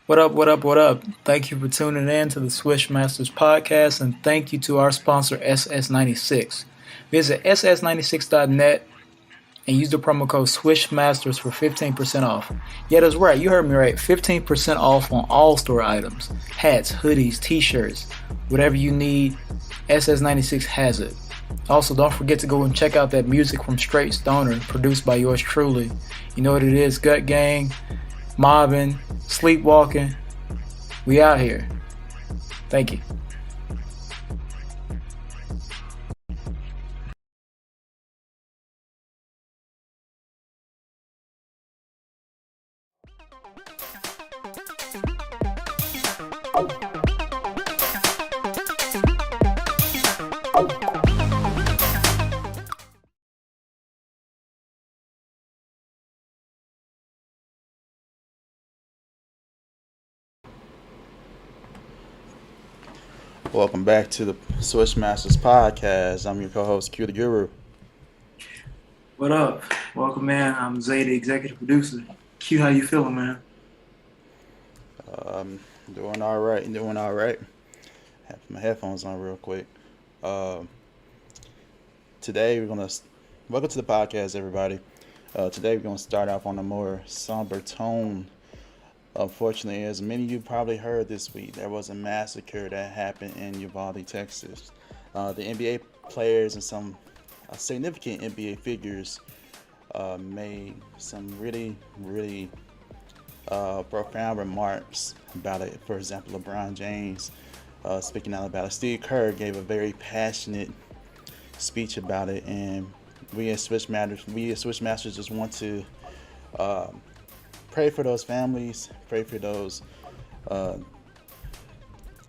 What up, what up, what up? Thank you for tuning in to the Swish Masters Podcast, and thank you to our sponsor, SS96. Visit ss96.net and use the promo code Swish Masters for 15% off. Yeah, that's right, you heard me right. 15% off on all store items. Hats, hoodies, t-shirts, whatever you need, SS96 has it. Also, don't forget to go and check out that music from Straight Stoner, produced by yours truly. You know what it is, Gut Gang, mobbing, sleepwalking. We out here. Thank you. Welcome back to the Swish Masters Podcast. I'm your co-host, QtheGuru. What up? Welcome, man. I'm Zay, the executive producer. Q, how you feeling, man? Doing all right. Have my headphones on real quick. Today we're gonna welcome to the podcast, everybody. Today we're gonna start off on a more somber tone. Unfortunately, as many of you probably heard this week, there was a massacre that happened in Uvalde, Texas. The NBA players and some significant NBA figures made some really profound remarks about it. For example, LeBron James speaking out about it. Steph Curry gave a very passionate speech about it, and we as Swish Masters just want to pray for those families, pray for those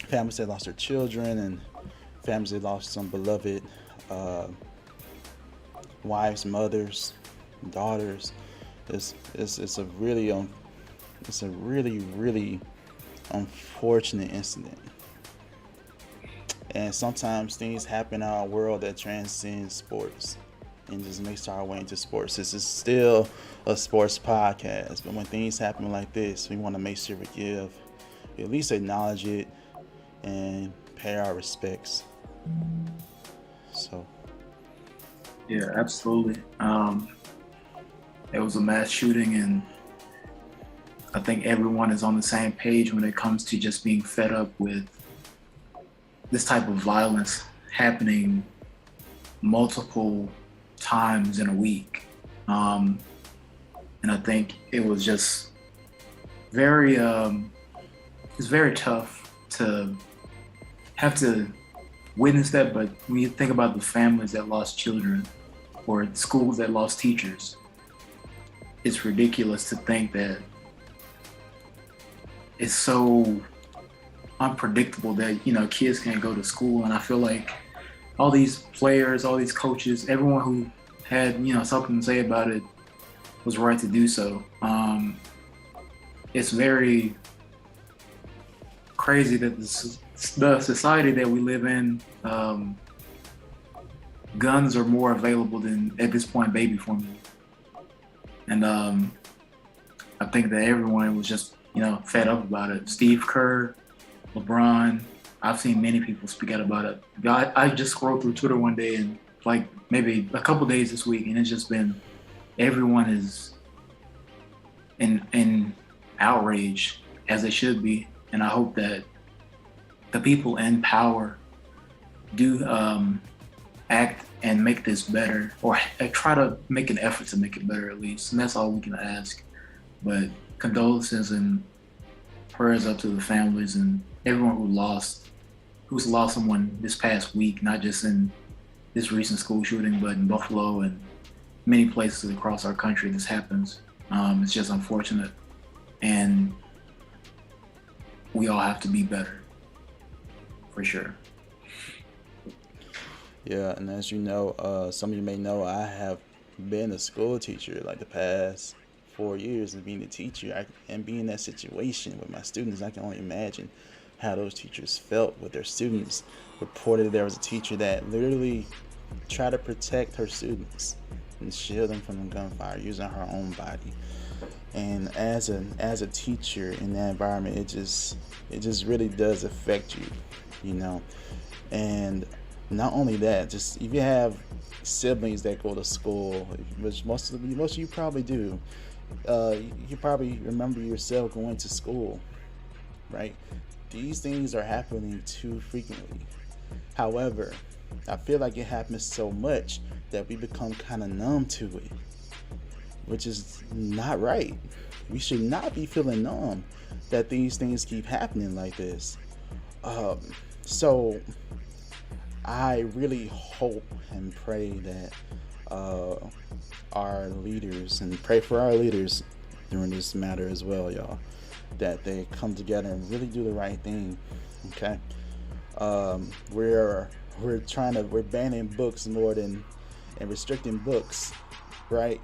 families that lost their children and families that lost some beloved wives, mothers, daughters. It's a really unfortunate incident. And sometimes things happen in our world that transcend sports and just makes our way into sports. This is still a sports podcast, but when things happen like this, we want to make sure we at least acknowledge it and pay our respects. So. Yeah, absolutely. It was a mass shooting, and I think everyone is on the same page when it comes to just being fed up with this type of violence happening multiple times in a week. And I think it was just it's very tough to have to witness that. But when you think about the families that lost children or schools that lost teachers, it's ridiculous to think that it's so unpredictable that, kids can't go to school. And I feel like all these players, all these coaches, everyone who had, something to say about it was right to do so. It's very crazy that the society that we live in, guns are more available than, at this point, baby formula. And I think that everyone was just, fed up about it. Steve Kerr, LeBron, I've seen many people speak out about it. I just scrolled through Twitter one day, and like maybe a couple days this week, and it's just been, everyone is in outrage, as they should be. And I hope that the people in power do act and make this better, or try to make an effort to make it better at least. And that's all we can ask. But condolences and prayers up to the families and everyone who's lost someone this past week, not just in this recent school shooting, but in Buffalo and many places across our country this happens. It's just unfortunate, and we all have to be better, for sure. Yeah, and as you know, some of you may know, I have been a school teacher like the past 4 years, and being a teacher and being in that situation with my students, I can only imagine how those teachers felt with their students. Reported there was a teacher that literally tried to protect her students and shield them from the gunfire using her own body. And as a teacher in that environment, it just really does affect you, you know. And not only that, just if you have siblings that go to school, which most of you probably do, you probably remember yourself going to school, right? These things are happening too frequently. However, I feel like it happens so much that we become kind of numb to it, which is not right. We should not be feeling numb that these things keep happening like this. So I really hope and pray that our leaders, and pray for our leaders during this matter as well, y'all, that they come together and really do the right thing. Okay. We're banning books more than, and restricting books, right?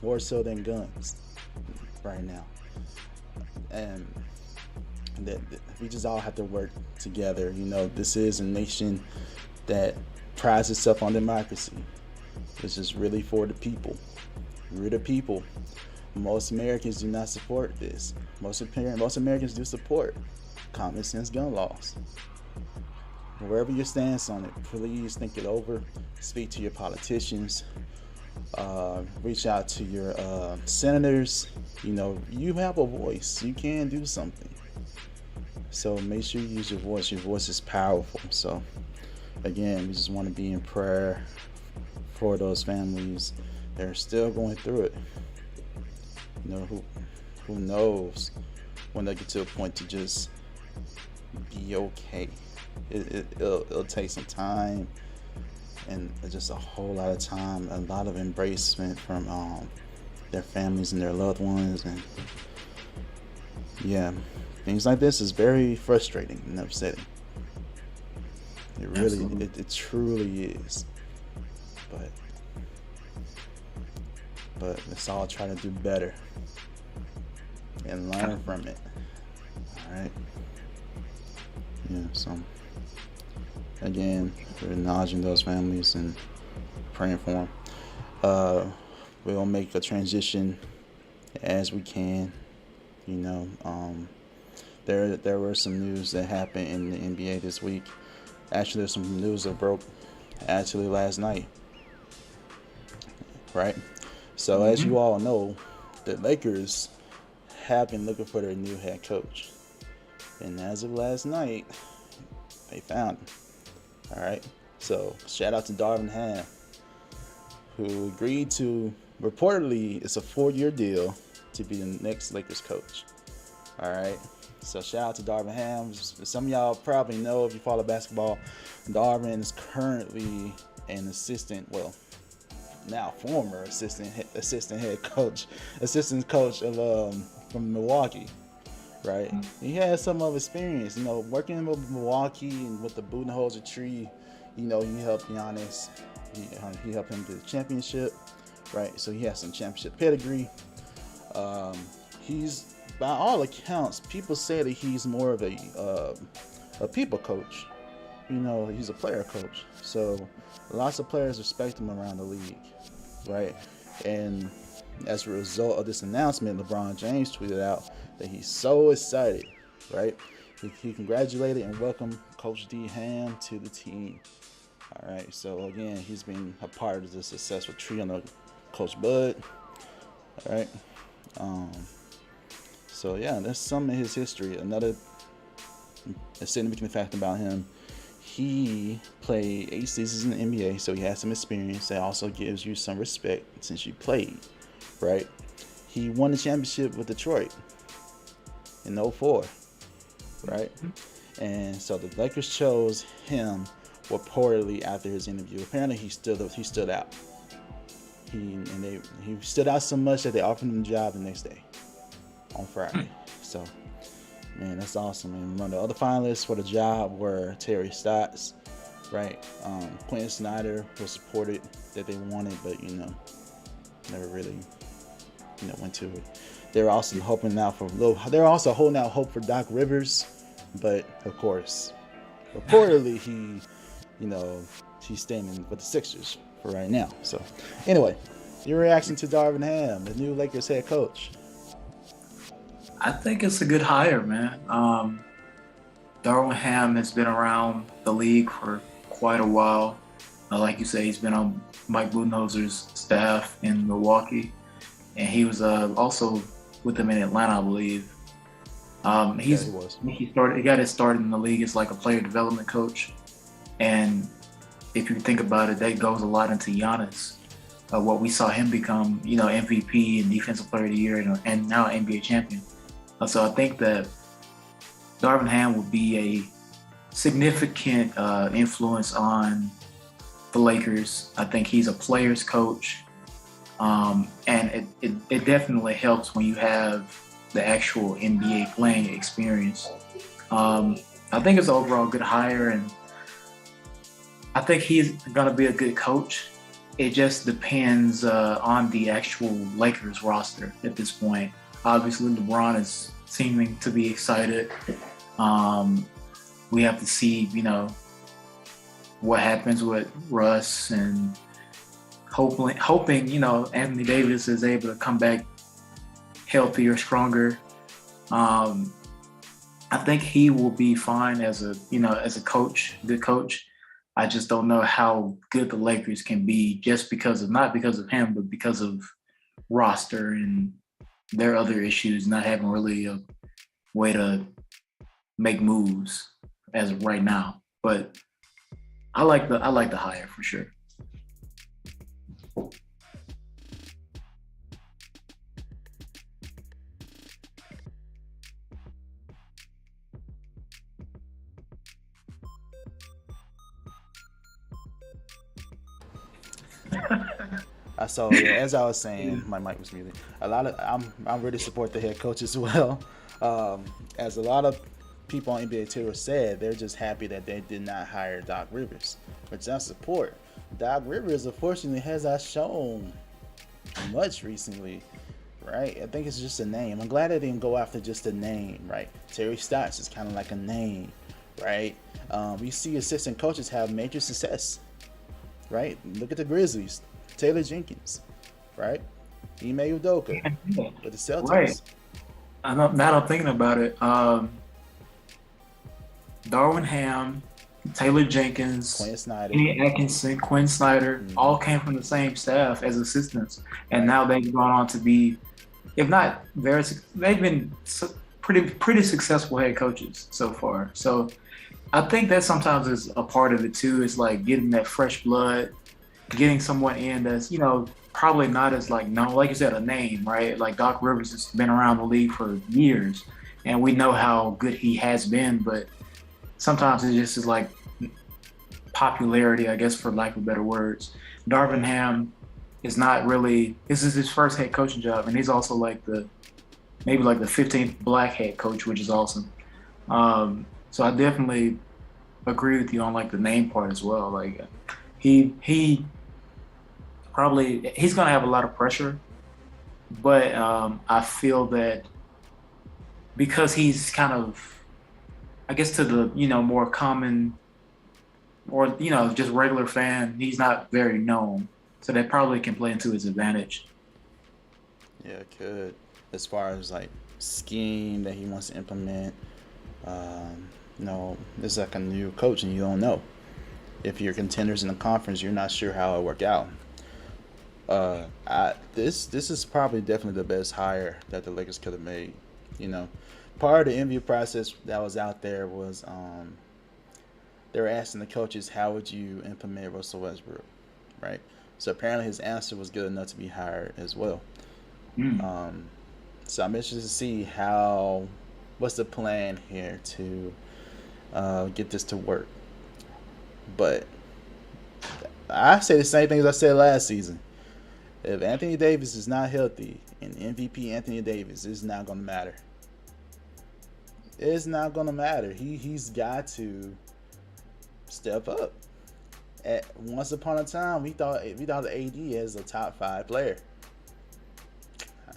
More so than guns right now. And that we just all have to work together. You know, this is a nation that prides itself on democracy. This is really for the people. We're the people. Most Americans do not support this. Most Americans do support common sense gun laws. Wherever your stance on it, please think it over. Speak to your politicians. Reach out to your senators. You know, you have a voice. You can do something. So make sure you use your voice. Your voice is powerful. So again, we just want to be in prayer for those families that are still going through it. You know, who knows when they get to a point to just be okay. It'll take some time, and just a whole lot of time, a lot of embracement from their families and their loved ones. And yeah, things like this is very frustrating and upsetting. It really, it truly is. But let's all try to do better and learn from it. All right. Yeah. So again, we're acknowledging those families and praying for them. We'll make a transition as we can. You know, there were some news that happened in the NBA this week. Actually, there's some news that broke actually last night. Right? So as you all know, the Lakers have been looking for their new head coach. And as of last night, they found him. All right. So shout out to Darvin Ham, who agreed to, reportedly, it's a 4-year deal to be the next Lakers coach. All right. So shout out to Darvin Ham. Some of y'all probably know, if you follow basketball, Darvin is currently an assistant, well, now former assistant coach of from Milwaukee. Right, he has some of experience, you know, working with Milwaukee and with the Budenholzer tree. You know, he helped Giannis. He helped him get a championship, right? So he has some championship pedigree. He's, by all accounts, people say that he's more of a people coach. You know, he's a player coach. So lots of players respect him around the league, right? And as a result of this announcement, LeBron James tweeted out that he's so excited, right? He congratulated and welcomed Coach D Ham to the team. All right, so again, he's been a part of the successful trio under Coach Bud. All right, so yeah, that's some of his history. Another significant fact about him: he played 8 seasons in the NBA, so he has some experience. That also gives you some respect since you played, right? He won the championship with Detroit in 2004, right? And so the Lakers chose him reportedly after his interview. Apparently he stood out. He stood out so much that they offered him the job the next day on Friday. So, man, that's awesome. And one of the other finalists for the job were Terry Stotts, right? Quentin Snyder was supported that they wanted, but never really went to it. They're also holding out hope for Doc Rivers, but of course, reportedly he's staying with the Sixers for right now. So, anyway, your reaction to Darvin Ham, the new Lakers head coach? I think it's a good hire, man. Darvin Ham has been around the league for quite a while. Like you say, he's been on Mike Budenholzer's staff in Milwaukee, and he was also with them in Atlanta, I believe. He got his start in the league as like a player development coach, and if you think about it, that goes a lot into Giannis. What we saw him become, MVP and Defensive Player of the Year, and now NBA champion. So I think that Darvin Ham will be a significant influence on the Lakers. I think he's a player's coach, and it definitely helps when you have the actual NBA playing experience. I think it's overall a good hire, and I think he's going to be a good coach. It just depends on the actual Lakers roster at this point. Obviously, LeBron is seeming to be excited. We have to see, what happens with Russ, and hoping, Anthony Davis is able to come back healthier, stronger. I think he will be fine as a coach, good coach. I just don't know how good the Lakers can be just not because of him, but because of roster and their other issues, not having really a way to make moves as of right now. But I like the hire for sure. So as I was saying, my mic was muted. I really support the head coach as well. As a lot of people on NBA Twitter said, they're just happy that they did not hire Doc Rivers, which I support. Doc Rivers, unfortunately, has not shown much recently, right? I think it's just a name. I'm glad they didn't go after just a name, right? Terry Stotts is kind of like a name, right? We see assistant coaches have major success, right? Look at the Grizzlies. Taylor Jenkins, right? Ime Udoka with the Celtics. Right. Now I'm thinking about it. Darvin Ham, Taylor Jenkins, Quinn Snyder, Kenny Atkinson, Quinn Snyder, all came from the same staff as assistants, and now they've gone on to be, if not very, they've been pretty successful head coaches so far. So I think that sometimes is a part of it too. Is like getting that fresh blood, getting someone in that's, probably not as like known, like you said, a name, right? Like Doc Rivers has been around the league for years, and we know how good he has been, but sometimes it just is like popularity, I guess, for lack of better words. Darvin Ham is not really, this is his first head coaching job, and he's also maybe the 15th black head coach, which is awesome. So I definitely agree with you on like the name part as well. Like he's gonna have a lot of pressure, but I feel that because he's kind of, I guess, to the more common or just regular fan, he's not very known, so that probably can play into his advantage. Yeah, it could. As far as like scheme that he wants to implement, it's like a new coach and you don't know. If you're contenders in the conference, you're not sure how it'll work out. This is probably definitely the best hire that the Lakers could have made. Part of the interview process that was out there was they were asking the coaches, how would you implement Russell Westbrook, right? So apparently his answer was good enough to be hired as well. So I'm interested to see what's the plan here to get this to work. But I say the same thing as I said last season. If Anthony Davis is not healthy, and MVP Anthony Davis is not going to matter. It's not going to matter. He's got to step up. Once upon a time, we thought of AD as a top 5 player.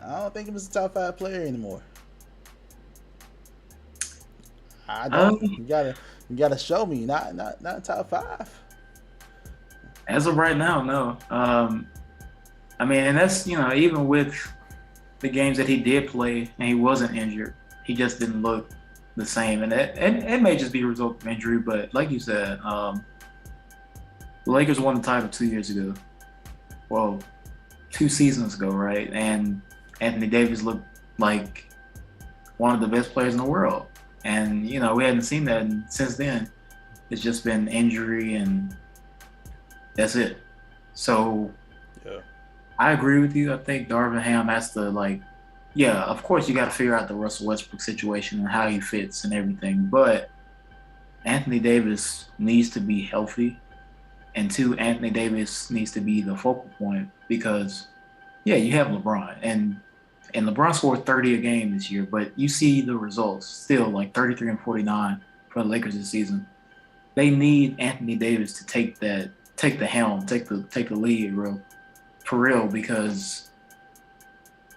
I don't think he was a top 5 player anymore. I don't. You gotta show me, not top 5. As of right now, no. I mean, and that's, even with the games that he did play and he wasn't injured, he just didn't look the same. And it may just be a result of injury, but like you said, the Lakers won the title 2 years ago. Well, 2 seasons ago, right? And Anthony Davis looked like one of the best players in the world. And, we hadn't seen that since then. It's just been injury and that's it. So Yeah. I agree with you. I think Darvin Ham has to yeah, of course you got to figure out the Russell Westbrook situation and how he fits and everything. But Anthony Davis needs to be healthy, and two, Anthony Davis needs to be the focal point because, yeah, you have LeBron and LeBron scored 30 a game this year, but you see the results still like 33 and 49 for the Lakers this season. They need Anthony Davis to take the helm, take the lead, for real, because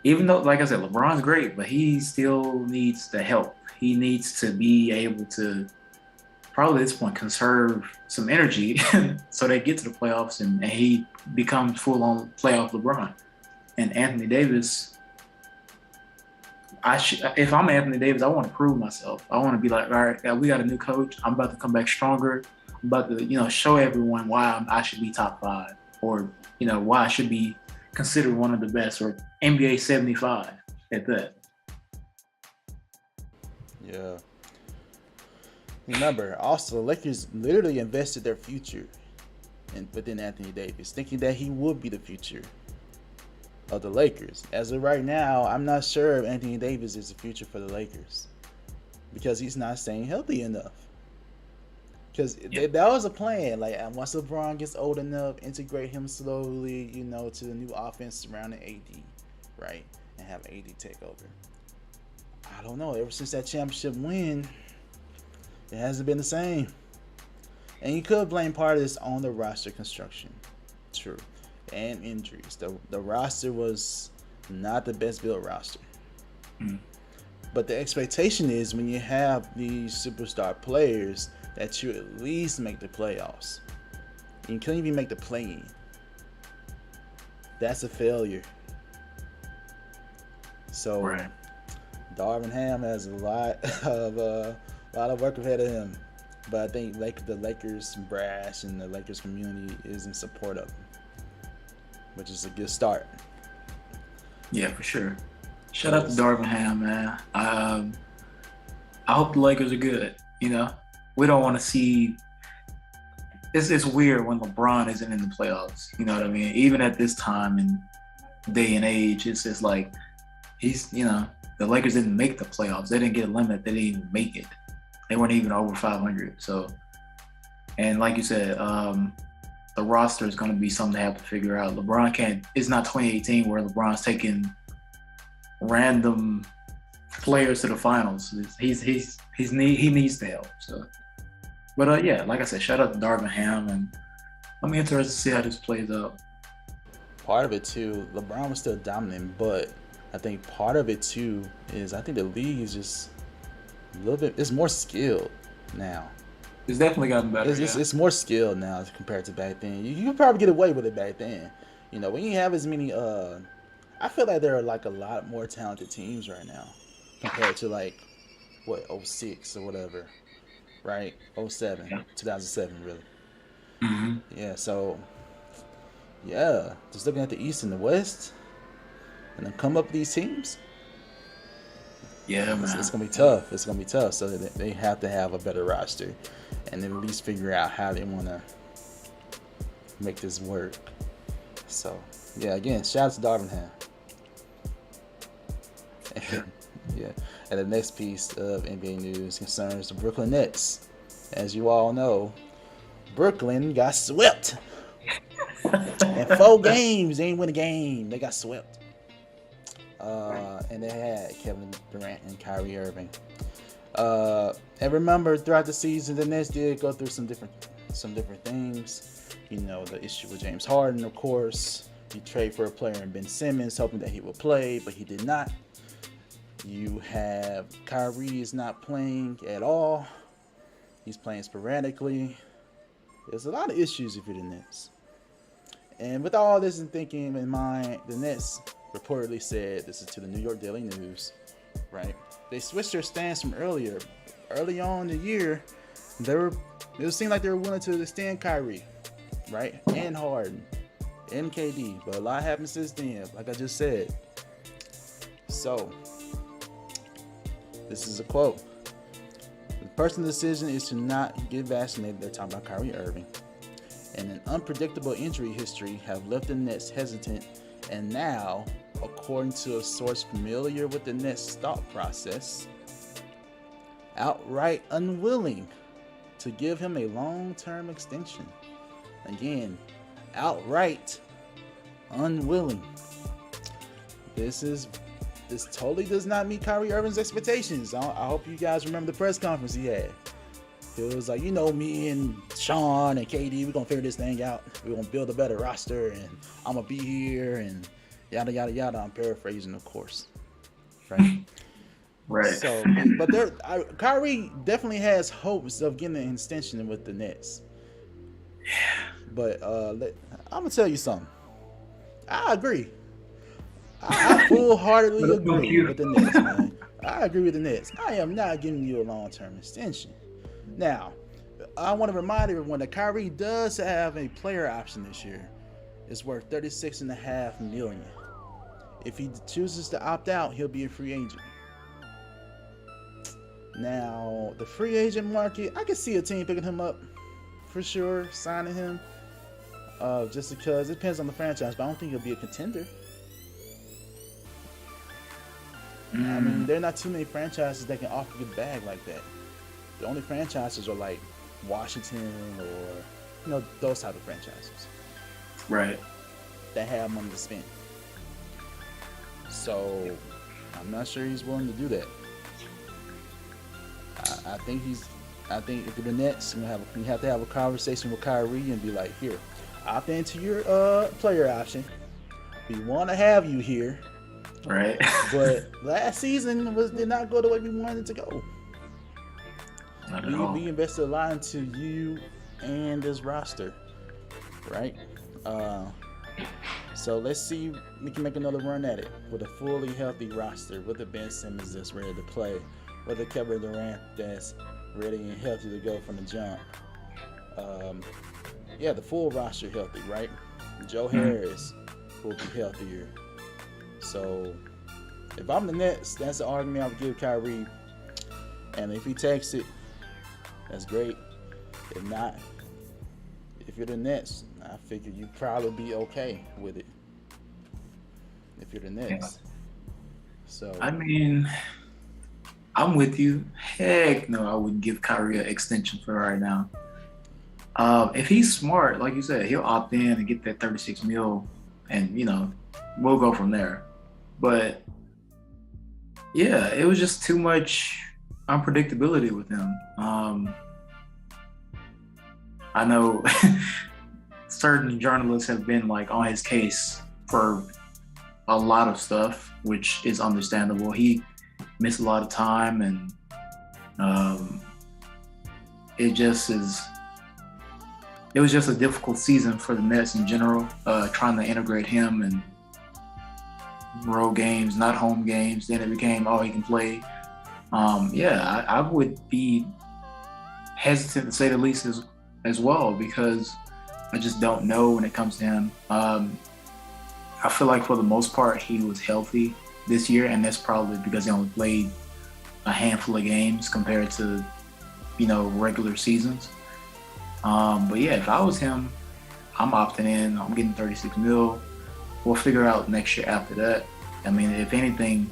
even though, like I said, LeBron's great, but he still needs the help. He needs to be able to probably at this point conserve some energy so they get to the playoffs and he becomes full on playoff LeBron. And Anthony Davis, if I'm Anthony Davis, I want to prove myself. I want to be like, all right, we got a new coach. I'm about to come back stronger. I'm about to, show everyone why I should be top 5, or why I should be considered one of the best, or NBA 75 at that. Yeah. Remember, also, the Lakers literally invested their future within Anthony Davis, thinking that he would be the future of the Lakers. As of right now, I'm not sure if Anthony Davis is the future for the Lakers because he's not staying healthy enough. Because that was a plan. Like, once LeBron gets old enough, integrate him slowly, to the new offense surrounding AD, right? And have AD take over. I don't know. Ever since that championship win, it hasn't been the same. And you could blame part of this on the roster construction. True. And injuries. The roster was not the best built roster. Mm. But the expectation is when you have these superstar players that you at least make the playoffs. You couldn't even make the play-in. That's a failure. So right. Darvin Ham has a lot of work ahead of him. But I think the Lakers brass and the Lakers community is in support of him, which is a good start. Yeah, for sure. Shout out to Darvin Ham, man. I hope the Lakers are good. We don't want to see. It's weird when LeBron isn't in the playoffs. You know what I mean? Even at this time and day and age, it's just like he's. The Lakers didn't make the playoffs. They didn't get eliminated. They didn't even make it. They weren't even over 500. So, and like you said, the roster is going to be something to have to figure out. LeBron can't. It's not 2018 where LeBron's taking random players to the finals. He needs the help. So, but yeah, like I said, shout out to Darvin Ham, and I'm interested to see how this plays out. Part of it too, LeBron was still dominant, but I think part of it too is I think the league is just a little bit. It's more skilled now. It's definitely gotten better. It's more skilled now compared to back then. You could probably get away with it back then. When you have as many. I feel like there are like a lot more talented teams right now compared to like 06 or whatever, right? 07, 2007 really. Mm-hmm. Yeah, so yeah, just looking at the East and the West, and then come up with these teams. Yeah, man. It's gonna be tough. It's gonna be tough. So they have to have a better roster, and then at least figure out how they want to make this work. So yeah, again, shout out to Darvin Ham. Yeah, and the next piece of NBA news concerns the Brooklyn Nets. As you all know, Brooklyn got swept. In 4 games, they ain't win a game. They got swept. And they had Kevin Durant and Kyrie Irving. And remember, throughout the season, the Nets did go through some different things. The issue with James Harden, of course. You trade for a player in Ben Simmons, hoping that he would play, but he did not. You have Kyrie is not playing at all. He's playing sporadically. There's a lot of issues if you're the Nets. And with all this in thinking in mind, the Nets reportedly said, this is to the New York Daily News, right? They switched their stance from earlier. Early on in the year, it seemed like they were willing to extend Kyrie, right? And Harden, and KD. But a lot happened since then, like I just said. So, this is a quote. The personal decision is to not get vaccinated. They're talking about Kyrie Irving. And an unpredictable injury history have left the Nets hesitant, and now, according to a source familiar with the Nets' thought process, outright unwilling to give him a long-term extension. Again, outright unwilling. This totally does not meet Kyrie Irving's expectations. I hope you guys remember the press conference he had. It was like, me and Sean and KD, we're going to figure this thing out. We're going to build a better roster, and I'm going to be here, and yada, yada, yada. I'm paraphrasing, of course. Right? Right. So, but Kyrie definitely has hopes of getting an extension with the Nets. Yeah. But I'm going to tell you something. I agree. I full-heartedly agree with the Nets, man. I agree with the Nets. I am not giving you a long-term extension. Now, I want to remind everyone that Kyrie does have a player option this year. It's worth $36.5 million. If he chooses to opt out, he'll be a free agent. Now, the free agent market, I can see a team picking him up for sure, signing him. Just because it depends on the franchise, but I don't think he'll be a contender. I mean, there are not too many franchises that can offer good bag like that. The only franchises are like Washington or, those type of franchises. Right. That have money to spend. So, I'm not sure he's willing to do that. I think if you're the Nets, you have to have a conversation with Kyrie and be like, here, opt into your player option. We want to have you here. Right. But last season did not go the way we wanted it to go. Not at all. We invested a lot into you and this roster, right? So let's see if we can make another run at it with a fully healthy roster, with a Ben Simmons that's ready to play, with a Kevin Durant that's ready and healthy to go from the jump. The full roster healthy, right? Joe Harris will be healthier. So if I'm the Nets, that's the argument I would give Kyrie. And if he takes it, that's great. If not, if you're the Nets, I figure you'd probably be okay with it. If you're the Nets. Yeah. So I mean, I'm with you. Heck no, I wouldn't give Kyrie an extension for right now. If he's smart, like you said, he'll opt in and get that $36 million, and we'll go from there. But yeah, it was just too much unpredictability with him. I know certain journalists have been like on his case for a lot of stuff, which is understandable. He missed a lot of time, and it was just a difficult season for the Nets in general, trying to integrate him and road games, not home games. Then it became, he can play. I would be hesitant to say the least as well, because I just don't know when it comes to him. I feel like for the most part he was healthy this year, and that's probably because he only played a handful of games compared to regular seasons. But yeah, if I was him, I'm opting in. I'm getting $36 million. We'll figure out next year after that. I mean, if anything,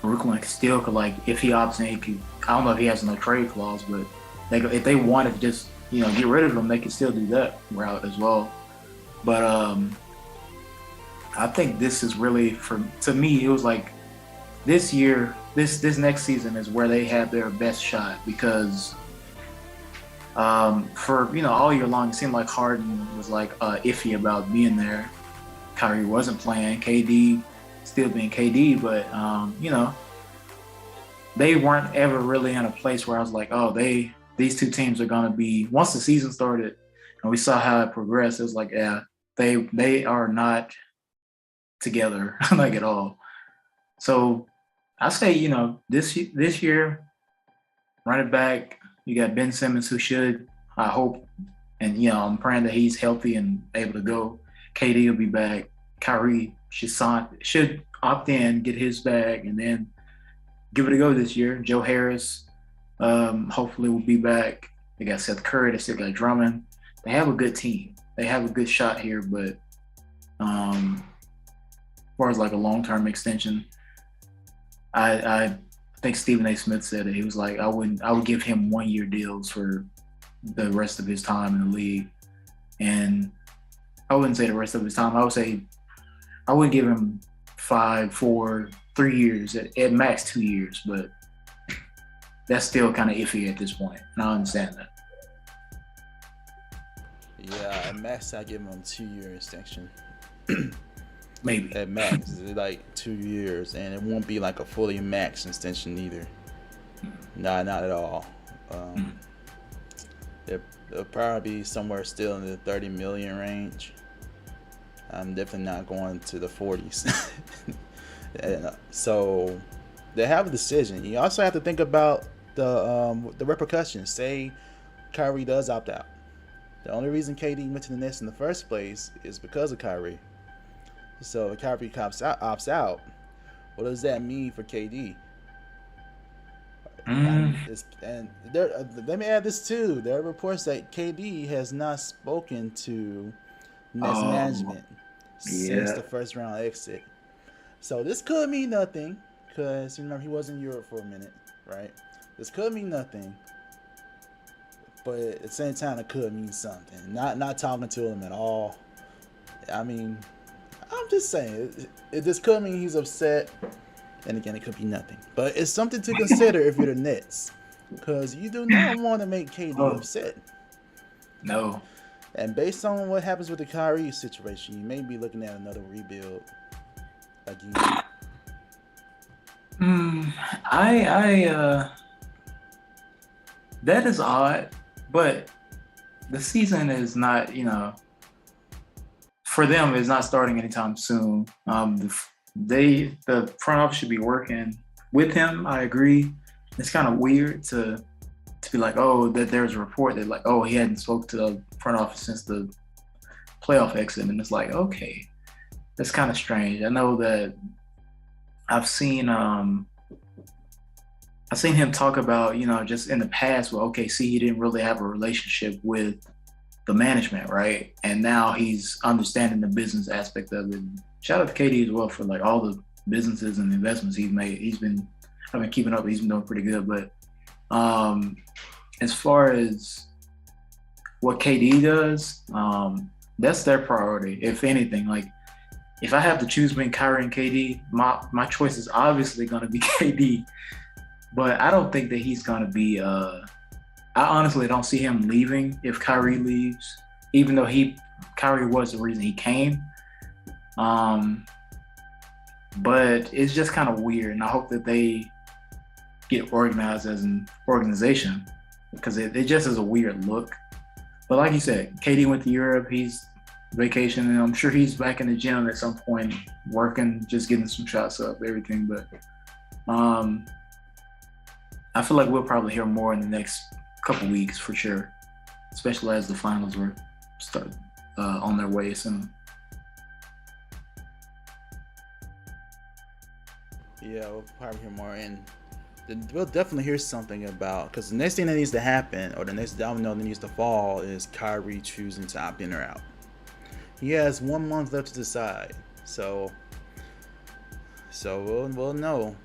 Brooklyn still could, if he opts in, I don't know if he has no trade clause, but if they wanted to just, get rid of him, they could still do that route as well. But I think this is really, to me, it was like this year, this next season is where they have their best shot, because for all year long, it seemed like Harden was iffy about being there. Kyrie wasn't playing, KD still being KD, but they weren't ever really in a place where I was like, these two teams are gonna be, once the season started and we saw how it progressed, it was like, yeah, They are not together like at all. So I say, this year, run it back. You got Ben Simmons, who should, I hope, and I'm praying that he's healthy and able to go. KD will be back. Kyrie should opt in, get his bag, and then give it a go this year. Joe Harris, hopefully will be back. They got Seth Curry. They still got Drummond. They have a good team. They have a good shot here, but as far as like a long-term extension, I think Stephen A. Smith said it. He was like, I would give him 1-year deals for the rest of his time in the league. And I wouldn't say the rest of his time. I would say I would give him 5, 4, 3 years, at max 2 years, but that's still kind of iffy at this point. And I understand that. Yeah, at max I give him a 2-year extension. Maybe. At max, it's like 2 years, and it won't be like a fully max extension either. Nah, not at all. It'll probably be somewhere still in the 30 million range. I'm definitely not going to the 40s. So they have a decision. You also have to think about the repercussions. Say Kyrie does opt out. The only reason KD went to the Nets in the first place is because of Kyrie. So if Kyrie opts out, what does that mean for KD? And let me add this too. There are reports that KD has not spoken to Nets management since the first round exit. So this could mean nothing because he was in Europe for a minute, right? This could mean nothing, but at the same time it could mean something. Not talking to him at all. I mean, I'm just saying this could mean he's upset. And again, it could be nothing. But it's something to consider if you're the Nets. Because you do not want to make KD upset. No. And based on what happens with the Kyrie situation, you may be looking at another rebuild again. That is odd. But the season is not, for them, it's not starting anytime soon. The front office should be working with him. I agree. It's kind of weird to be like, that there's a report that like, he hadn't spoke to the front office since the playoff exit, and it's like, okay, that's kind of strange. I know that I've seen him talk about, just in the past, well, OKC, he didn't really have a relationship with the management, right? And now he's understanding the business aspect of it. Shout out to KD as well for like all the businesses and investments he's made. I've been keeping up. He's been doing pretty good. But as far as what KD does, that's their priority. If anything, like if I have to choose between Kyrie and KD, my choice is obviously going to be KD. But I don't think that he's going to be. I honestly don't see him leaving if Kyrie leaves, even though Kyrie was the reason he came. But it's just kind of weird, and I hope that they get organized as an organization because it just is a weird look. But like you said, KD went to Europe, he's vacationing, and I'm sure he's back in the gym at some point, working, just getting some shots up, everything. But I feel like we'll probably hear more in the next couple weeks for sure, especially as the finals were on their way soon. Yeah, we'll probably hear more, and we'll definitely hear something about, because the next thing that needs to happen, or the next domino that needs to fall, is Kyrie choosing to opt in or out. He has 1 month left to decide, so we'll know.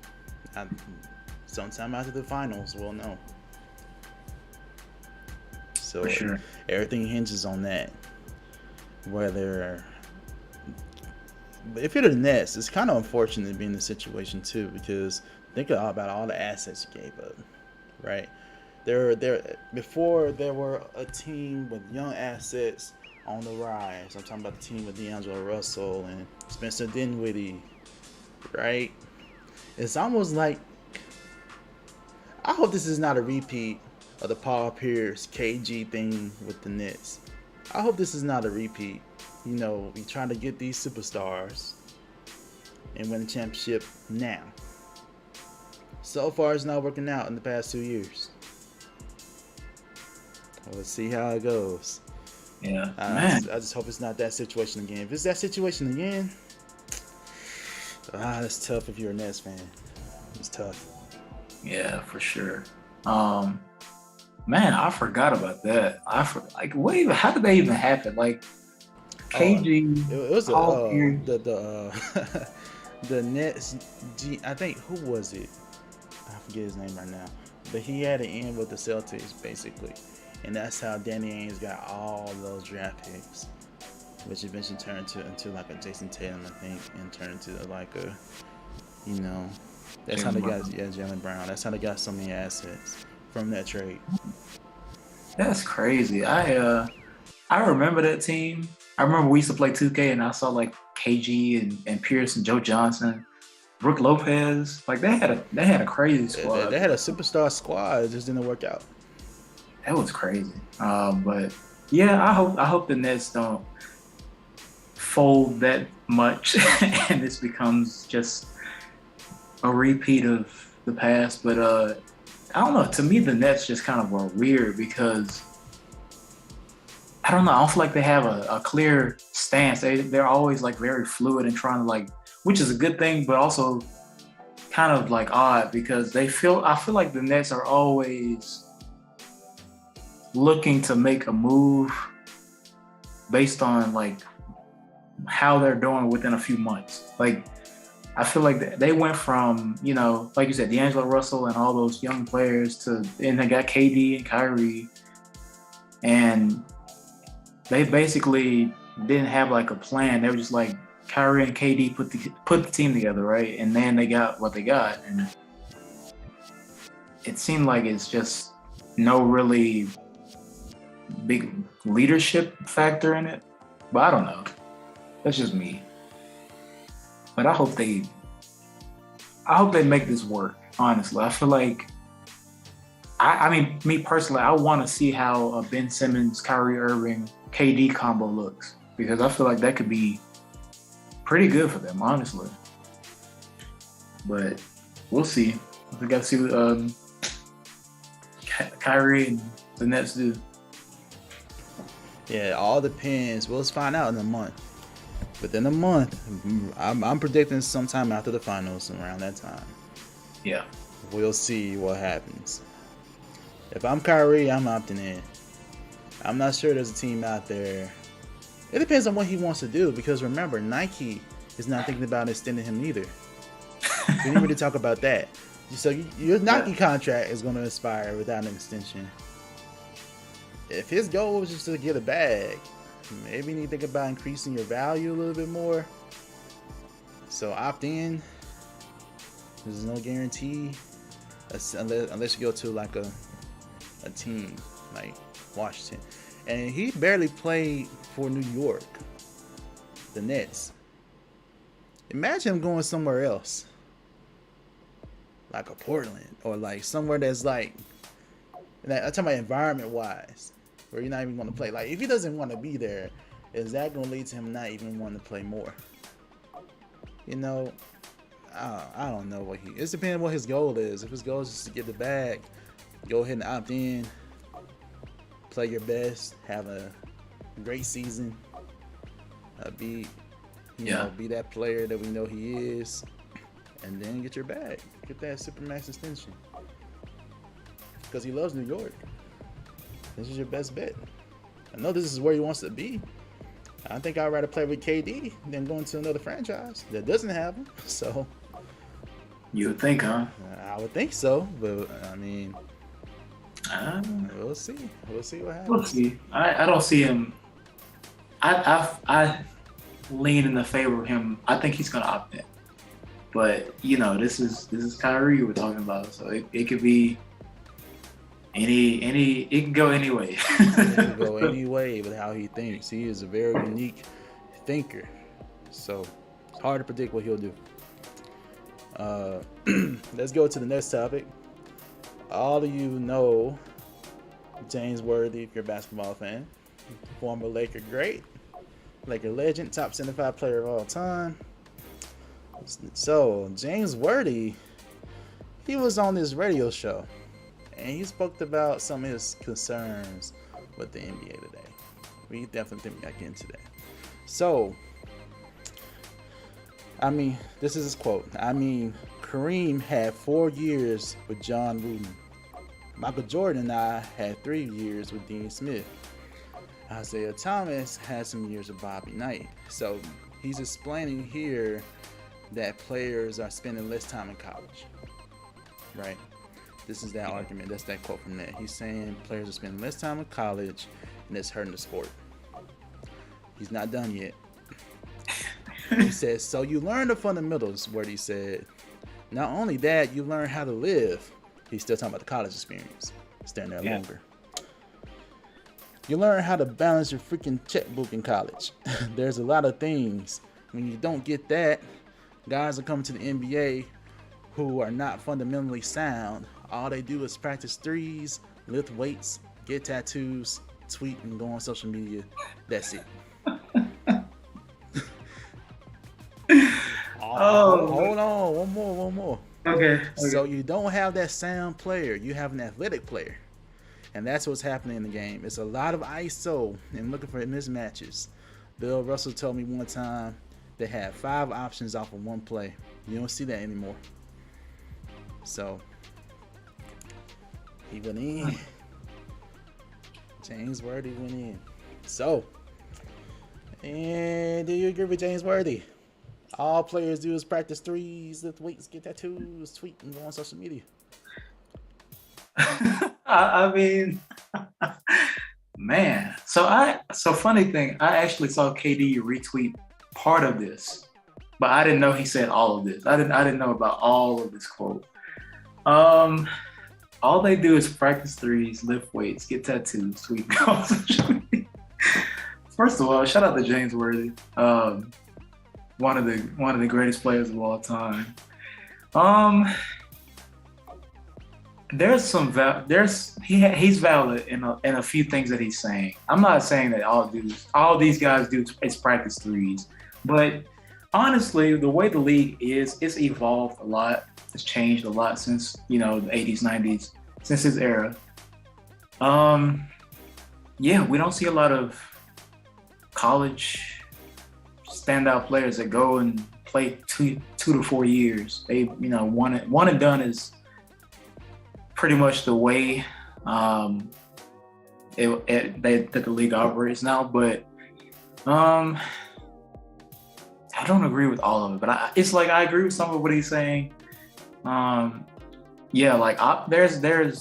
Sometime after the finals, we'll know. So for sure, everything hinges on that. But if you're the Nets, it's kind of unfortunate to be in this situation too, because think about all the assets you gave up, right? Before there were a team with young assets on the rise. I'm talking about the team with D'Angelo Russell and Spencer Dinwiddie, right? It's almost like, I hope this is not a repeat of the Paul Pierce KG thing with the Nets. I hope this is not a repeat. you're trying to get these superstars and win the championship now. So far, it's not working out in the past 2 years. We'll see how it goes. Yeah, man. I just hope it's not that situation again. If it's that situation again, that's tough if you're a Nets fan. It's tough. Yeah, for sure. Man, I forgot about that. How did that even happen? Like, KG. It was the Nets. I think, who was it? I forget his name right now. But he had an end with the Celtics, basically. And that's how Danny Ainge got all those draft picks, which eventually turned into like a Jason Tatum, I think, and turned into like a, that's how they got, Jaylen Brown. That's how they got so many assets from that trade. That's crazy. I remember that team. I remember we used to play 2K, and I saw like KG and Pierce and Joe Johnson, Brooke Lopez. Like they had a crazy squad. They had a superstar squad. It just didn't work out. That was crazy. But yeah, I hope the Nets don't fold that much and this becomes just a repeat of the past. But I don't know. To me, the Nets just kind of were weird because I don't know. I don't feel like they have a clear stance. They're always like very fluid and trying to like, which is a good thing, but also kind of like odd because I feel like the Nets are always looking to make a move based on like how they're doing within a few months. Like I feel like they went from, like you said, D'Angelo Russell and all those young players and they got KD and Kyrie, and they basically didn't have like a plan. They were just like Kyrie and KD put the team together, right? And then they got what they got, and it seemed like it's just no really big leadership factor in it. But I don't know. That's just me. But I hope they make this work, honestly. I feel like I mean, me personally, I want to see how a Ben Simmons, Kyrie Irving, KD combo looks, because I feel like that could be pretty good for them, honestly. But we'll see. We got to see what Kyrie and the Nets do. Yeah, all depends. We'll find out in a month. Within a month, I'm predicting sometime after the finals, around that time. Yeah. We'll see what happens. If I'm Kyrie, I'm opting in. I'm not sure there's a team out there. It depends on what he wants to do, because remember, Nike is not thinking about extending him either. We didn't really talk about that. So your Nike contract is going to expire without an extension. If his goal was just to get a bag, maybe you need to think about increasing your value a little bit more. So opt in. There's no guarantee unless you go to like a team like Washington. And he barely played for New York, the Nets. Imagine him going somewhere else, like a Portland, or like somewhere that's like, I'm talking about environment-wise, where you're not even going to play. Like, if he doesn't want to be there, is that going to lead to him not even wanting to play more? I don't know it's depending on what his goal is. If his goal is just to get the bag, go ahead and opt in, play your best, have a great season, be that player that we know he is, and then get your bag, get that Supermax extension, because he loves New York. This is your best bet. I know this is where he wants to be. I think I'd rather play with KD than going to another franchise that doesn't have him. So you would think, huh? I would think so, but I mean, we'll see. We'll see what happens. We'll see. I don't see him. I lean in the favor of him. I think he's gonna opt in. But this is Kyrie we're talking about, so it could be it can go any way. It can go any way with how he thinks. He is a very unique thinker, so it's hard to predict what he'll do. Let's go to the next topic. All of you know James Worthy, if you're a basketball fan, former Laker great, like a legend, top 75 player of all time. So James Worthy, he was on this radio show, and he spoke about some of his concerns with the NBA today. We definitely got to get into that. So, this is his quote. Kareem had 4 years with John Wooden. Michael Jordan and I had 3 years with Dean Smith. Isaiah Thomas had some years with Bobby Knight. So he's explaining here that players are spending less time in college, right? This is that argument. That's that quote from that. He's saying players are spending less time in college, and it's hurting the sport. He's not done yet. He says, so you learn the fundamentals, what he said. Not only that, you learn how to live. He's still talking about the college experience. Staying there longer. You learn how to balance your freaking checkbook in college. There's a lot of things. When you don't get that, guys are coming to the NBA who are not fundamentally sound. All they do is practice threes, lift weights, get tattoos, tweet, and go on social media. That's it. Hold on. One more. Okay. So you don't have that sound player. You have an athletic player. And that's what's happening in the game. It's a lot of ISO and looking for mismatches. Bill Russell told me one time they had 5 options off of one play. You don't see that anymore. So he went in. James Worthy went in. So, and do you agree with James Worthy? All players do is practice threes, lift weights, get tattoos, tweet, and go on social media. I mean, man. So funny thing, I actually saw KD retweet part of this, but I didn't know he said all of this. I didn't know about all of this quote. All they do is practice threes, lift weights, get tattoos, tweet, go on social media. First of all, shout out to James Worthy, one of the greatest players of all time. He's valid in a few things that he's saying. I'm not saying that all these guys do is practice threes, but honestly, the way the league is, it's evolved a lot. It's changed a lot since the 80s, 90s, since his era. We don't see a lot of college standout players that go and play 2 to 4 years. They one and done is pretty much the way that the league operates now, but I don't agree with all of it. But I agree with some of what he's saying. There's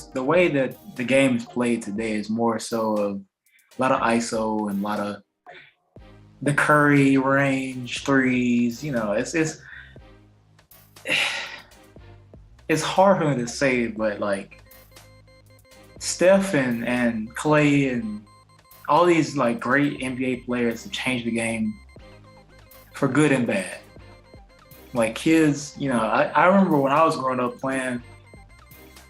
the way that the game is played today is more so of a lot of ISO and a lot of the Curry range threes. It's hard for me to say, but like Steph and Clay and all these like great NBA players have changed the game for good and bad. Like kids, I remember when I was growing up playing,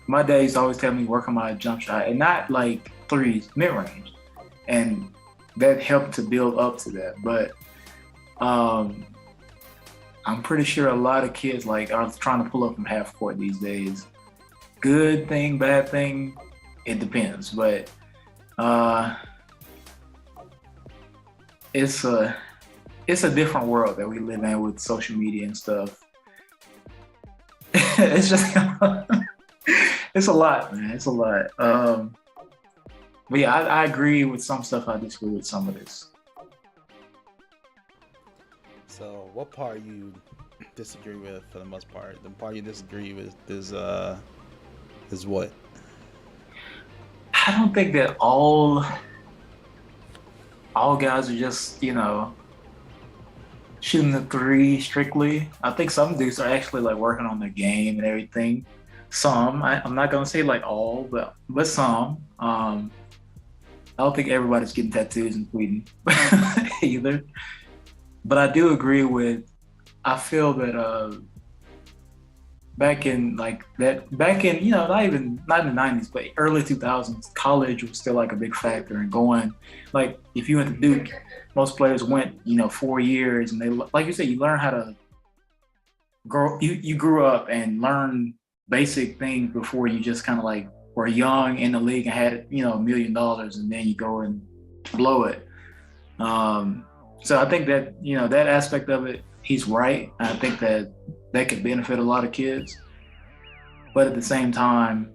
my dad used to always tell me work on my jump shot and not like threes, mid-range. And that helped to build up to that. But I'm pretty sure a lot of kids are trying to pull up from half court these days. Good thing, bad thing, it depends. But it's a different world that we live in with social media and stuff. It's just it's a lot, man. It's a lot. But yeah, I agree with some stuff. I disagree with some of this. So, what part you disagree with for the most part? The part you disagree with is what? I don't think that all guys are just shooting the three strictly. I think some dudes are actually like working on their game and everything. Some, I'm not gonna say like all, but some. I don't think everybody's getting tattoos and tweeting either. But I do agree with. I feel that back in not in the 90s, but early 2000s, college was still like a big factor. And going, like, if you went to Duke, most players went 4 years, and they, like you said, you learn how to grow. You grew up and learned basic things before you just kind of like were young in the league and had $1 million, and then you go and blow it. So I think that that aspect of it, he's right. I think that could benefit a lot of kids, but at the same time,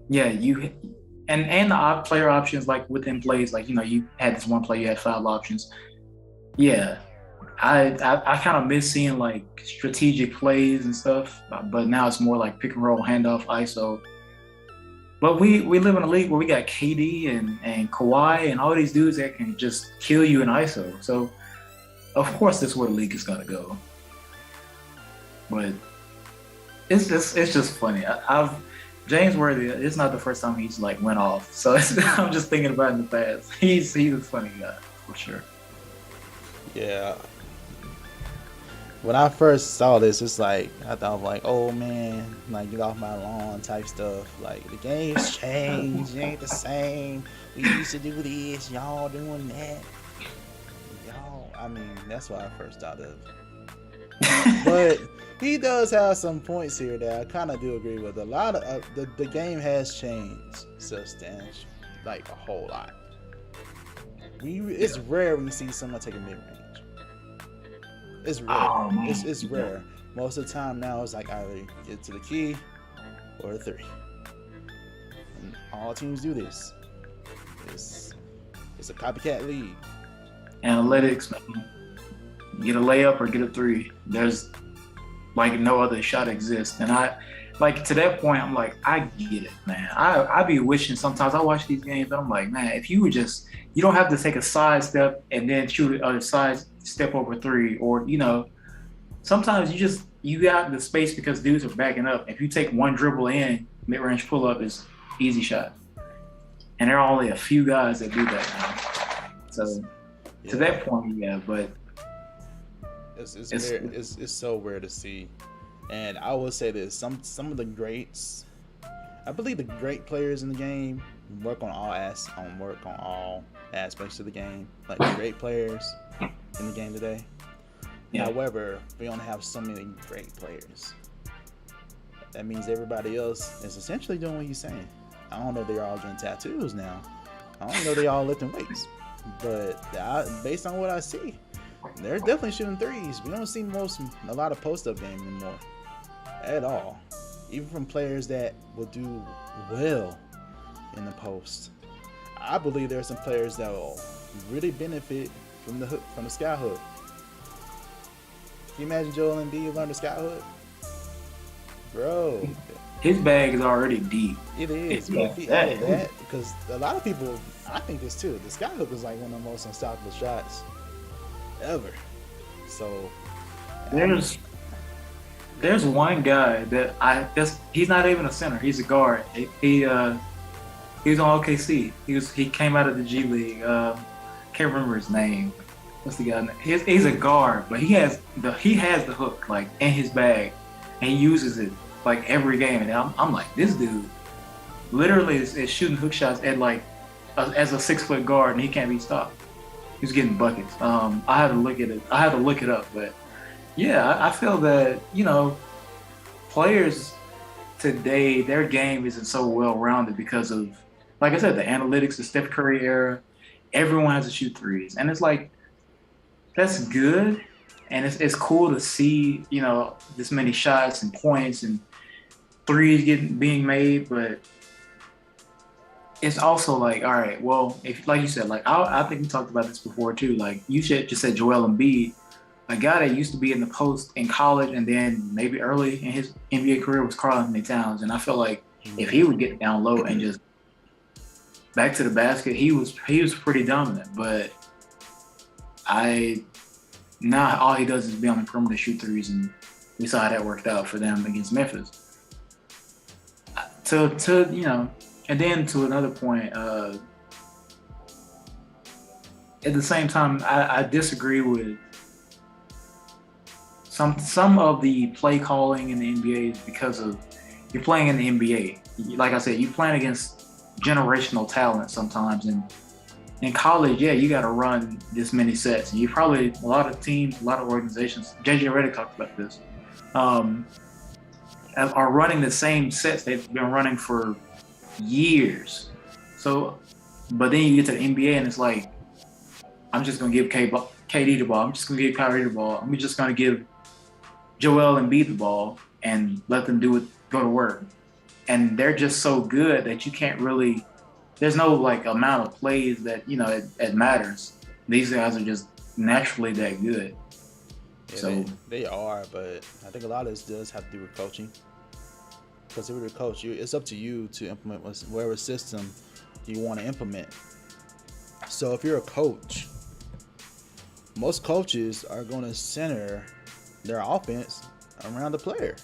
yeah, you and the player options, like within plays, like you had this one play, you had 5 options. Yeah, I kind of miss seeing like strategic plays and stuff, but now it's more like pick and roll, handoff, ISO. But we live in a league where we got KD and Kawhi and all these dudes that can just kill you in ISO. So of course that's where the league is gonna go. But it's just funny. James Worthy, it's not the first time he's like went off. So I'm just thinking about in the past. He's a funny guy for sure. Yeah. When I first saw this, it's like I thought like, oh man, like get off my lawn type stuff. Like the game's changed, it ain't the same. We used to do this, y'all doing that. Y'all, I mean, that's what I first thought of. But he does have some points here that I kind of do agree with. A lot of the game has changed substantially, like a whole lot. It's rare when you see someone take a mid range. It's rare. It's rare. Most of the time now, it's like either get to the key or a 3. And all teams do this. It's a copycat league. Analytics, man. Get a layup or get a 3. There's like no other shot exists. And I, like, to that point, I'm like, I get it, man. I be wishing sometimes I watch these games and I'm like, man, if you would just, you don't have to take a side step and then shoot a side step over 3, or sometimes you got the space because dudes are backing up. If you take one dribble in, mid-range pull-up is easy shot. And there are only a few guys that do that now. So to that point, yeah, but it's so rare to see. And I will say this, some of the greats, I believe the great players in the game work on all aspects of the game. Like the great players in the game today. Yeah. However, we don't have so many great players. That means everybody else is essentially doing what he's saying. I don't know if they're all getting tattoos now. I don't know they're all lifting weights. But based on what I see, they're definitely shooting 3s. We don't see a lot of post-up game anymore at all. Even from players that will do well in the post. I believe there are some players that will really benefit from the sky hook. Can you imagine Joel Embiid learn the sky hook? Bro. His bag is already deep. It is. But if he added that, because a lot of people, I think this too, the sky hook is like one of the most unstoppable shots ever. So there's one guy that he's not even a center, he's a guard. He was on OKC. He came out of the G League. Can't remember his name. What's the guy name? He's a guard, but he has the hook like in his bag, and he uses it like every game. And I'm like, this dude literally is shooting hook shots at like as a 6-foot guard, and he can't be stopped. He's getting buckets. I had to look at it. I had to look it up, but yeah, I feel that players today, their game isn't so well rounded because of, like I said, the analytics, the Steph Curry era. Everyone has to shoot 3s, and it's like that's good, and it's cool to see this many shots and points and 3s being made, but it's also like, all right, well, if like you said, like I think we talked about this before too. Like you just said, Joel Embiid, a guy that used to be in the post in college and then maybe early in his NBA career was Karl-Anthony Towns, and I feel like if he would get down low and just back to the basket, he was pretty dominant. But now all he does is be on the perimeter, shoot 3s, and we saw how that worked out for them against Memphis. And then to another point, at the same time, I disagree with some of the play calling in the NBA is because of you're playing in the NBA. Like I said, you're playing against generational talent sometimes, and in college, yeah, you got to run this many sets. And you probably a lot of teams, a lot of organizations. JJ Redick talked about this. Are running the same sets they've been running for years. So, but then you get to the NBA and it's like, I'm just gonna give KD the ball. I'm just gonna give Kyrie the ball. I'm just gonna give Joel Embiid the ball and let them do it, go to work. And they're just so good that you can't really. There's no like amount of plays that it matters. These guys are just naturally that good. Yeah, So they are, but I think a lot of this does have to do with coaching. Because if you're the coach, it's up to you to implement whatever system you want to implement. So if you're a coach, most coaches are going to center their offense around the player,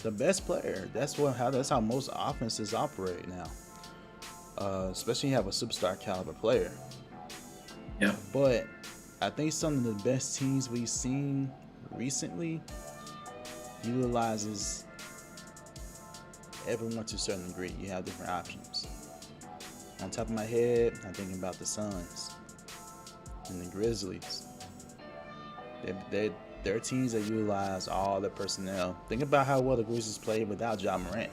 the best player. That's how most offenses operate now. Especially you have a superstar caliber player. yeah, But I think some of the best teams we've seen recently utilizes everyone to a certain degree. You have different options. On top of my head, I'm thinking about the Suns and the Grizzlies. They're teams that utilize all their personnel. Think about how well the Grizzlies played without Ja Morant.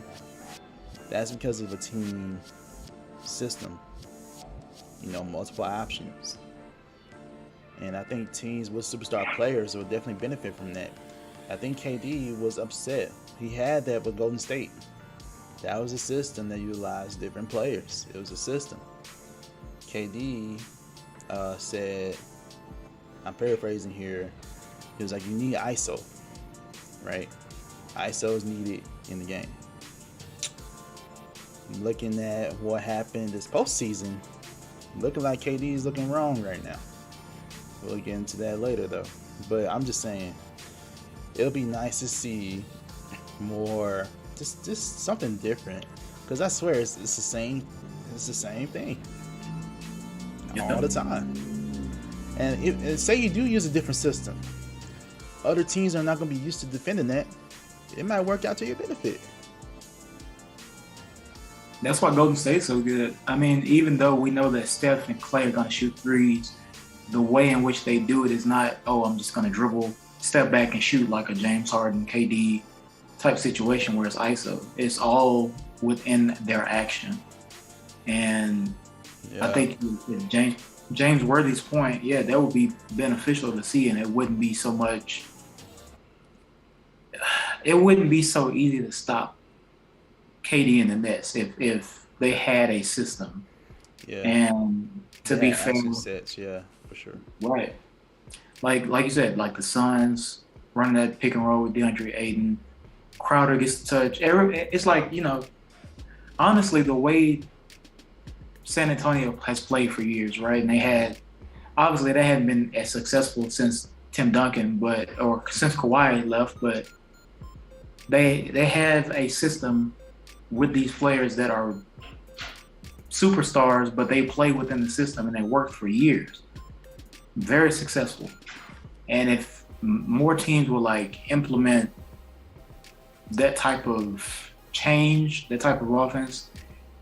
That's because of a team system. Multiple options. And I think teams with superstar players will definitely benefit from that. I think KD was upset. He had that with Golden State. That was a system that utilized different players. It was a system. KD said, I'm paraphrasing here, he was like, you need ISO, right? ISO is needed in the game. Looking at what happened this postseason, looking like KD is looking wrong right now. We'll get into that later though. But I'm just saying, it'll be nice to see more, just something different. Because I swear it's the same thing all the time. And say you do use a different system, other teams are not going to be used to defending that. It might work out to your benefit. that's why Golden State's so good. I mean, even though we know that Steph and Clay are going to shoot threes, the way in which they do it is not, I'm just going to dribble, step back and shoot like a James Harden, KD type situation where it's ISO. It's all within their action. And Yeah. I think James Worthy's point, yeah, that would be beneficial to see, and it wouldn't be so easy to stop KD and the Nets if they had a system. Yeah. And to be fair, sets, yeah, for sure. right? Like you said, like the Suns running that pick and roll with DeAndre Ayton, Crowder gets the touch. It's like, honestly, the way San Antonio has played for years, right? And they hadn't been as successful since Tim Duncan, or since Kawhi left, but they have a system with these players that are superstars, but they play within the system and they worked for years. Very successful. And if more teams will implement that type of change, that type of offense,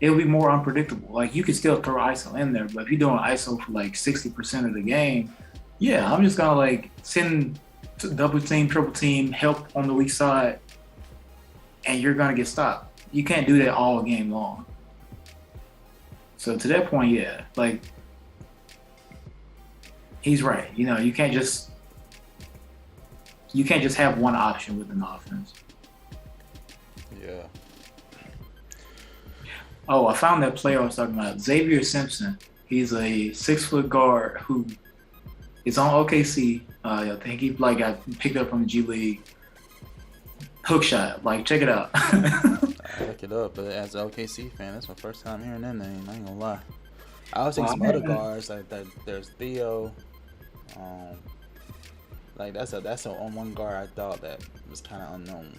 it'll be more unpredictable. Like, you can still throw ISO in there, but if you're doing ISO for 60% of the game, yeah, I'm just gonna send double team, triple team, help on the weak side, and you're gonna get stopped. You can't do that all game long. So to that point, yeah, he's right. You can't just have one option within the offense. Yeah. Oh, I found that player I was talking about, Xavier Simpson. He's a 6-foot guard who is on OKC. I think he got picked up from the G League. Hook shot, check it out. I look it up, but as an OKC fan, that's my first time hearing that name. I ain't gonna lie. I was thinking some other guards like that. There's Theo. That's a one guard I thought that was kind of unknown,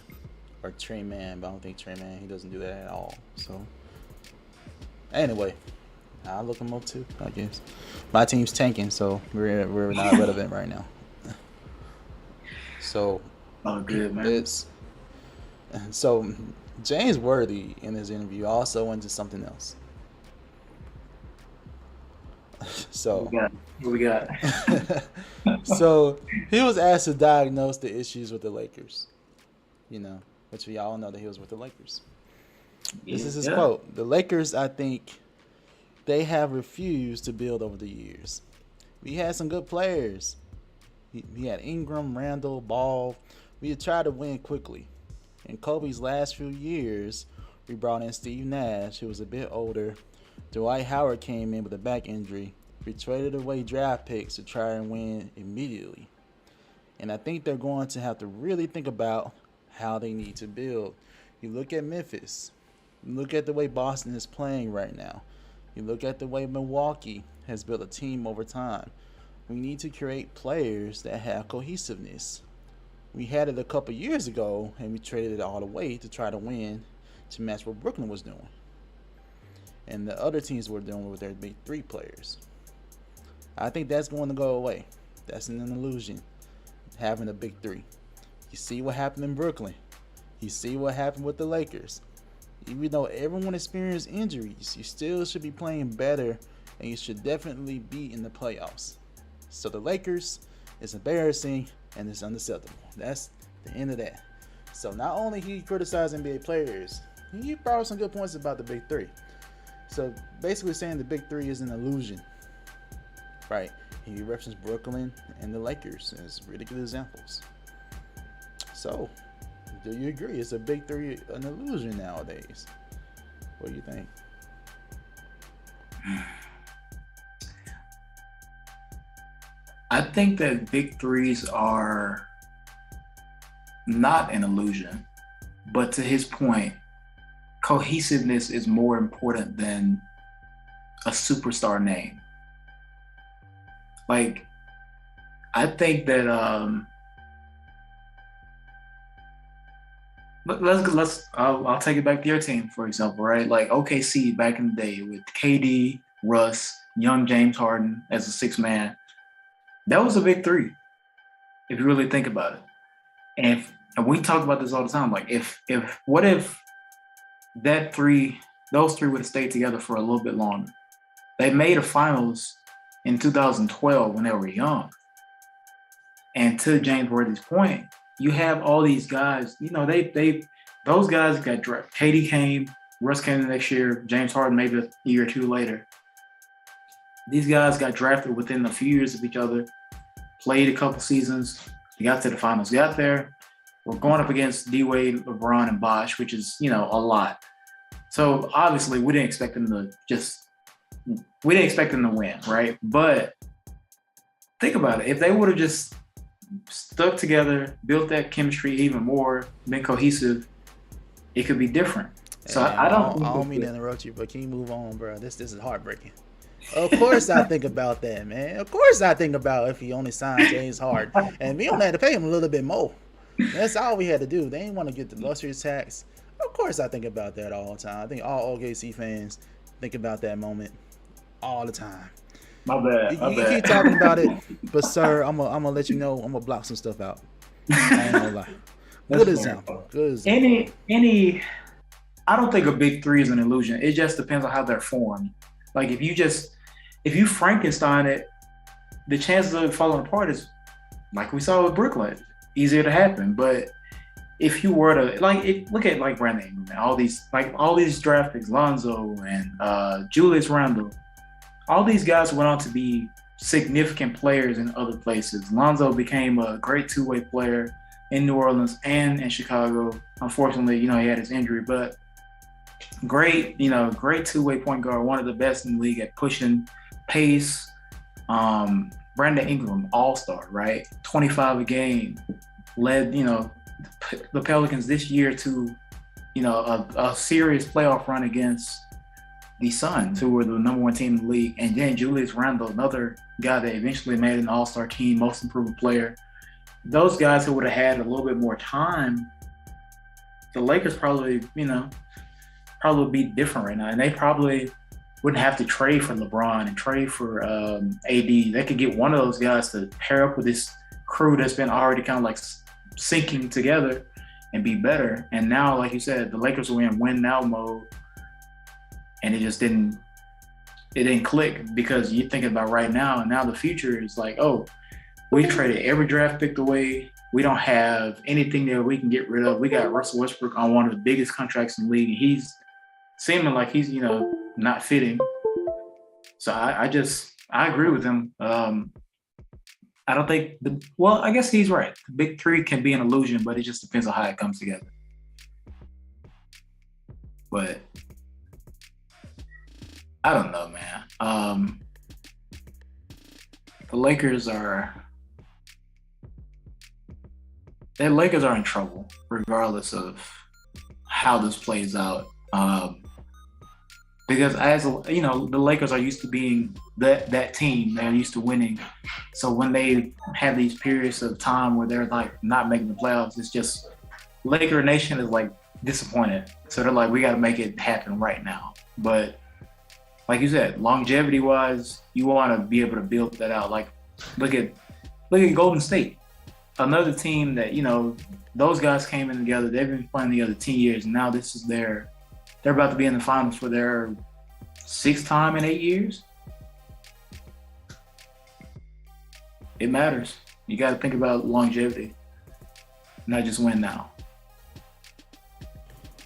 or Trey Man, but I don't think Trey Man, he doesn't do that at all. So anyway, I'll look him up too, I guess. My team's tanking, so we're not relevant right now. So Oh, good, man. it's so James Worthy in his interview also went to something else. So What we got? so he was asked to diagnose the issues with the Lakers. Which we all know that he was with the Lakers. This is his quote. The Lakers, I think, they have refused to build over the years. We had some good players. We had Ingram, Randall, Ball. We had tried to win quickly. In Kobe's last few years, we brought in Steve Nash, who was a bit older. Dwight Howard came in with a back injury. We traded away draft picks to try and win immediately. And I think they're going to have to really think about how they need to build. You look at Memphis. You look at the way Boston is playing right now. You look at the way Milwaukee has built a team over time. We need to create players that have cohesiveness. We had it a couple years ago, and we traded it all away to try to win, to match what Brooklyn was doing. And the other teams were doing with their big three players. I think that's going to go away. That's an illusion, having a big three. You see what happened in Brooklyn. You see what happened with the Lakers. Even though everyone experienced injuries, you still should be playing better, and you should definitely be in the playoffs. So the Lakers is embarrassing, and it's unacceptable. That's the end of that. So not only he criticized NBA players, he brought up some good points about the big three. So basically saying the big three is an illusion, right? He referenced Brooklyn and the Lakers as really good examples. So, do you agree? Is a big three an illusion nowadays? What do you think? I think that big threes are not an illusion, but to his point, cohesiveness is more important than a superstar name. Like, I think that I'll take it back to your team, for example, right? Like OKC back in the day with KD, Russ, young James Harden as a sixth man. That was a big three, if you really think about it. And we talk about this all the time. Like, what if those three would have stayed together for a little bit longer? They made a finals in 2012 when they were young. And to James Worthy's point, you have all these guys, those guys got drafted. KD came, Russ came the next year, James Harden maybe a year or two later. These guys got drafted within a few years of each other, played a couple seasons, they got to the finals, got there. We're going up against D-Wade, LeBron, and Bosh, which is, a lot. So obviously we didn't expect them to win, right? But think about it. If they would have just stuck together, built that chemistry even more, been cohesive, it could be different. So I don't mean to interrupt you, but can you move on, bro? This is heartbreaking. Of course I think about that, man. Of course I think about if he only signed James Harden. And we only had to pay him a little bit more. That's all we had to do. They didn't want to get the luxury tax. Of course I think about that all the time. I think all OKC fans think about that moment all the time. My bad. You keep talking about it, but sir, I'm gonna let you know. I'm gonna block some stuff out. I ain't gonna lie. Good example. Any. I don't think a big three is an illusion. It just depends on how they're formed. Like if you Frankenstein it, the chances of it falling apart is, like we saw with Brooklyn, easier to happen. But if you were to look at like Brandon Ingram, all these draft picks, Lonzo and Julius Randle. All these guys went on to be significant players in other places. Lonzo became a great two-way player in New Orleans and in Chicago. Unfortunately, he had his injury, but great two-way point guard, one of the best in the league at pushing pace. Brandon Ingram, all-star, right? 25 a game, led, the Pelicans this year to, a serious playoff run against the Suns, who were the number one team in the league. And then Julius Randle, another guy that eventually made an all-star team, most improved player. Those guys who would have had a little bid more time, the Lakers probably be different right now. And they probably wouldn't have to trade for LeBron and trade for AD. They could get one of those guys to pair up with this crew that's been already kind of like syncing together and be better. And now, like you said, the Lakers were in win now mode, and it just didn't click, because you're thinking about right now, and now the future is like, oh, we traded every draft pick away. We don't have anything that we can get rid of. We got Russell Westbrook on one of the biggest contracts in the league. He's seeming like he's, not fitting. So I agree with him. I don't think I guess he's right. The big three can be an illusion, but it just depends on how it comes together. But I don't know, man. The Lakers are in trouble, regardless of how this plays out. Because the Lakers are used to being that team. They're used to winning. So when they have these periods of time where they're like not making the playoffs, it's just Laker Nation is like disappointed. So they're like, we got to make it happen right now. But like you said, longevity wise, you want to be able to build that out. Like look at Golden State, another team that those guys came in together. They've been playing together 10 years, and now this is they're about to be in the finals for their 6th time in 8 years. It matters. You got to think about longevity, not just win now.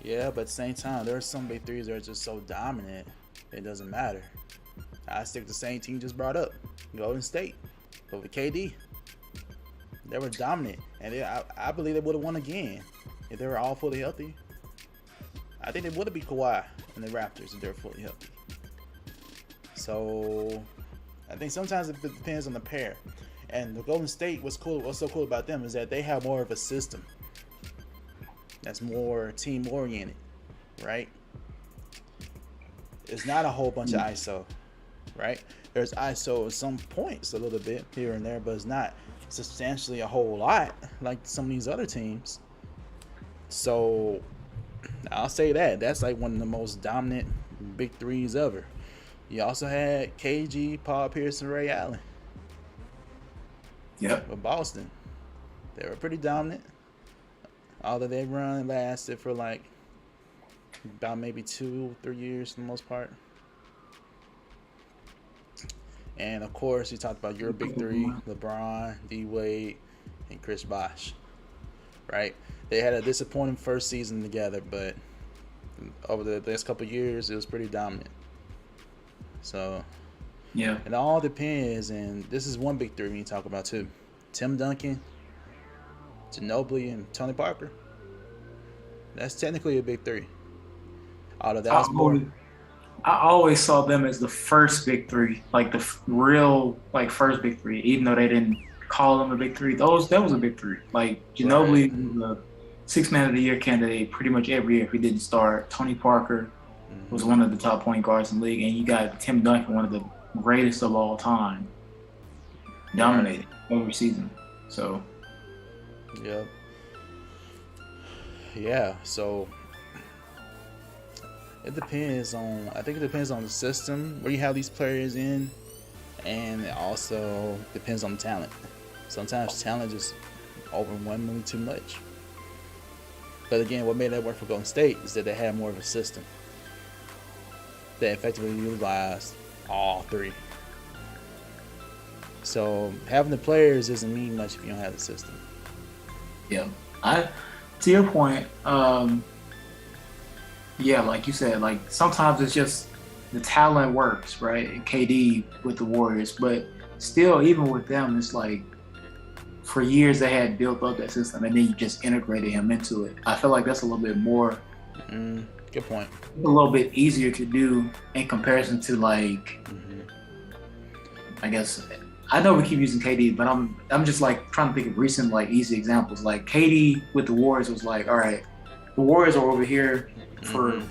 Yeah, but at the same time, there are some big threes that are just so dominant, it doesn't matter. I stick to the same team just brought up, Golden State, but with KD, they were dominant, and I believe they would have won again if they were all fully healthy. I think they would have beat Kawhi and the Raptors if they were fully healthy. So I think sometimes it depends on the pair. And the Golden State, what's so cool about them is that they have more of a system that's more team oriented, right? It's not a whole bunch of ISO, right? There's ISO at some points a little bit here and there, but it's not substantially a whole lot like some of these other teams. So I'll say that's like one of the most dominant big threes ever. You also had KG, Paul Pierce, and Ray Allen. Yep. With Boston, they were pretty dominant. Although their run lasted for like about maybe 2-3 years for the most part. And of course, you talked about your big three: LeBron, D Wade, and Chris Bosh. Right? They had a disappointing first season together, but over the last couple of years, it was pretty dominant. So, yeah, it all depends. And this is one big three we need to talk about too: Tim Duncan, Ginobili, and Tony Parker. That's technically a big three. Although that was more. I always saw them as the first big three, like the real first big three, even though they didn't call them a big three. That was a big three. Like Ginobili was the 6th man of the year candidate pretty much every year if he didn't start. Tony Parker was one of the top point guards in the league, and you got Tim Duncan, one of the greatest of all time, dominating every season. So yeah, so I think it depends on the system where you have these players in, and it also depends on the talent. Sometimes talent is overwhelmingly too much. But again, what made that work for Golden State is that they had more of a system that effectively utilized all three. So having the players doesn't mean much if you don't have the system. Yeah, to your point, yeah, like you said, like sometimes it's just the talent works, right? And KD with the Warriors, but still, even with them, it's like for years they had built up that system, and then you just integrated him into it. I feel like that's a little bit more. Good point. A little bit easier to do in comparison to I guess I know we keep using KD, but I'm just like trying to think of recent easy examples. Like KD with the Warriors was like, all right, the Warriors are over here for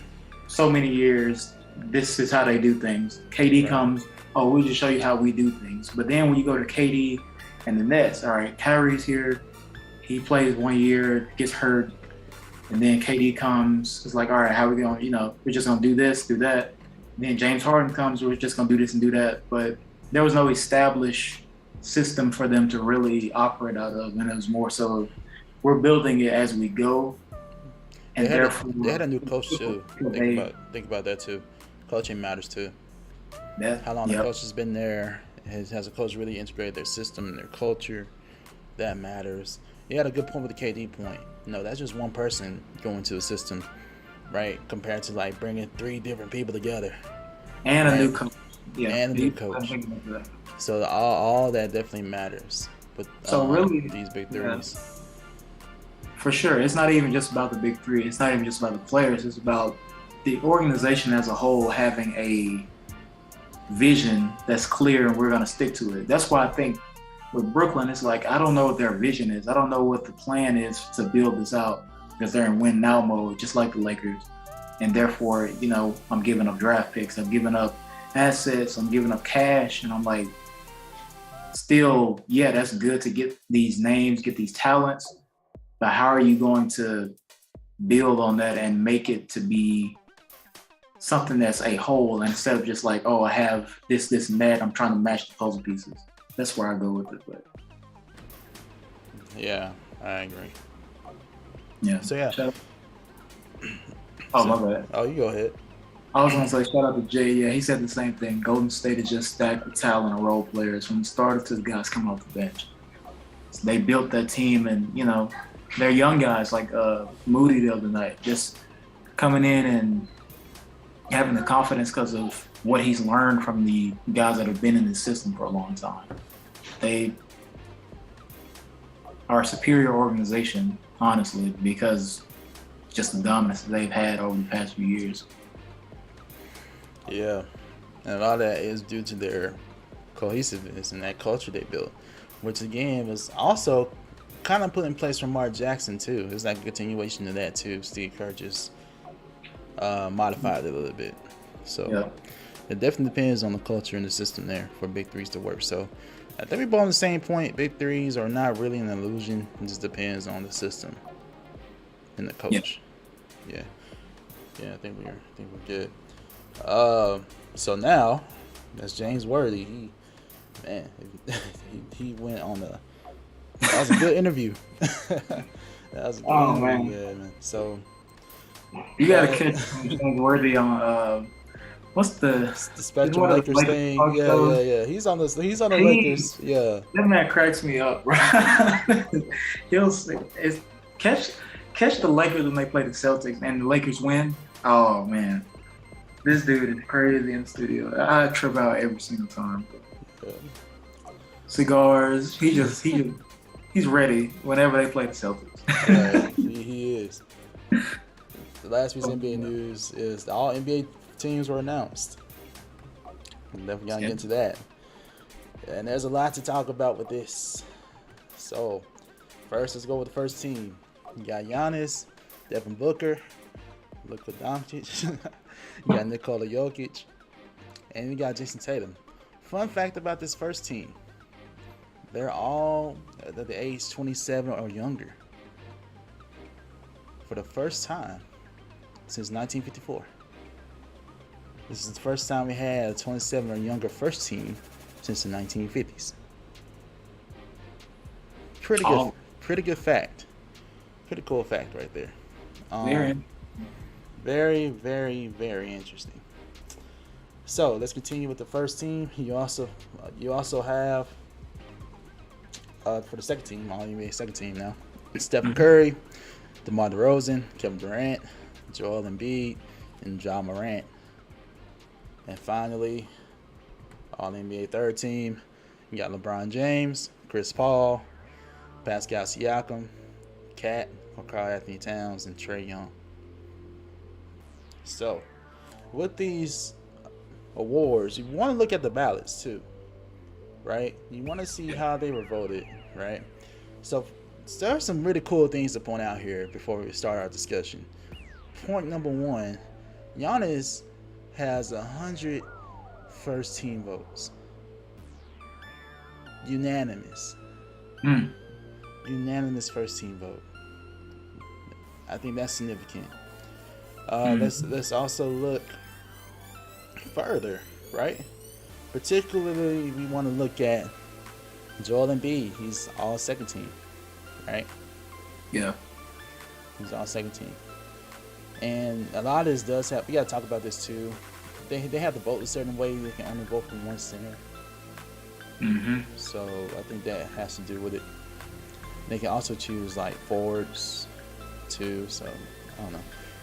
so many years. This is how they do things. KD comes, we'll just show you how we do things. But then when you go to KD and the Nets, all right, Kyrie's here. He plays 1 year, gets hurt. And then KD comes, it's like, all right, how are we going, we're just going to do this, do that. And then James Harden comes, we're just going to do this and do that. But there was no established system for them to really operate out of. And it was more so we're building it as we go, and therefore they had a new coach too. Think about that too. Coaching matters too. How long the coach has been there? Has a coach really integrated their system and their culture? That matters. You had a good point with the KD point. No, that's just one person going to a system, right? Compared to like bringing 3 different people together. And a new coach. Yeah. And a new coach. So all that definitely matters. But really, these big threes. For sure. It's not even just about the big 3. It's not even just about the players. It's about the organization as a whole having a vision that's clear and we're going to stick to it. That's why I think with Brooklyn, it's like, I don't know what their vision is. I don't know what the plan is to build this out because they're in win now mode, just like the Lakers. And therefore, I'm giving up draft picks. I'm giving up assets. I'm giving up cash. And I'm like, still, yeah, that's good to get these names, get these talents. But how are you going to build on that and make it to be something that's a whole instead of just like, oh, I have this, and that. I'm trying to match the puzzle pieces. That's where I go with it. But yeah, I agree. Yeah. So yeah. My bad. Oh, you go ahead. I was gonna say shout out to Jay. Yeah, he said the same thing. Golden State is just stacked with talent and role players from the starter to the guys coming off the bench. So they built that team, and they're young guys like Moody the other night, just coming in and having the confidence because of what he's learned from the guys that have been in the system for a long time. They are a superior organization, honestly, because just the dominance that they've had over the past few years. Yeah, and a lot of that is due to their cohesiveness and that culture they built, which again was also kind of put in place from Mark Jackson too. It's like a continuation of that too. Steve Kerr just modified it a little bit. So it definitely depends on the culture and the system there for big threes to work. So I think we're both on the same point. Big threes are not really an illusion. It just depends on the system and the coach. Yeah, I think we're good. So now that's James Worthy. He went on that was a good interview. That was a good interview. Yeah, man. So you gotta catch James Worthy on what's the Spectrum Lakers thing? Yeah. He's on the Lakers. Yeah. That man cracks me up, bro. He'll say, catch the Lakers when they play the Celtics and the Lakers win. Oh man, this dude is crazy in the studio. I trip out every single time. Yeah. Cigars. He's ready whenever they play the Celtics. Right. He is. The last piece of NBA news is all NBA teams were announced. We're definitely gonna get into that. And there's a lot to talk about with this. So, first, let's go with the first team. You got Giannis, Devin Booker, Luka Doncic, you got Nikola Jokic, and you got Jason Tatum. Fun fact about this first team. They're all at the age 27 or younger. For the first time since 1954. This is the first time we had a 27 or younger first team since the 1950s. Pretty good fact. Pretty cool fact right there. Very, very, very interesting. So let's continue with the first team. You also have for the second team, all NBA second team now. Steph Curry, DeMar DeRozan, Kevin Durant, Joel Embiid, and Ja Morant. And finally, all NBA third team, you got LeBron James, Chris Paul, Pascal Siakam, Kat, Karl-Anthony Towns, and Trae Young. So, with these awards, you want to look at the ballots too, right? You want to see how they were voted, right? So, there are some really cool things to point out here before we start our discussion. Point number one, Giannis has 100 first team votes. Unanimous. Unanimous first team vote. I think that's significant. Let's also look further, right? Particularly, we want to look at Joel Embiid. He's all second team, right? Yeah. He's on second team. And a lot of this does have, we got to talk about this too. They have to vote a certain way. They can only vote for one center. Mm-hmm. So I think that has to do with it. They can also choose like forwards too. So I don't know.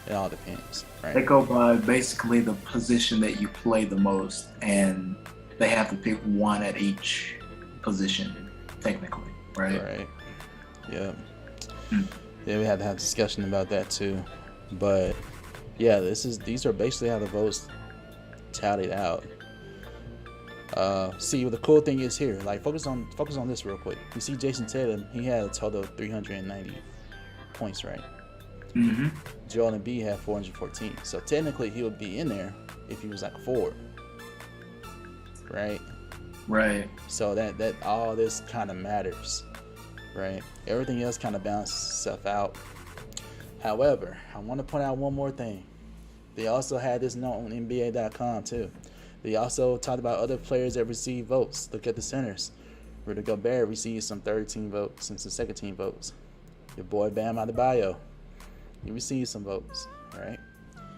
It all depends. Right? They go by basically the position that you play the most, and they have to pick one at each position, technically, right? Right. Yeah. Mm. Yeah, we had to have a discussion about that too. But yeah, these are basically how the votes tallied out. See, the cool thing is here, like focus on this real quick. You see Jason Tatum, he had a total of 390 points, right? Mm-hmm. Joel Embiid had 414. So technically he would be in there if he was like a forward. Right? Right. So that all this kind of matters. Right? Everything else kind of balances itself out. However, I want to point out one more thing. They also had this note on NBA.com too. They also talked about other players that receive votes. Look at the centers. Rudy Gobert received some third-team votes and some second-team votes. Your boy Bam Adebayo, he received some votes, right?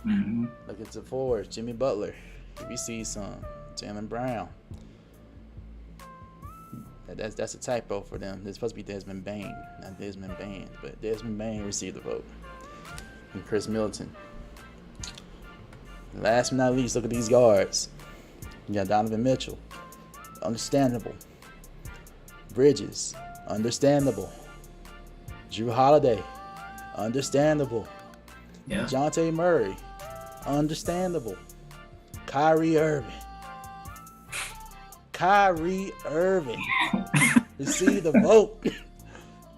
Mm-hmm. Look at the forwards. Jimmy Butler, he received some. Jaylen Brown. That's a typo for them. It's supposed to be Desmond Bane, not Desmond Bane, but Desmond Bane received the vote. And Chris Middleton. Last but not least, look at these guards. You got Donovan Mitchell. Understandable. Bridges. Understandable. Drew Holiday. Understandable. Yeah. DeJounte Murray. Understandable. Kyrie Irving. Kyrie Irving received the vote.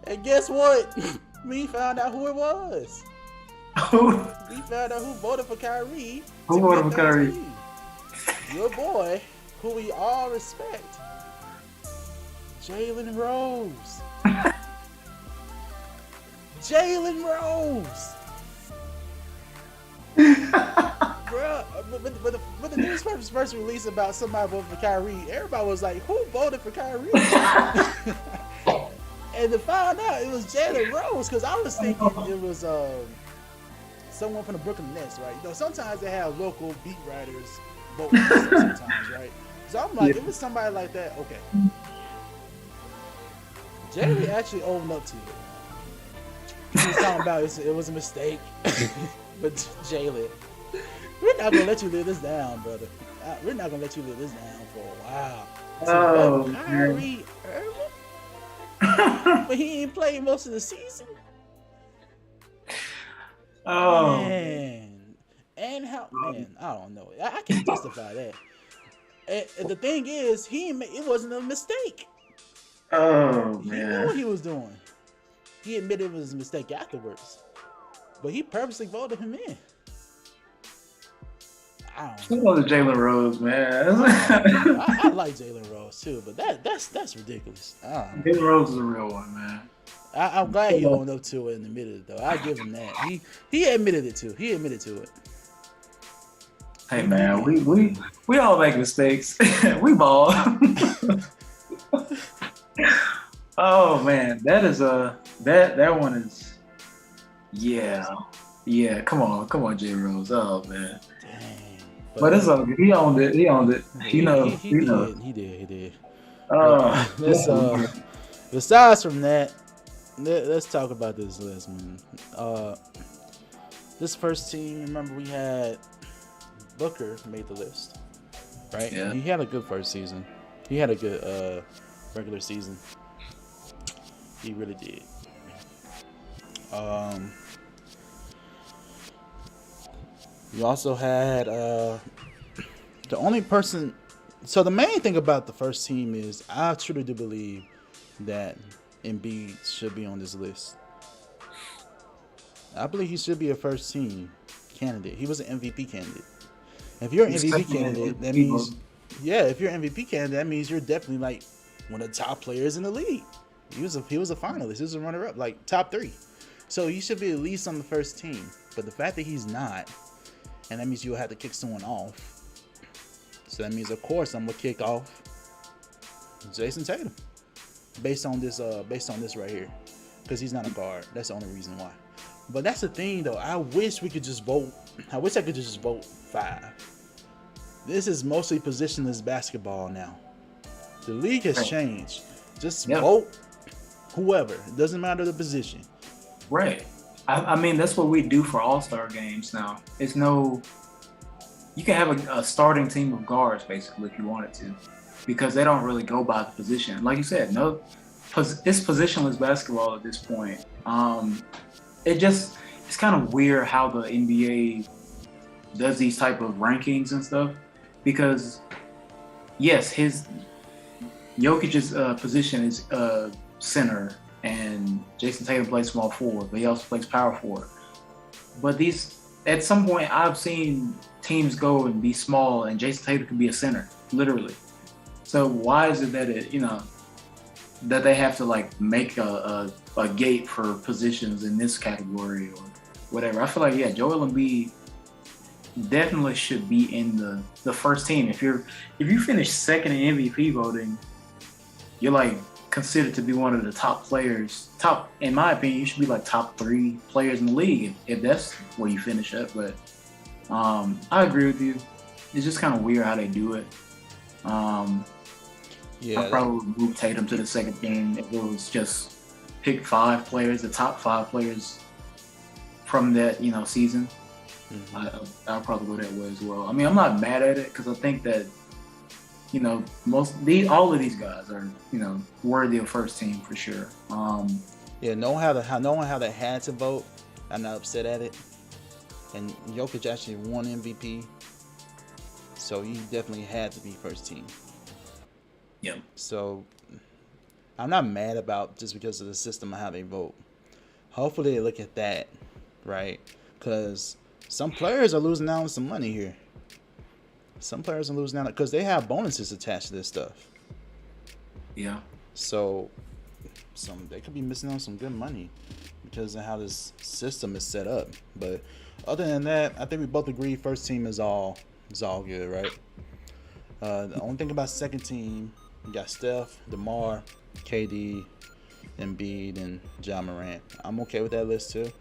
And guess what? We found out who it was. We found out who voted for Kyrie. Who voted for Kyrie? Your boy, who we all respect, Jalen Rose. Jalen Rose. Bruh, but the news first released about somebody voted for Kyrie, everybody was like, who voted for Kyrie? And to find out it was Jalen Rose, because I was thinking it was someone from the Brooklyn Nets, right? You know, sometimes they have local beat writers vote for stuff sometimes, right? So I'm like, it was somebody like that, okay. Jalen actually owned up to it. He was talking about it was a mistake. But Jalen, we're not gonna let you live this down, brother. We're not gonna let you live this down for a while. So, Kyrie Irving? But he ain't played most of the season. Oh man. And how? Man, I don't know. I can't justify that. And the thing is, it wasn't a mistake. Oh He man. knew what he was doing. He admitted it was a mistake afterwards, but he purposely voted him in. I don't know. Who was Jalen Rose, man? I like Jalen Rose too, but that's ridiculous. Jalen Rose is a real one, man. I'm glad he owned up to it and admitted it, though. I give him that. He admitted it too. He admitted to it. Hey man, we all make mistakes. We ball. Oh man, that is that one is yeah. Come on, J Rose. Oh man. Dang. But it's okay. He owned it. He knows. He did. Oh. Besides from that, let's talk about this list, man. This first team, remember we had Booker made the list, right? Yeah. He had a good first season. He had a good regular season. He really did. You also had the only person. So the main thing about the first team is I truly do believe that Embiid should be on this list. I believe he should be a first team candidate. He was an MVP candidate. If you're an MVP candidate, that means if you're an MVP candidate, that means you're definitely like one of the top players in the league. He was a finalist. He was a runner-up, like top 3. So he should be at least on the first team. But the fact that he's not, and that means you'll have to kick someone off. So that means, of course, I'm gonna kick off Jason Tatum, based on this right here. because he's not a guard. That's the only reason why. But that's the thing, though. I wish we could just vote. I wish I could just vote 5. This is mostly positionless basketball now. The league has changed. Just vote whoever. It doesn't matter the position. Right. I mean, that's what we do for all-star games now. It's no... You can have a starting team of guards, basically, if you wanted to, because they don't really go by the position. Like you said, it's positionless basketball at this point. It's kind of weird how the NBA does these type of rankings and stuff, because yes, Jokic's position is center, and Jason Tatum plays small forward, but he also plays power forward. But at some point, I've seen teams go and be small, and Jason Tatum can be a center, literally. So why is it that that they have to like make a gate for positions in this category or whatever? I feel like Joel Embiid definitely should be in the first team. If you finish second in MVP voting, you're like considered to be one of the top players. In my opinion, you should be like top 3 players in the league if that's where you finish up. But I agree with you. It's just kind of weird how they do it. I probably would move Tatum to the second team if it was just pick 5 players, the top 5 players from that season. Mm-hmm. I'll probably go that way as well. I mean, I'm not mad at it because I think that all of these guys are worthy of first team for sure. Knowing how they had to vote, I'm not upset at it. And Jokic actually won MVP, so he definitely had to be first team. Yeah. So I'm not mad about just because of the system and how they vote. Hopefully they look at that, right? Because some players are losing out on some money here. Some players are losing out because they have bonuses attached to this stuff. Yeah. So they could be missing on some good money because of how this system is set up. But other than that, I think we both agree first team is all good, right? The only thing about second team, you got Steph, DeMar, KD, Embiid, and Ja Morant. I'm okay with that list too.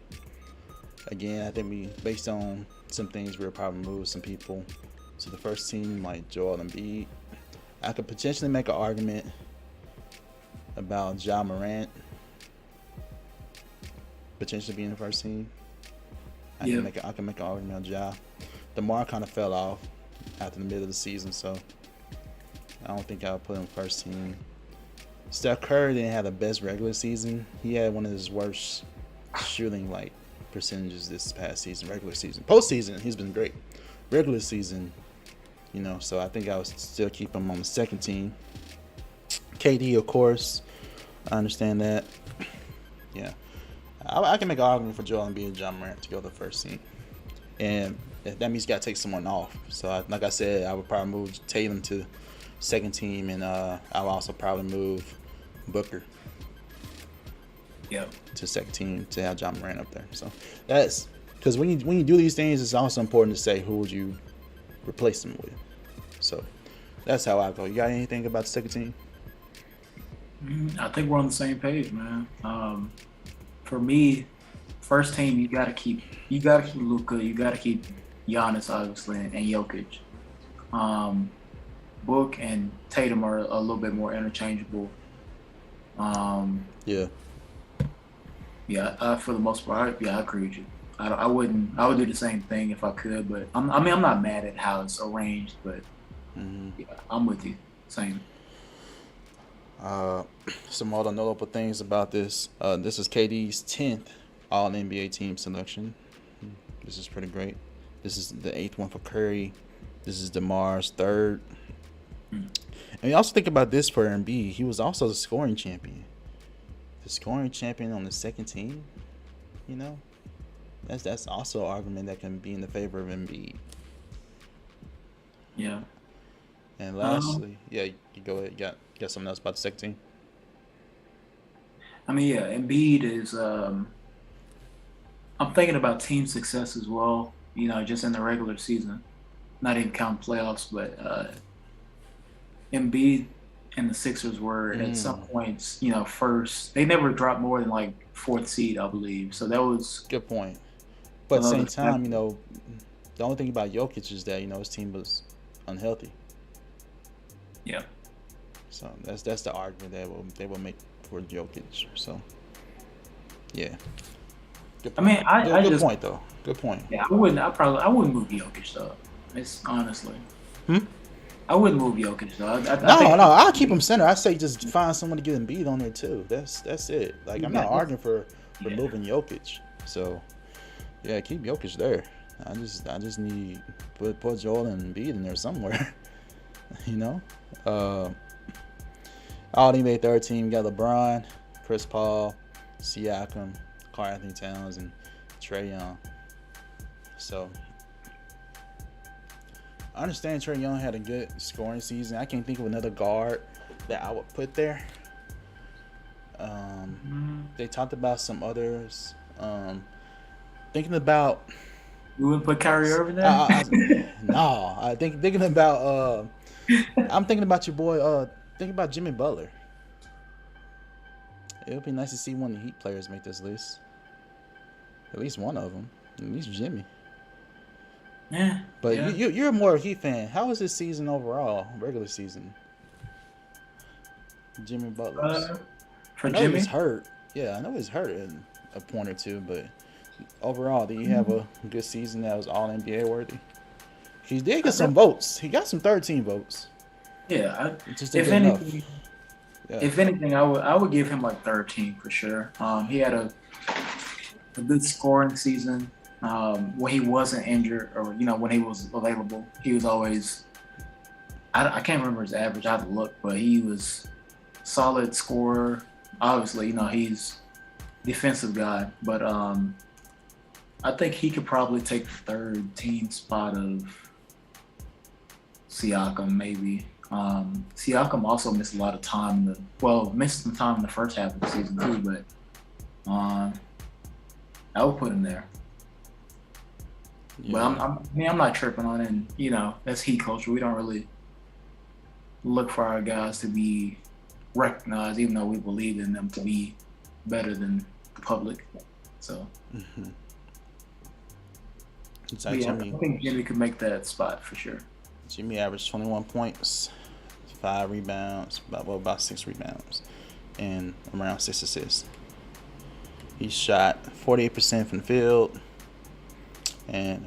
Again, I think based on some things, we'll probably move some people to the first team, like Joel Embiid. I could potentially make an argument about Ja Morant potentially being the first team. I can make an argument on Ja. DeMar kind of fell off after the middle of the season, so I don't think I'll put him first team. Steph Curry didn't have the best regular season. He had one of his worst shooting percentages this past season, regular season. Postseason, he's been great. Regular season, so I think I would still keep him on the second team. KD, of course, I understand that. Yeah, I can make an argument for Joel Embiid and Ja Morant to go to the first team, and that means you got to take someone off. So, like I said, I would probably move Tatum to second team, and I would also probably move Booker. Yeah. To second team to have Ja Morant up there. So that's because when you do these things, it's also important to say who would you replace them with. So that's how I go. You got anything about the second team? I think we're on the same page, man. For me, first team, you gotta keep Luka, you gotta keep Giannis, obviously, and Jokic. Book and Tatum are a little bit more interchangeable. Yeah, for the most part, I agree with you. I would do the same thing if I could, but I'm not mad at how it's arranged, but I'm with you. Same. Some other notable things about this. This is KD's 10th All-NBA team selection. This is pretty great. This is the 8th one for Curry. This is DeMar's 3rd. And you also think about this for Embiid. He was also the scoring champion. The scoring champion on the second team, that's also an argument that can be in the favor of Embiid. Yeah. And lastly, you go ahead. You got something else about the second team? I mean, Embiid is. I'm thinking about team success as well. Just in the regular season, not even count playoffs, but Embiid and the Sixers were at some points, first. They never dropped more than like fourth seed, I believe. So that was good point. But at the same another time, factor. the only thing about Jokic is that his team was unhealthy. Yeah. So that's the argument that they will make for Jokic. So yeah. Good point. Good point though. Good point. Yeah, I wouldn't move Jokic though. It's honestly. I wouldn't move Jokic though. No, I'll keep him center. I say just find someone to get Embiid on there too. That's it. Like I'm not arguing for moving Jokic. So yeah, keep Jokic there. I just need put Joel and Embiid in there somewhere. All NBA third team got LeBron, Chris Paul, Siakam, Karl Anthony Towns, and Trae Young. So I understand Trae Young had a good scoring season. I can't think of another guard that I would put there. They talked about some others. Thinking about. You wouldn't put Kyrie Irving there? No, I thinking about. I'm thinking about your boy. Thinking about Jimmy Butler. It would be nice to see one of the Heat players make this list. At least one of them. At least Jimmy. Yeah. But you're more a Heat fan. How was his season overall, regular season? Jimmy Butler. For Jimmy? He's hurt. Yeah, I know he's hurt in a point or two, but overall, did he have a good season that was all NBA worthy? He did get some votes. He got some 13 votes. Yeah. If anything, I would give him like 13 for sure. He had a good scoring season. When he wasn't injured or, when he was available, he was always, I can't remember his average, I have to look, but he was solid scorer. Obviously, he's defensive guy, but I think he could probably take the third team spot of Siakam, maybe. Siakam also missed a lot of time. Missed some time in the first half of the season too, but I would put him there. Yeah. But I'm not tripping on it. And, that's Heat culture. We don't really look for our guys to be recognized, even though we believe in them to be better than the public. So, I think Jimmy could make that spot for sure. Jimmy averaged 21 points, 5 rebounds, about 6 rebounds, and around 6 assists. He shot 48% from the field and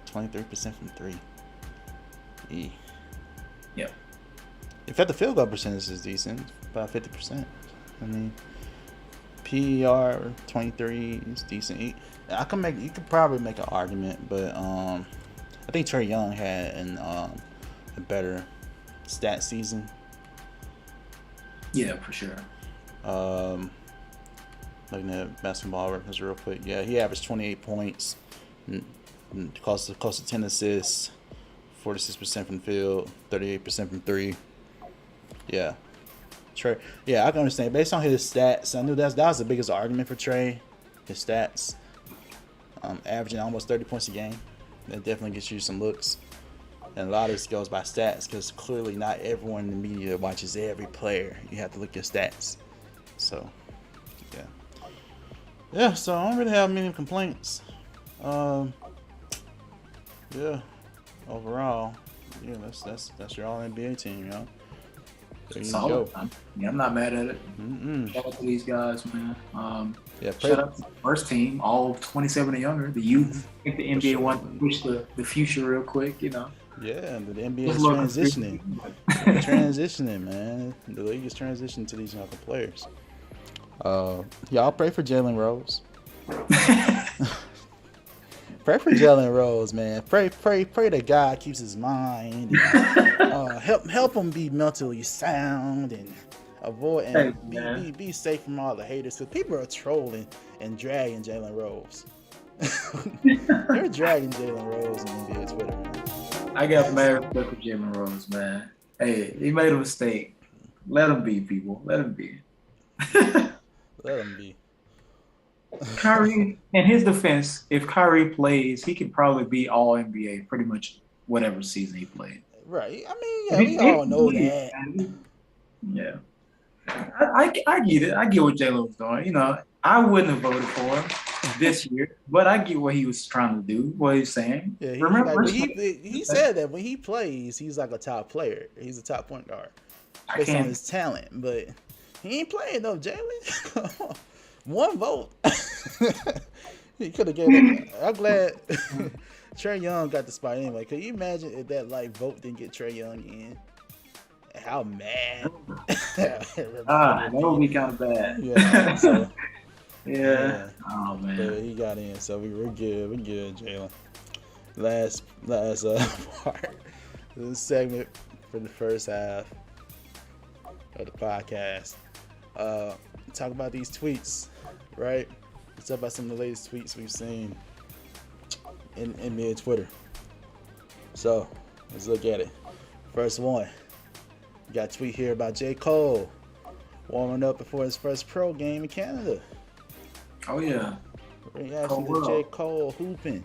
23% from 3. Yep. In fact, the field goal percentage is decent, about 50%. I mean, PER 23 is decent. You could probably make an argument, but I think Trae Young had a better stat season. Yeah, for sure. Looking at basketball records real quick. Yeah, he averaged 28 points, close to 10 assists, 46% from the field, 38% from 3. Yeah. Trae. Yeah, I can understand. Based on his stats, I knew that was the biggest argument for Trae. His stats, averaging almost 30 points a game. That definitely gets you some looks. And a lot of this goes by stats because clearly not everyone in the media watches every player. You have to look at stats. So, yeah. Yeah, so I don't really have many complaints. Yeah, overall, yeah, that's your all NBA team, There you solid. go. Yeah, I'm not mad at it. Shout out to these guys, man. Shout out to the first team, all 27 and younger, the youth. I think the NBA wants to push the future real quick, Yeah, the NBA is transitioning. Transitioning, man. The league is transitioning to these younger players. Y'all pray for Jalen Rose. Pray for Jalen Rose, man. Pray that God keeps his mind. And, help him be mentally sound and avoid and be safe from all the haters. Because people are trolling and dragging Jalen Rose. They're dragging Jalen Rose on NBA Twitter, man. I got mad respect for Jalen Rose, man. Hey, he made a mistake. Let him be, people. Let him be. Let him be. Kyrie, in his defense, if Kyrie plays, he could probably be all NBA pretty much whatever season he played. Right. I mean, yeah, we all know that. Yeah. I get it. I get what Jalen was doing. You know, I wouldn't have voted for him this year, but I get what he was trying to do, what he was saying. Yeah, he Remember, like when he said that when he plays, he's like a top player. He's a top point guard I based on can't. his talent, but he ain't playing though, Jalen. One vote. He could have gave it. I'm glad Trae Young got the spot anyway. Could you imagine if that vote didn't get Trae Young in? How mad? That would be kind of bad. Yeah. So, yeah. Oh man. But he got in, so we're good. We're good, Jalen. Last part of this segment for the first half of the podcast. Talk about these tweets, right? Let's talk about some of the latest tweets we've seen in NBA Twitter. So let's look at it. First one, we got a tweet here about J. Cole warming up before his first pro game in Canada. Oh yeah. Reaction to J. Cole hooping.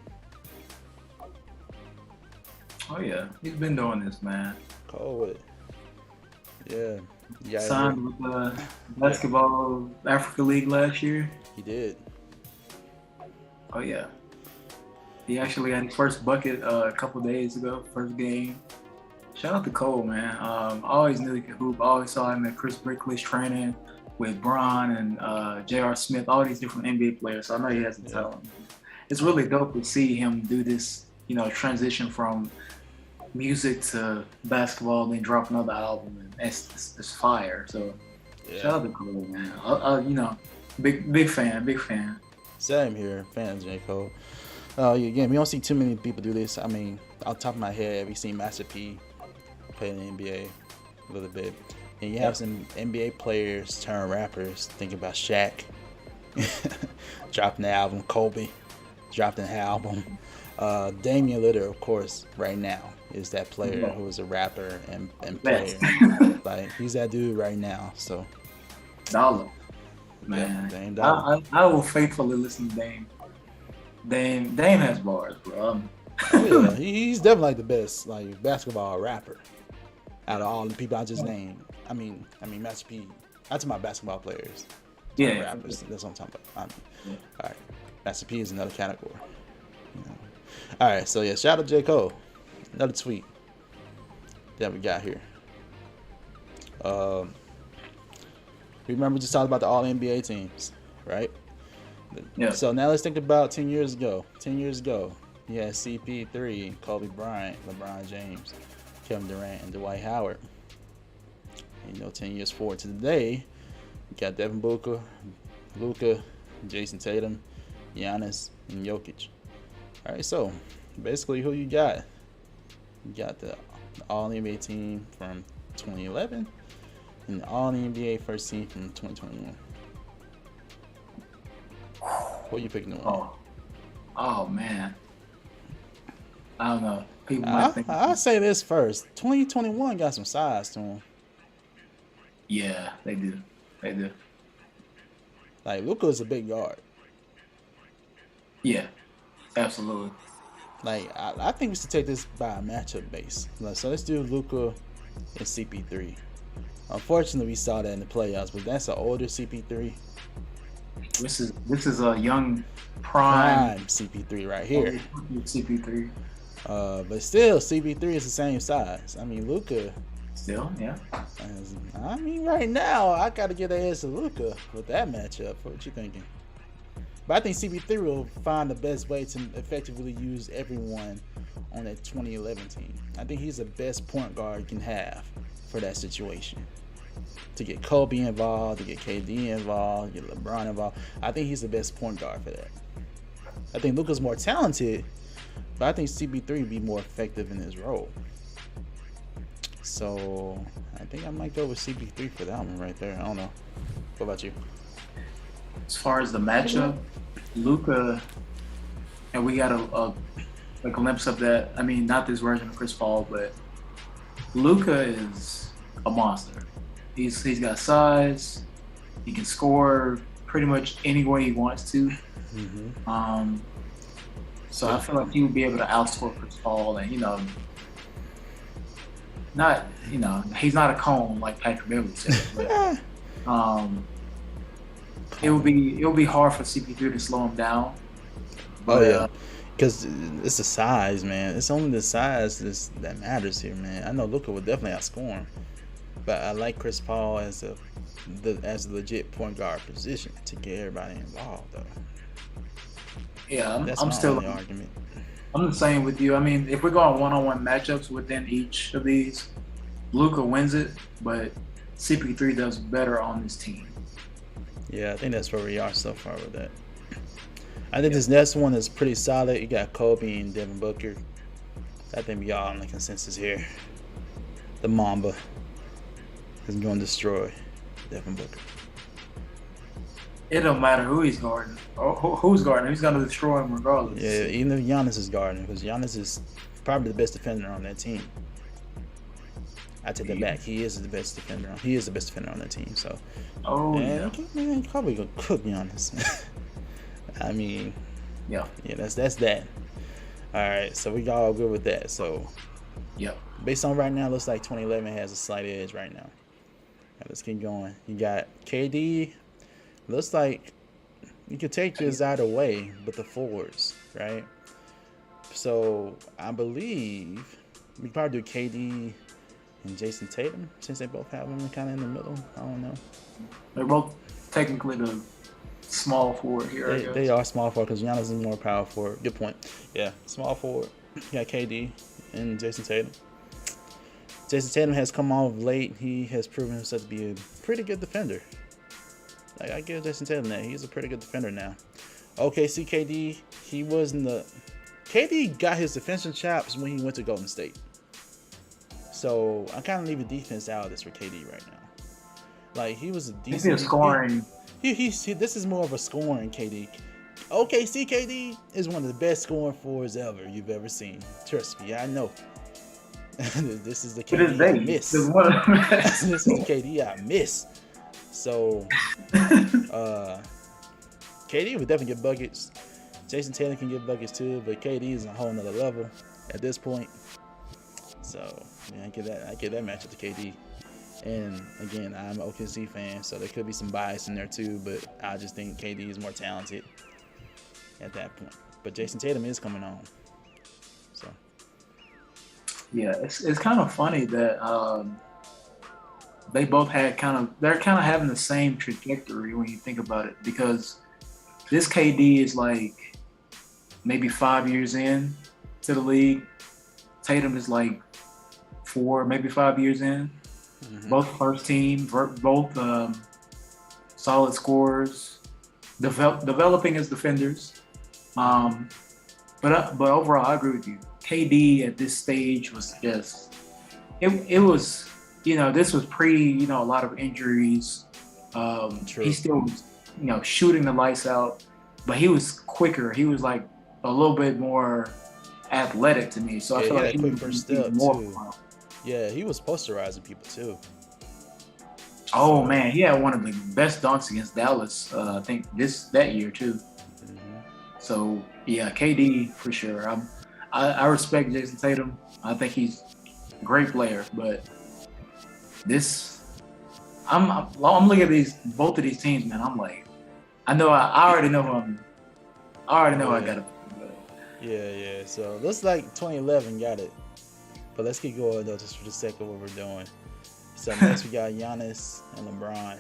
Oh yeah, he's been doing this, man. Cole with it. Yeah. Signed with the Basketball Africa League last year. He did. Oh yeah. He actually had his first bucket a couple days ago, first game. Shout out to Cole, man. I always knew he could hoop. I always saw him at Chris Brickley's training with Bron and J.R. Smith, all these different NBA players. So I know he has the talent. It's really dope to see him do this, you know, transition from music to basketball, then drop another album, and it's fire. So shout out to Cole, man. You know, big fan. Same here, fan of J. Cole. Again, we don't see too many people do this. I mean, off the top of my head, we've seen Master P play in the NBA a little bit. And you have some NBA players turn rappers. Think about Shaq dropping the album. Kobe dropped an album. Damian Lillard, of course, right now is that player who is a rapper and player. Like, he's that dude right now. So, Dollar, man. Dame Dollar. I will faithfully listen to Dame. Dame has bars, bro. Yeah, he's definitely like the best basketball rapper out of all the people I just named. I mean, Master P. I'm talking about basketball players. Yeah, rappers. That's what I'm talking about. All right, Master P is another category. You know. All right, so shout out to J. Cole. Another tweet that we got here. Remember, we just talked about the All NBA teams, right? Yeah. So now let's think about 10 years ago. 10 years ago, you had CP3, Kobe Bryant, LeBron James, Kevin Durant, and Dwight Howard. And, 10 years forward to today, you got Devin Booker, Luka, Jason Tatum, Giannis, and Jokic. All right, so basically, who you got? You got the All-NBA team from 2011 and the All-NBA first team from 2021. What are you picking on? Oh man. I don't know. People might think. I'll say this first. 2021 got some size to them. Yeah, they do. Like, Luka is a big guard. Yeah, absolutely. Like, I think we should take this by a matchup base. So let's do Luka and CP3. Unfortunately, we saw that in the playoffs, but that's an older CP3. This is a young prime CP3 right here. CP3. But still, CP3 is the same size. I mean, Luka. Still, yeah. I mean, right now, I got to give the edge to Luka with that matchup. What you thinking? But I think CP3 will find the best way to effectively use everyone on that 2011 team. I think he's the best point guard you can have for that situation. To get Kobe involved, to get KD involved, get LeBron involved. I think he's the best point guard for that. I think Luka's more talented, but I think CP3 would be more effective in his role. So I think I might go with CP3 for that one right there. I don't know. What about you? As far as the matchup, Luka, and we got a glimpse of that. I mean, not this version of Chris Paul, but Luka is a monster. He's got size. He can score pretty much any way he wants to. Mm-hmm. So I feel like he would be able to outscore Chris Paul, and not, he's not a cone like Patrick Beverly said, but um, it would be hard for CP3 to slow him down. But, Oh yeah, because it's the size, man. It's only the size that matters here, man. I know Luka would definitely outscore him, but I like Chris Paul as a legit point guard position to get everybody involved, though. yeah, That's I'm my still only argument. I'm the same with you. I mean, if we're going one-on-one matchups within each of these, Luka wins it, but CP3 does better on this team. Yeah, I think that's where we are so far with that. I think this next one is pretty solid. You got Kobe and Devin Booker. I think we all on the consensus here. The Mamba is going to destroy Devin Booker. It don't matter who he's guarding or who's guarding him. He's going to destroy him regardless. Yeah, even if Giannis is guarding, because Giannis is probably the best defender on that team. I take that back. He is the best defender. He is the best defender on that team. So, man, probably gonna cook Giannis. I mean, yeah, that's that. All right, so we all good with that. So, based on right now, looks like 2011 has a slight edge right now. Right, let's keep going. You got KD. Looks like you could take this either way, but the forwards, right? So I believe we probably do KD and Jason Tatum, since they both have them kind of in the middle. I don't know. They're both technically the small forward here. They are small forward because Giannis is more power forward. Good point. Yeah, small forward. You got KD and Jason Tatum. Jason Tatum has come off late. He has proven himself to be a pretty good defender. Like, I give Jason Tatum that. He's a pretty good defender now. OKC KD, he wasn't the... KD got his defensive chops when he went to Golden State. So, I kind of leave the defense out of this for KD right now. Like, he was a decent... He's scoring. This is more of a scoring KD. OKC KD is one of the best scoring forwards ever you've ever seen. Trust me, I know. This is the KD I miss. This is the KD I miss. So, KD would definitely get buckets. Jason Tatum can get buckets too, but KD is on a whole nother level at this point. So, yeah, I give that matchup to KD. And again, I'm an OKC fan, so there could be some bias in there too, but I just think KD is more talented at that point. But Jason Tatum is coming on. So, yeah, it's kind of funny that they both had they're kind of having the same trajectory when you think about it, because this KD is like maybe 5 years in to the league. Tatum is like 4, maybe 5 years in. Mm-hmm. Both first team, both solid scorers, developing as defenders. But overall, I agree with you. KD at this stage was just it was, this was pre, a lot of injuries. He still was, shooting the lights out, but he was quicker. He was like a little bit more athletic to me. So I feel like he was more fun. Yeah, he was posterizing people too. Oh man, he had one of the best dunks against Dallas. I think that year too. Mm-hmm. So yeah, KD for sure. I respect Jason Tatum. I think he's a great player, but I'm looking at both of these teams, man. I'm like, I already know who I got to. Yeah. So looks like 2011 got it. But let's keep going though, just for the sake of what we're doing. So next we got Giannis and LeBron.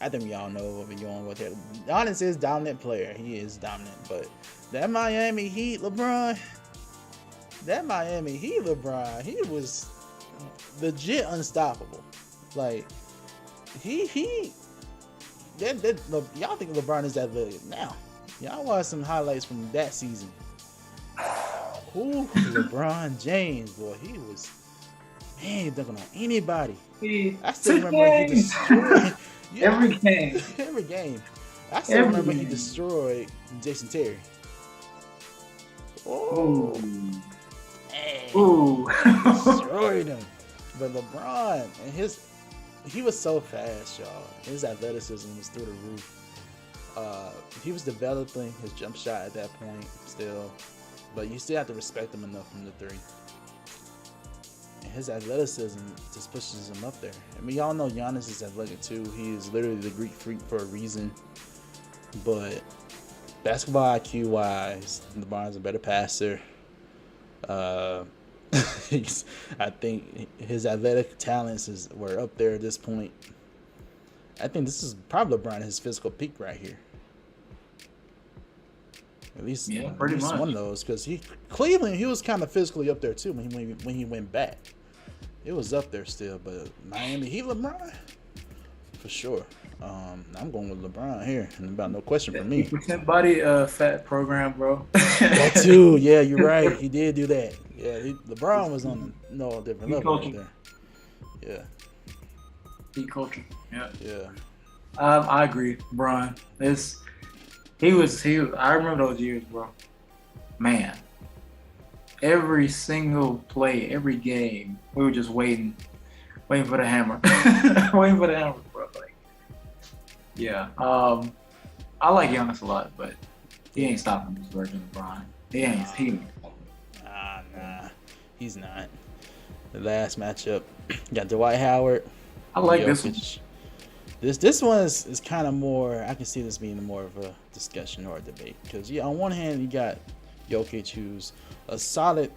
I think we all know what we're going with here. Giannis is dominant player. He is dominant, but that Miami Heat LeBron, he was legit unstoppable. Like y'all think LeBron is that good now? Y'all watch some highlights from that season. Ooh, LeBron James, boy, he was dunking on anybody. I still remember he destroyed every game. Every game. I still remember he destroyed Jason Terry. Oh, destroyed him. But LeBron and he was so fast, y'all. His athleticism was through the roof. He was developing his jump shot at that point still. But you still have to respect him enough from the three. And his athleticism just pushes him up there. I mean, y'all know Giannis is athletic too. He is literally the Greek freak for a reason. But basketball IQ wise, LeBron's a better passer. I think his athletic talents were up there at this point. I think this is probably LeBron his physical peak right here. At least pretty much one of those, because Cleveland he was kind of physically up there too when he went back. It was up there still, but Miami Heat LeBron for sure. I'm going with LeBron here, and about no question for me. 50% body fat program, bro. That too, yeah, you're right. He did do that. Yeah, LeBron was on a different level right there. Yeah. Heat culture. Yeah. Yeah. I agree, LeBron. He was. I remember those years, bro. Man, every single play, every game, we were just waiting for the hammer, waiting for the hammer, bro. Like, yeah. I like Giannis a lot, but he ain't stopping this version of LeBron. He ain't. Nah, he's not. The last matchup, got Dwight Howard. I like Jokic. this one. This one is kind of more. I can see this being more of a discussion or a debate because on one hand you got Jokic, who's a solid,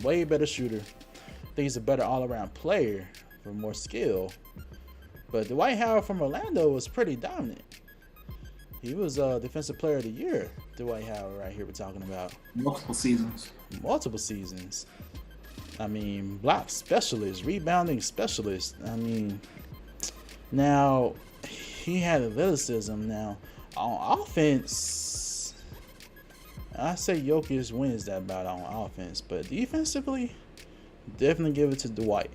way better shooter. I think he's a better all-around player with more skill. But Dwight Howard from Orlando was pretty dominant. He was Defensive Player of the Year. Dwight Howard, right here, we're talking about multiple seasons. I mean, block specialist, rebounding specialist. I mean, now he had athleticism. Now on offense, I say Jokic wins that bout on offense, but defensively, definitely give it to Dwight.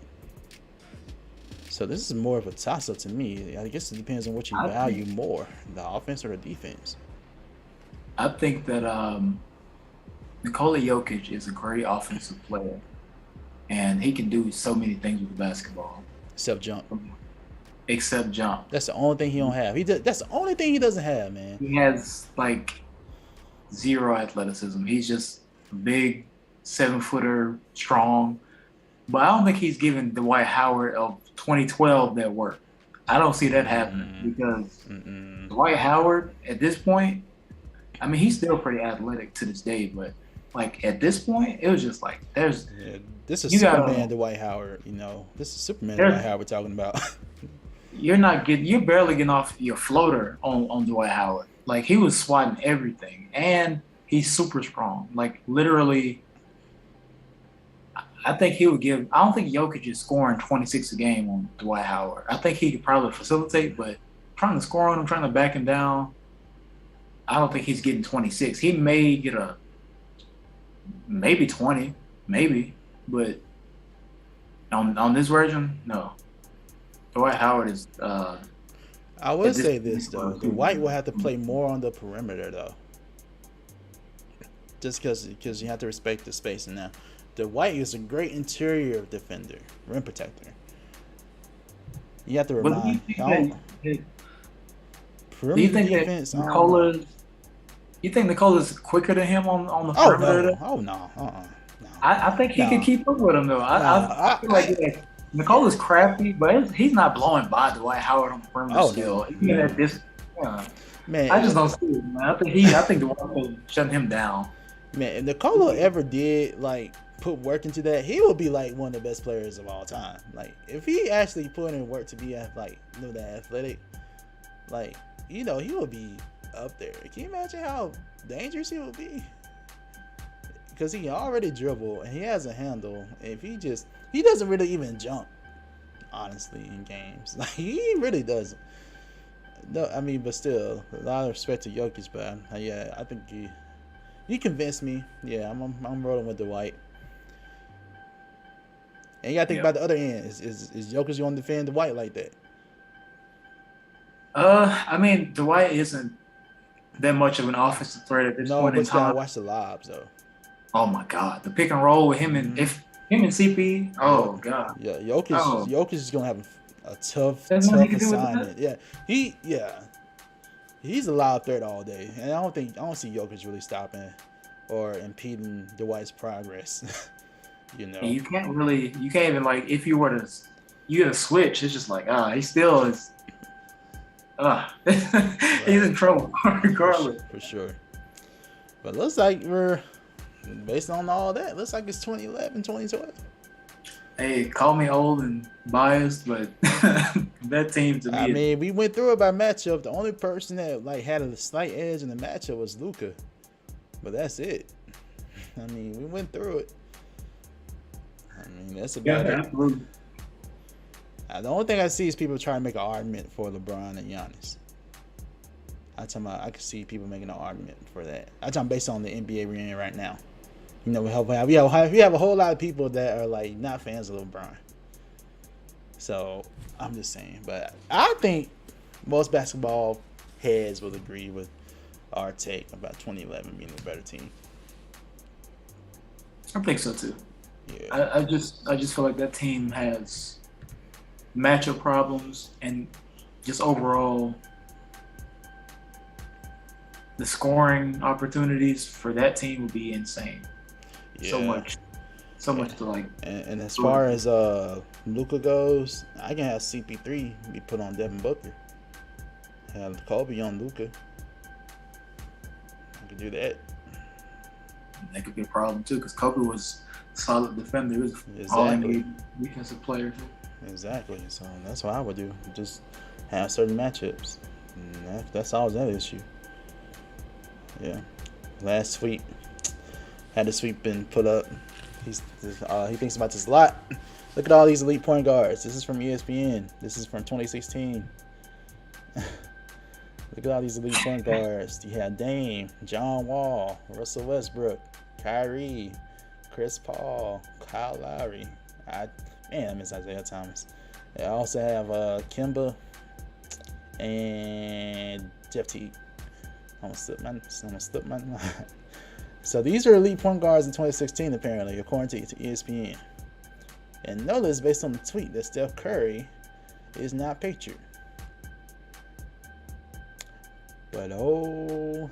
So this is more of a toss-up to me. I guess it depends on what you value more, the offense or the defense. I think that Nikola Jokic is a great offensive player, and he can do so many things with the basketball. Except jump. That's the only thing he don't have. That's the only thing he doesn't have, man. He has like zero athleticism. He's just a big 7-footer, strong. But I don't think he's given Dwight Howard of 2012 that work. I don't see that happening because Dwight Howard at this point, I mean, he's still pretty athletic to this day, but like at this point, it was just like this is Superman Dwight Howard. This is Superman Dwight Howard we're talking about. You're barely getting off your floater on Dwight Howard. Like he was swatting everything, and he's super strong. Like literally. I think he would give. I don't think Jokic is scoring 26 a game on Dwight Howard. I think he could probably facilitate, but trying to score on him, trying to back him down, I don't think he's getting 26. He may get maybe 20, maybe, but on this version, no. Dwight Howard is. I would say this though: Dwight will have to play more on the perimeter though, just because you have to respect the spacing now. Dwight is a great interior defender, rim protector. You have to remind. Do you think defense, that Nikola? You think Nikola's quicker than him on the perimeter? No. I think he could keep up with him though. I feel like Nikola's crafty, but he's not blowing by Dwight Howard on the perimeter still. Even at this, man, I just don't see it, man. I think Dwight was shutting him down. Man, if Nikola ever did put work into that, he would be like one of the best players of all time. Like if he actually put in work to be that athletic, he would be up there. Can you imagine how dangerous he would be? Because he already dribble and he has a handle. If he doesn't really even jump, honestly, in games. Like he really doesn't. No, I mean, but still, a lot of respect to Jokic, but I think he convinced me. Yeah, I'm rolling with Dwight. And you gotta think about the other end. Is Jokic going to defend Dwight like that? I mean, Dwight isn't that much of an offensive threat at this point in time. No, but watch the lobs though. Oh my God, the pick and roll with him and CP. Oh God. Yeah, Jokic is gonna have a tough assignment. He's a loud threat all day, and I don't see Jokic really stopping or impeding Dwight's progress. You know, And you can't even like if you were to you get a switch, it's just like he still is. He's in trouble regardless. For sure. But looks like we're based on all that. Looks like it's 2011, 2012. Hey, call me old and biased, but that team to me. I mean, we went through it by matchup. The only person that like had a slight edge in the matchup was Luka, but that's it. I mean, we went through it. I mean, that's about it. Absolutely. The only thing I see is people trying to make an argument for LeBron and Giannis. I can see people making an argument for that. I'm talking based on the NBA we're in right now. You know, we have a whole lot of people that are like not fans of LeBron. So I'm just saying, but I think most basketball heads will agree with our take about 2011 being the better team. I think so too. Yeah. I just feel like that team has matchup problems and just overall the scoring opportunities for that team would be insane. Yeah. So much to like. And as far as Luka goes, I can have CP3 be put on Devin Booker. Have Kobe on Luka. I could do that. That could be a problem too, because Kobe was a solid defender. He was all NBA defensive player too. Exactly. So that's what I would do. Just have certain matchups. And that solves that issue. Yeah. Last sweep. Had the sweep been put up. He thinks about this a lot. Look at all these elite point guards. This is from ESPN. This is from 2016. Look at all these elite point guards. You had Dame, John Wall, Russell Westbrook, Kyrie, Chris Paul, Kyle Lowry. I miss Isaiah Thomas. I also have Kemba and Jeff Teague. I'm gonna slip my mind. So these are elite point guards in 2016, apparently, according to ESPN. And notice, based on the tweet, that Steph Curry is not pictured. But were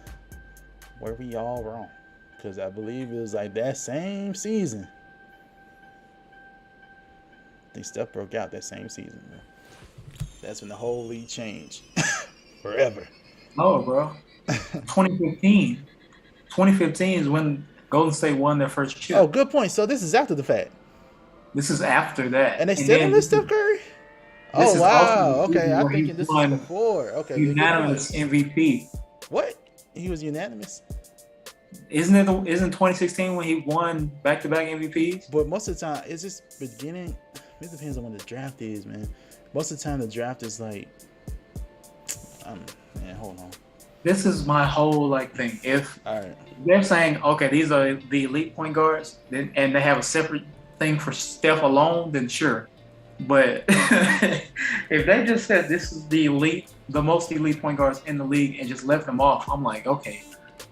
we all wrong? Because I believe it was like that same season. I think Steph broke out that same season, bro. That's when the whole league changed. Forever. Oh, bro. 2015. 2015 is when Golden State won their first chip. Oh, good point. So this is after the fact. This is after that. And they still didn't list Steph Curry? Oh, wow. Okay, I'm thinking this is before. Okay. Unanimous MVP. What? He was unanimous? Isn't 2016 when he won back-to-back MVPs? But most of the time, it's just beginning. It depends on when the draft is, man. Most of the time, the draft is like, man, hold on. This is my whole thing. If they're saying, okay, these are the elite point guards, and they have a separate thing for Steph alone, then sure. But if they just said this is the most elite point guards in the league and just left them off, I'm like, okay,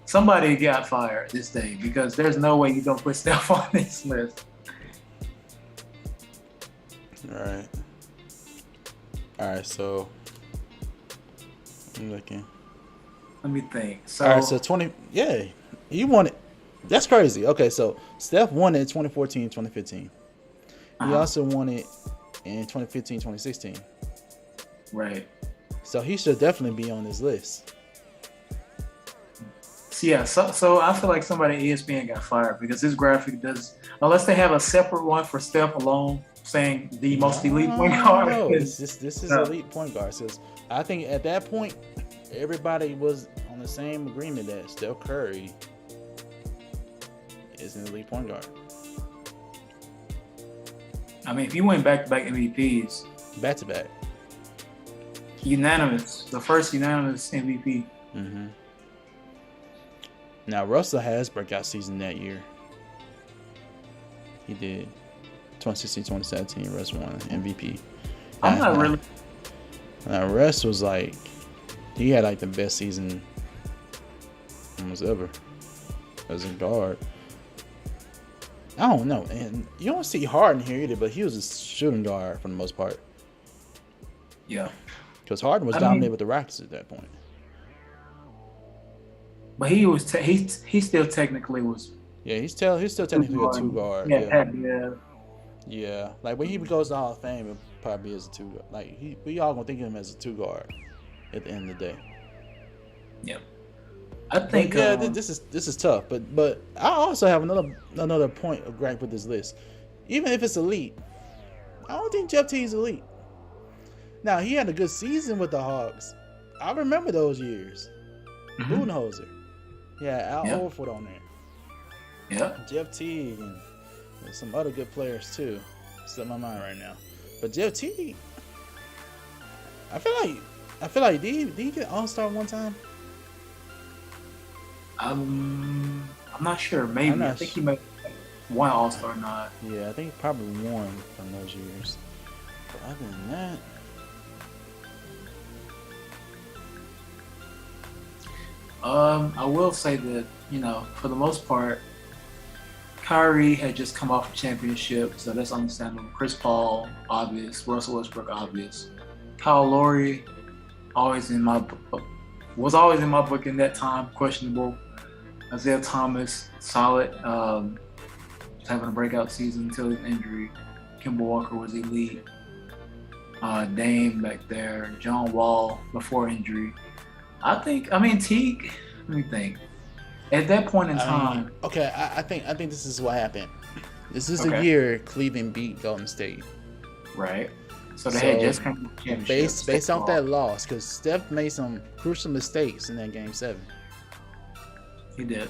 somebody got fired this day, because there's no way you don't put Steph on this list. All right, so I'm looking. Let me think. All right, so 20. Yeah, he won it. That's crazy. Okay, so Steph won it in 2014, 2015. He also won it in 2015, 2016. Right. So he should definitely be on this list. So I feel like somebody at ESPN got fired because this graphic does, unless they have a separate one for Steph alone saying the most elite point guard. No, this is elite point guard. So I think at that point, everybody was on the same agreement that Steph Curry is an elite point guard. I mean, if you went back-to-back MVPs. Back-to-back. Unanimous. The first unanimous MVP. Mm-hmm. Now, Russell has breakout season that year. He did. 2016, 2017, Russ won MVP. I'm not really. Now, Russ was he had the best season almost ever as a guard. I don't know, and you don't see Harden here either, but he was a shooting guard for the most part. Yeah. Because Harden was dominated with the Rockets at that point. But he was he still technically was Yeah, he's still technically a two guard. Yeah. Like when he goes to Hall of Fame, it probably is a two guard. Like we all gonna think of him as a two guard at the end of the day. Yep. I think this is tough, but I also have another point of gripe with this list. Even if it's elite, I don't think Jeff Teague's elite. Now he had a good season with the Hawks. I remember those years. Budenholzer. Yeah, Al Horford on there. Yeah. Jeff Teague and some other good players too. It's in my mind right now. But Jeff Teague, I feel like did he get All-Star one time? I'm not sure. Maybe I think he made one All-Star nod. Yeah, I think probably one from those years. But other than that, I will say that, for the most part, Kyrie had just come off a championship, so that's understandable. Chris Paul, obvious. Russell Westbrook, obvious. Kyle Lowry, was always in my book in that time, questionable. Isaiah Thomas, solid. Just having a breakout season until his injury. Kemba Walker was elite. Dame back there. John Wall before injury. Teague, let me think. At that point in time. I think this is what happened. This is the year Cleveland beat Golden State. Right. So they had just come to the championship. Based off that loss, because Steph made some crucial mistakes in that Game 7. He did.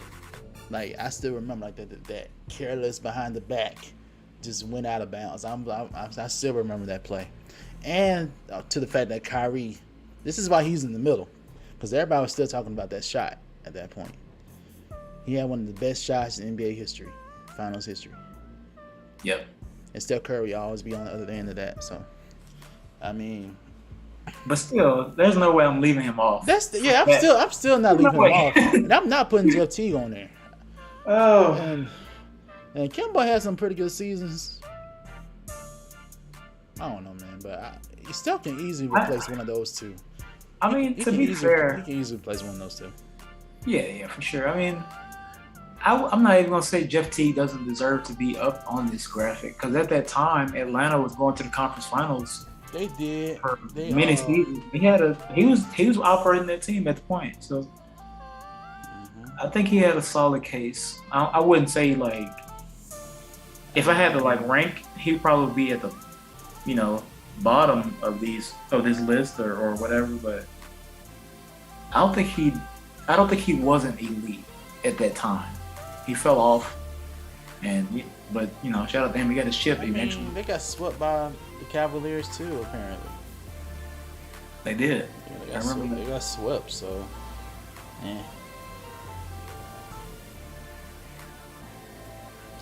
Like, I still remember that careless behind the back just went out of bounds. I still remember that play. And to the fact that Kyrie, this is why he's in the middle. Because everybody was still talking about that shot at that point. He had one of the best shots in NBA history, finals history. Yep. And Steph Curry always be on the other end of that. So, but still, there's no way I'm leaving him off. I'm still not leaving him off. And I'm not putting Jeff Teague on there. Oh. And Kemba had some pretty good seasons. I don't know, man, but he still can easily replace one of those two. To be fair, he can easily replace one of those two. Yeah, for sure. I'm not even gonna say Jeff Teague doesn't deserve to be up on this graphic, because at that time Atlanta was going to the conference finals. They did. For many seasons. He was operating that team at the point. So I think he had a solid case. I wouldn't say if I had to rank, he'd probably be at the bottom of this list or whatever. But I don't think he wasn't elite at that time. He fell off, but shout out to him. He got his chip eventually. They got swept by the Cavaliers too, apparently. They did. Yeah, they got swept. So, I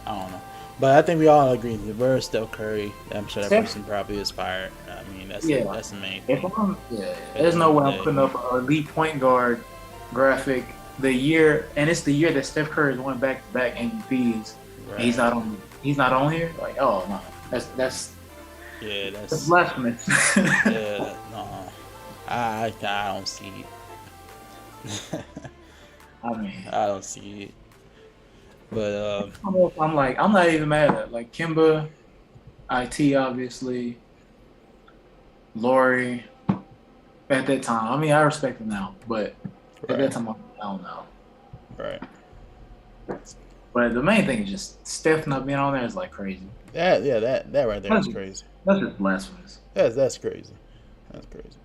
don't know. But I think we all agree. Reverse Steph Curry. I'm sure that person probably aspired. That's the main thing. There's no way I'm putting up an elite point guard graphic the year, and it's the year that Steph Curry won back-to-back MVPs. Right. He's not on here. Oh no, that's blasphemous. No, I don't see it. I don't see it. But I'm not even mad at it. Kemba, IT obviously, Lowry. At that time, I respect him now, but at that time, I don't know. Right. But the main thing is just Steph not being on there is crazy. That right there is crazy. That's just blasphemous. That's crazy. That's crazy.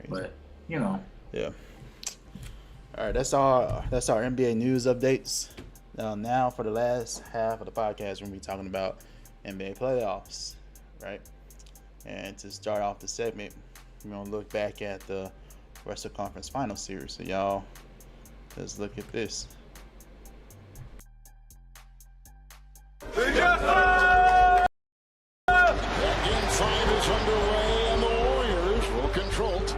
But Yeah. All right, that's our NBA news updates. Now for the last half of the podcast, we're gonna be talking about NBA playoffs, right? And to start off the segment, we're gonna look back at the Western Conference Finals series. So y'all, let's look at this. That game 5 is underway, and the Warriors will control it.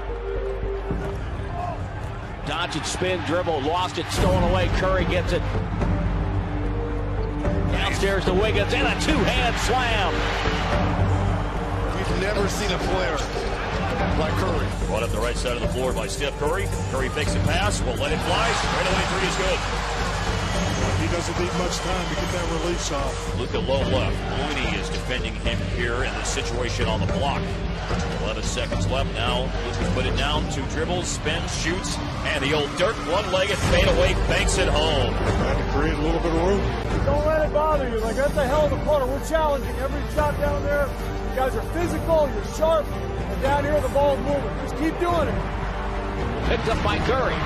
Doncic spin, dribble, lost it, stolen away. Curry gets it. Downstairs to Wiggins, and a two-hand slam. We've never seen a player like Curry. Brought up the right side of the floor by Steph Curry. Curry fakes a pass, will let it fly. Straight away three is good. doesn't need much time to get that release off. Luka low left. Mooney is defending him here in the situation on the block. 11 seconds left now. Luka put it down. 2 dribbles, spins, shoots, and the old Dirk one-legged fadeaway banks it home. Trying to create a little bit of room. Don't let it bother you. Like, that's a hell of a quarter. We're challenging every shot down there. You guys are physical, you're sharp, and down here the ball's moving. Just keep doing it. Picked up by Curry.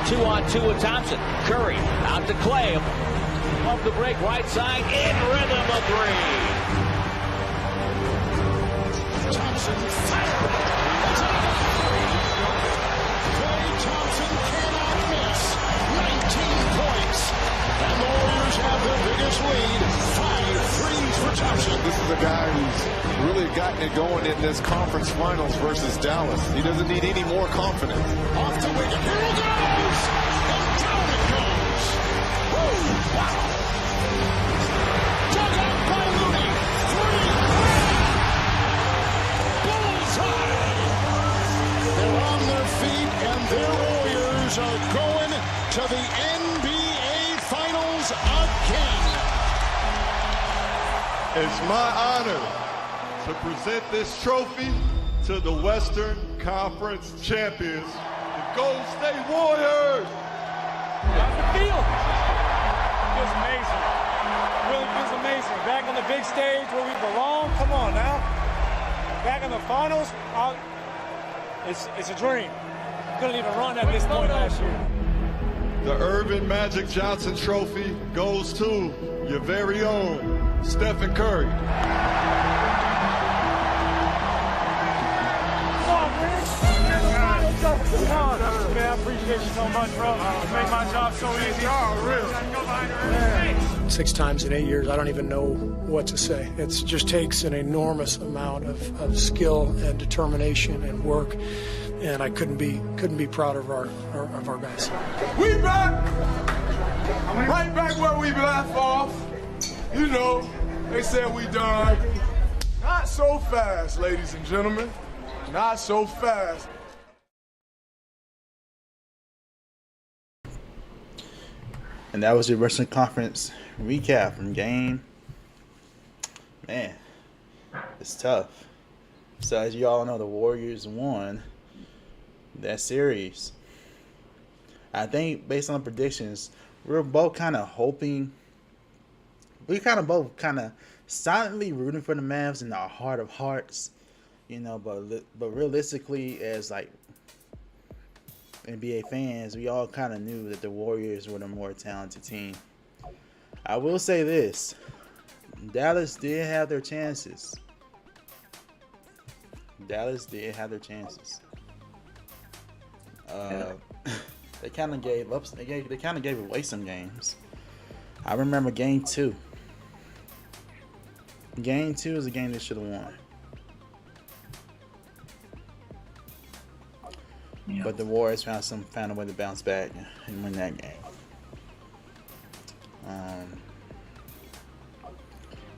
2-on-2 with Thompson. Curry out to Clay. Off the break, right side, in rhythm, a 3. Thompson fired. Clay Thompson cannot miss. 19 points. And the Warriors have their biggest lead. 5 threes for Thompson. This is a guy who's really gotten it going in this conference finals versus Dallas. He doesn't need any more confidence. Off to Wiggins. Here he goes. And down it goes. Woo! Wow. Dug out by Looney. 3. Bullseye. They're on their feet, and their Warriors are going to the NBA Finals again. It's my honor to present this trophy to the Western Conference champions, the Golden State Warriors. How's it feel? Feels amazing. Really feels amazing. Back on the big stage where we belong. Come on now. Back in the finals. It's a dream. Couldn't even run at this point last year. The Irving Magic Johnson Trophy goes to your very own Steph Curry. Man, I appreciate you so much, bro. You make my job so easy. Oh, 6 times in 8 years, I don't even know what to say. It just takes an enormous amount of skill and determination and work, and I couldn't be prouder of our guys. We back! Right back where we left off. You know, they said we done. Not so fast, ladies and gentlemen. Not so fast. And that was your Western Conference recap from game. Man, it's tough. So as you all know, the Warriors won that series. I think based on the predictions, we were both kind of hoping. We both silently rooting for the Mavs in our heart of hearts, you know. But realistically, as like NBA fans, we all kind of knew that the Warriors were the more talented team. I will say this: Dallas did have their chances. They kind of gave up. They kind of gave away some games. I remember Game 2. Game 2 is a game they should have won. Yeah. But the Warriors found a way to bounce back and win that game.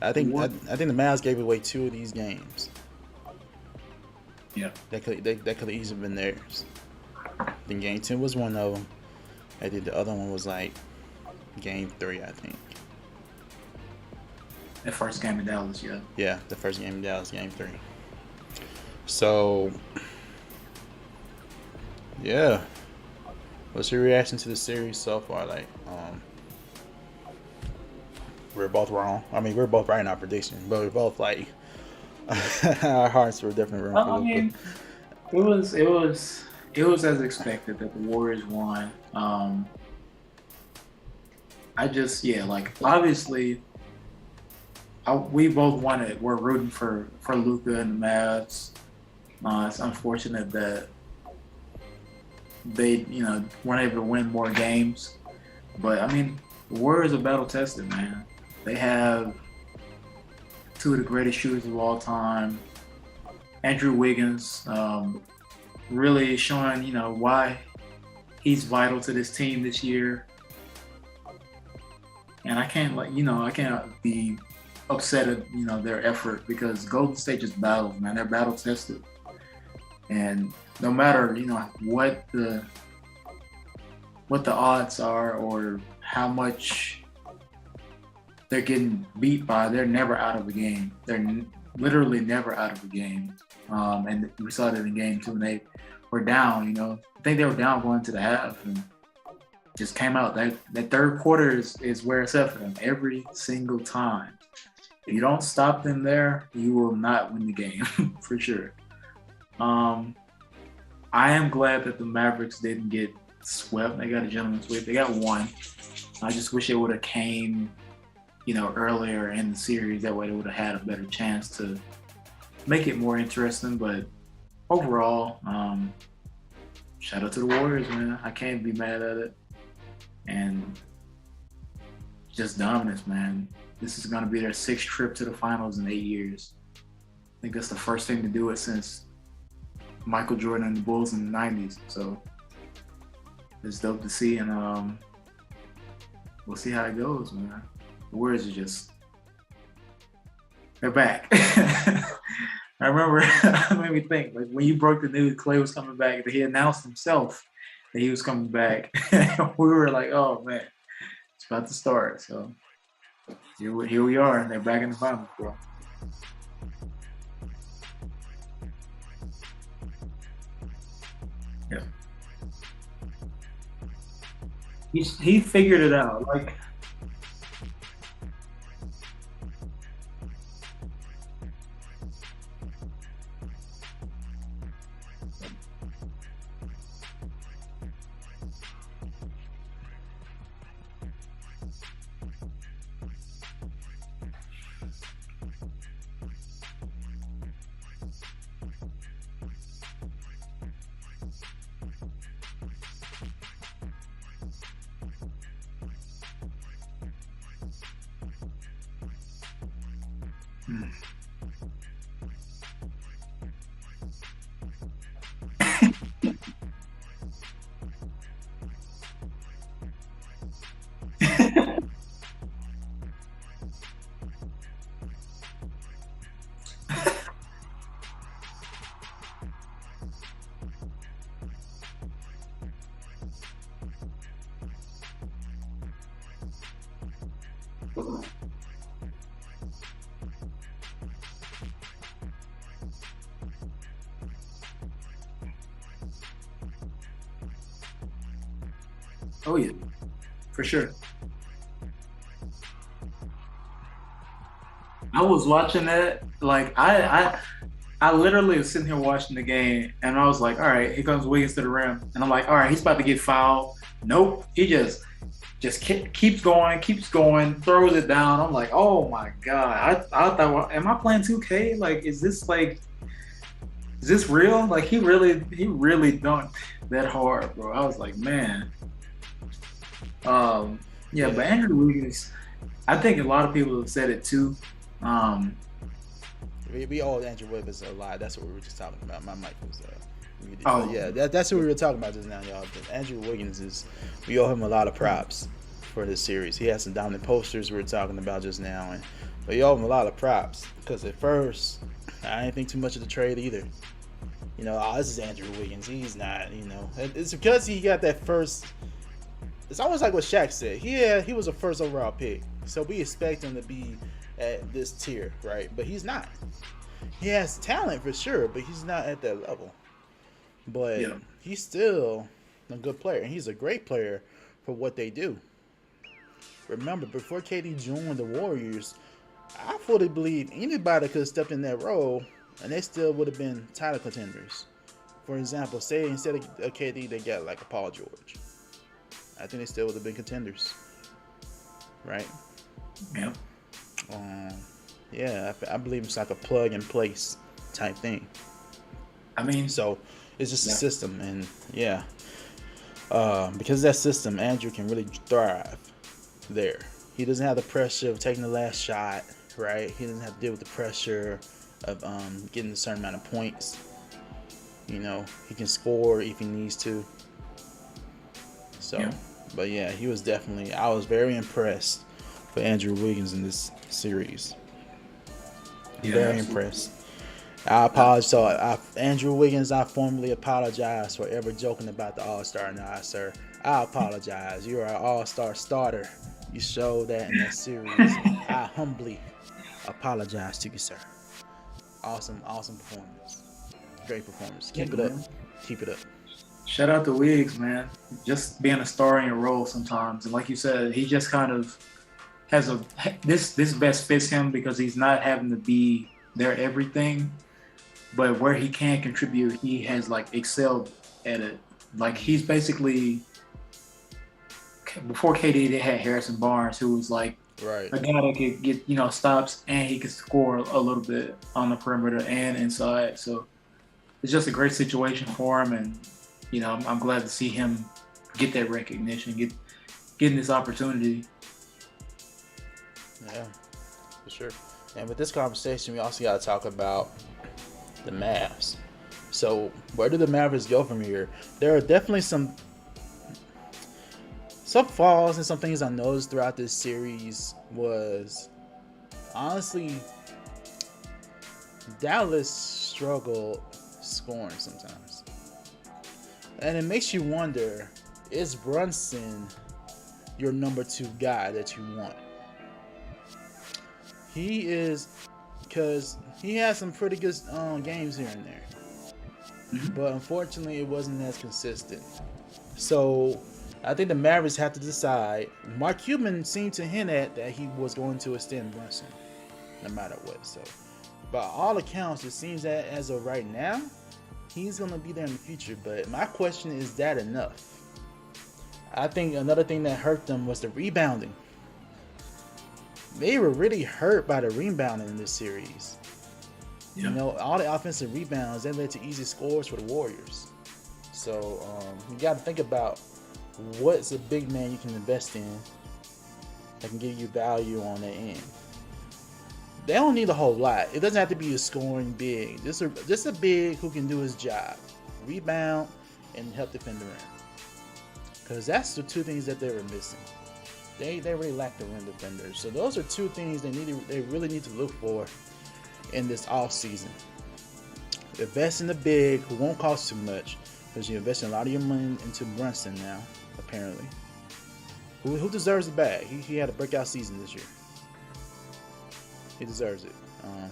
I think the Mavs gave away 2 of these games. Yeah. That could easily been theirs. Then Game 2 was one of them. I think the other one was like Game 3, I think. The first game in Dallas, yeah. Yeah, the first game in Dallas, Game 3. So, yeah. What's your reaction to the series so far? Like, we're both wrong. I mean, we're both right in our prediction, but we're both like, our hearts were definitely wrong. I mean, it was as expected that the Warriors won. Obviously, we both wanted. We're rooting for Luka and the Mavs. It's unfortunate that they, weren't able to win more games. But I mean, the Warriors are battle tested, man. They have 2 of the greatest shooters of all time. Andrew Wiggins, really showing, why he's vital to this team this year. And I can't be upset at, their effort, because Golden State just battles, man. They're battle tested. And no matter, what the odds are or how much they're getting beat by, they're never out of a game. They're literally never out of a game. And we saw that in game 2 and they were down, I think they were down going to the half and just came out. That third quarter is where it's at for them every single time. If you don't stop them there, you will not win the game for sure. I am glad that the Mavericks didn't get swept. They got a gentleman's sweep. They got one. I just wish it would have came, earlier in the series. That way they would have had a better chance to make it more interesting. But overall, shout out to the Warriors, man. I can't be mad at it. And just dominance, man. This is going to be their 6th trip to the finals in 8 years. I think that's the first thing to do it since Michael Jordan and the Bulls in the 90s. So it's dope to see, and we'll see how it goes, man. The Warriors are they're back. I remember it made me think, like when you broke the news Clay was coming back, he announced himself that he was coming back. We were like, oh man, it's about to start. So here we are, and they're back in the finals, bro. Yeah. He figured it out. Like, oh yeah, for sure. I was watching that, like I literally was sitting here watching the game, and I was like, all right, here comes Wiggins to the rim, and I'm like, all right, he's about to get fouled. Nope, he just keeps going, throws it down. I'm like, oh my god, I thought, well, am I playing 2K? Like, is this real? Like, he really dunked that hard, bro. I was like, man. Yeah, but Andrew Wiggins, I think a lot of people have said it too. We all Andrew Wiggins a lot. That's what we were just talking about. My mic was Oh yeah, that's what we were talking about just now, y'all. But Andrew Wiggins we owe him a lot of props for this series. He had some dominant posters we were talking about just now, and we owe him a lot of props because at first I didn't think too much of the trade either. This is Andrew Wiggins. He's not. It's because he got that first. It's almost like what Shaq said. He was a first overall pick, so we expect him to be at this tier, right? But he's not. He has talent for sure, but he's not at that level. But he's still a good player, and he's a great player for what they do. Remember, before KD joined the Warriors, I fully believe anybody could have stepped in that role, and they still would have been title contenders. For example, say instead of KD, they got like a Paul George. I think they still would have been contenders, right? Yeah. I believe it's like a plug and place type thing. I mean, so it's just a system, and because of that system, Andrew can really thrive there. He doesn't have the pressure of taking the last shot, right? He doesn't have to deal with the pressure of getting a certain amount of points. He can score if he needs to. So, but yeah, he was definitely. I was very impressed with Andrew Wiggins in this series. Very impressed. I apologize. So, Andrew Wiggins, I formally apologize for ever joking about the All-Star nod, sir. I apologize. You are an All-Star starter. You showed that in that series. I humbly apologize to you, sir. Awesome performance. Great performance. Keep it up. Keep it up. Shout out to Wiggs, man. Just being a star in your role sometimes. And like you said, he just kind of has this best fits him because he's not having to be their everything. But where he can contribute, he has like excelled at it. Like he's basically, before KD, they had Harrison Barnes, who was like a guy that could get, stops, and he could score a little bit on the perimeter and inside. So it's just a great situation for him. And, I'm glad to see him get that recognition, getting this opportunity. Yeah, for sure. And with this conversation, we also got to talk about the Mavs. So where do the Mavericks go from here? There are definitely some flaws and some things I noticed throughout this series was, honestly, Dallas struggled scoring sometimes. And it makes you wonder, is Brunson your number 2 guy that you want? He is, because he has some pretty good games here and there. But unfortunately, it wasn't as consistent. So I think the Mavericks have to decide. Mark Cuban seemed to hint at that he was going to extend Brunson, no matter what. So by all accounts, it seems that as of right now, he's going to be there in the future. But my question is that enough? I think another thing that hurt them was the rebounding. They were really hurt by the rebounding in this series. Yeah. All the offensive rebounds, that led to easy scores for the Warriors. So you got to think about what's a big man you can invest in that can give you value on the end. They don't need a whole lot. It doesn't have to be a scoring big. Just a big who can do his job. Rebound and help defend the rim. Because that's the 2 things that they were missing. They really lack the rim defenders. So those are 2 things they really need to look for in this off season. Invest in the big who won't cost too much, because you're investing a lot of your money into Brunson now, apparently. Who deserves the bag? He had a breakout season this year. He deserves it.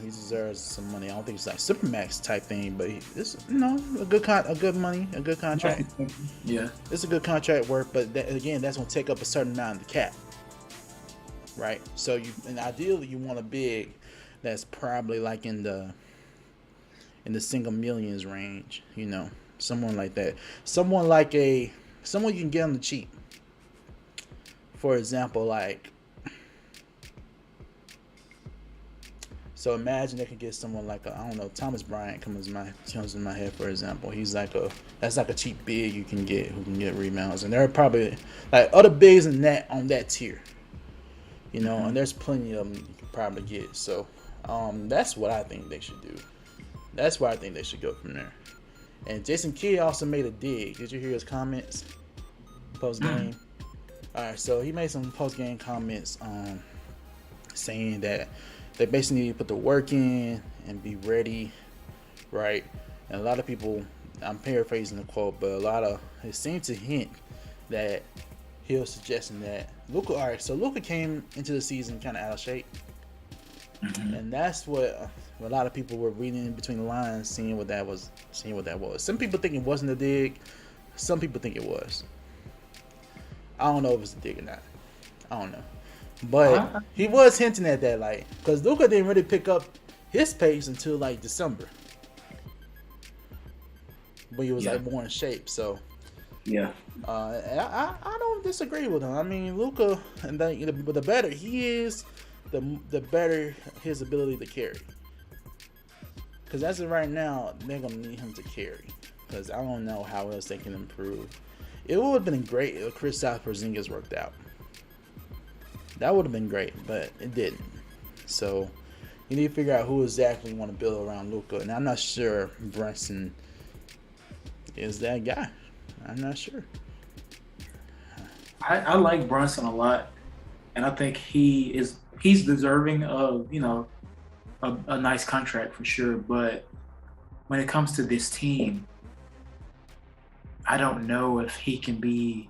He deserves some money. I don't think it's like Supermax type thing, but it's a good contract. Yeah, it's a good contract work, but that's gonna take up a certain amount of the cap, right? So ideally you want a big that's probably like in the single millions range, someone like that. Someone you can get on the cheap. For example, so imagine they could get someone like Thomas Bryant comes in my head, for example. He's that's like a cheap big you can get who can get rebounds, and there are probably like other bigs on that tier, and there's plenty of them you can probably get. So that's what I think they should do. That's where I think they should go from there. And Jason Kidd also made a dig. Did you hear his comments post game? All right, so he made some post game comments saying that they basically need to put the work in and be ready, right? And a lot of people, I'm paraphrasing the quote, but it seemed to hint that he was suggesting that Luka. All right, so Luka came into the season kind of out of shape, and that's what a lot of people were reading between the lines, seeing what that was. Some people think it wasn't a dig. Some people think it was. I don't know if it's a dig or not. I don't know. But he was hinting at that, because Luka didn't really pick up his pace until December, but he was more in shape. So yeah, I don't disagree with him. I mean, Luka, and the better he is, the better his ability to carry. Because as of right now, they're gonna need him to carry. Because I don't know how else they can improve. It would have been great if Kristaps Porzingis worked out. That would have been great, but it didn't. So you need to figure out who exactly you want to build around Luka. And I'm not sure Brunson is that guy. I'm not sure. I like Brunson a lot, and I think he's deserving of a nice contract for sure. But when it comes to this team, I don't know if he can be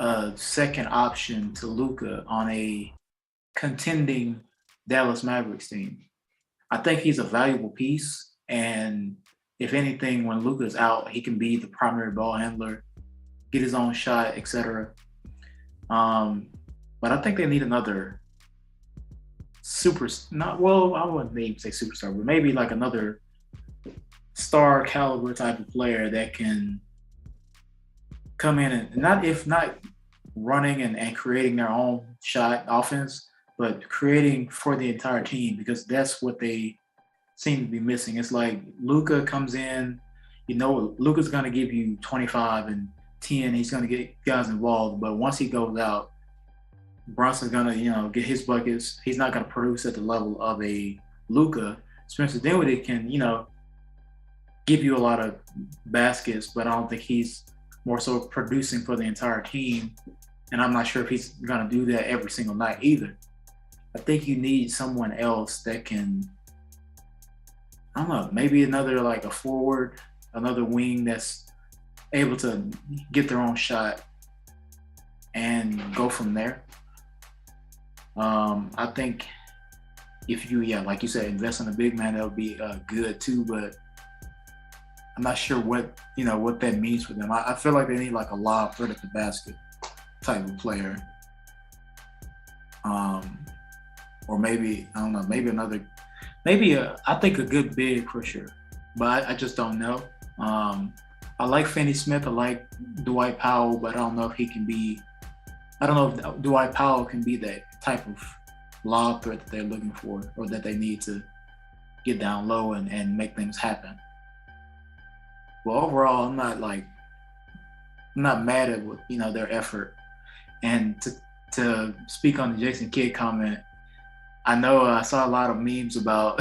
a second option to Luka on a contending Dallas Mavericks team. I think he's a valuable piece, and if anything, when Luka's out, he can be the primary ball handler, get his own shot, etc. But I think they need another I wouldn't even say superstar, but maybe like another star caliber type of player that can come in and not running and creating their own shot offense, but creating for the entire team, because that's what they seem to be missing. It's like Luka comes in, Luka's going to give you 25 and 10. He's going to get guys involved, but once he goes out, Brunson's going to, get his buckets. He's not going to produce at the level of a Luka. Spencer Dinwiddie can, give you a lot of baskets, but I don't think he's more so producing for the entire team. And I'm not sure if he's going to do that every single night either. I think you need someone else that can, I don't know, maybe another like a forward, another wing that's able to get their own shot and go from there. I think if you, like you said, invest in a big man, that would be good too, but I'm not sure what that means for them. I feel like they need like a lob threat at the basket type of player. Or maybe, I don't know, I think a good big for sure, but I just don't know. I like Finney Smith, I like Dwight Powell, but I don't know if Dwight Powell can be that type of lob threat that they're looking for, or that they need to get down low and make things happen. Well, overall, I'm not mad at their effort. And to speak on the Jason Kidd comment, I know I saw a lot of memes about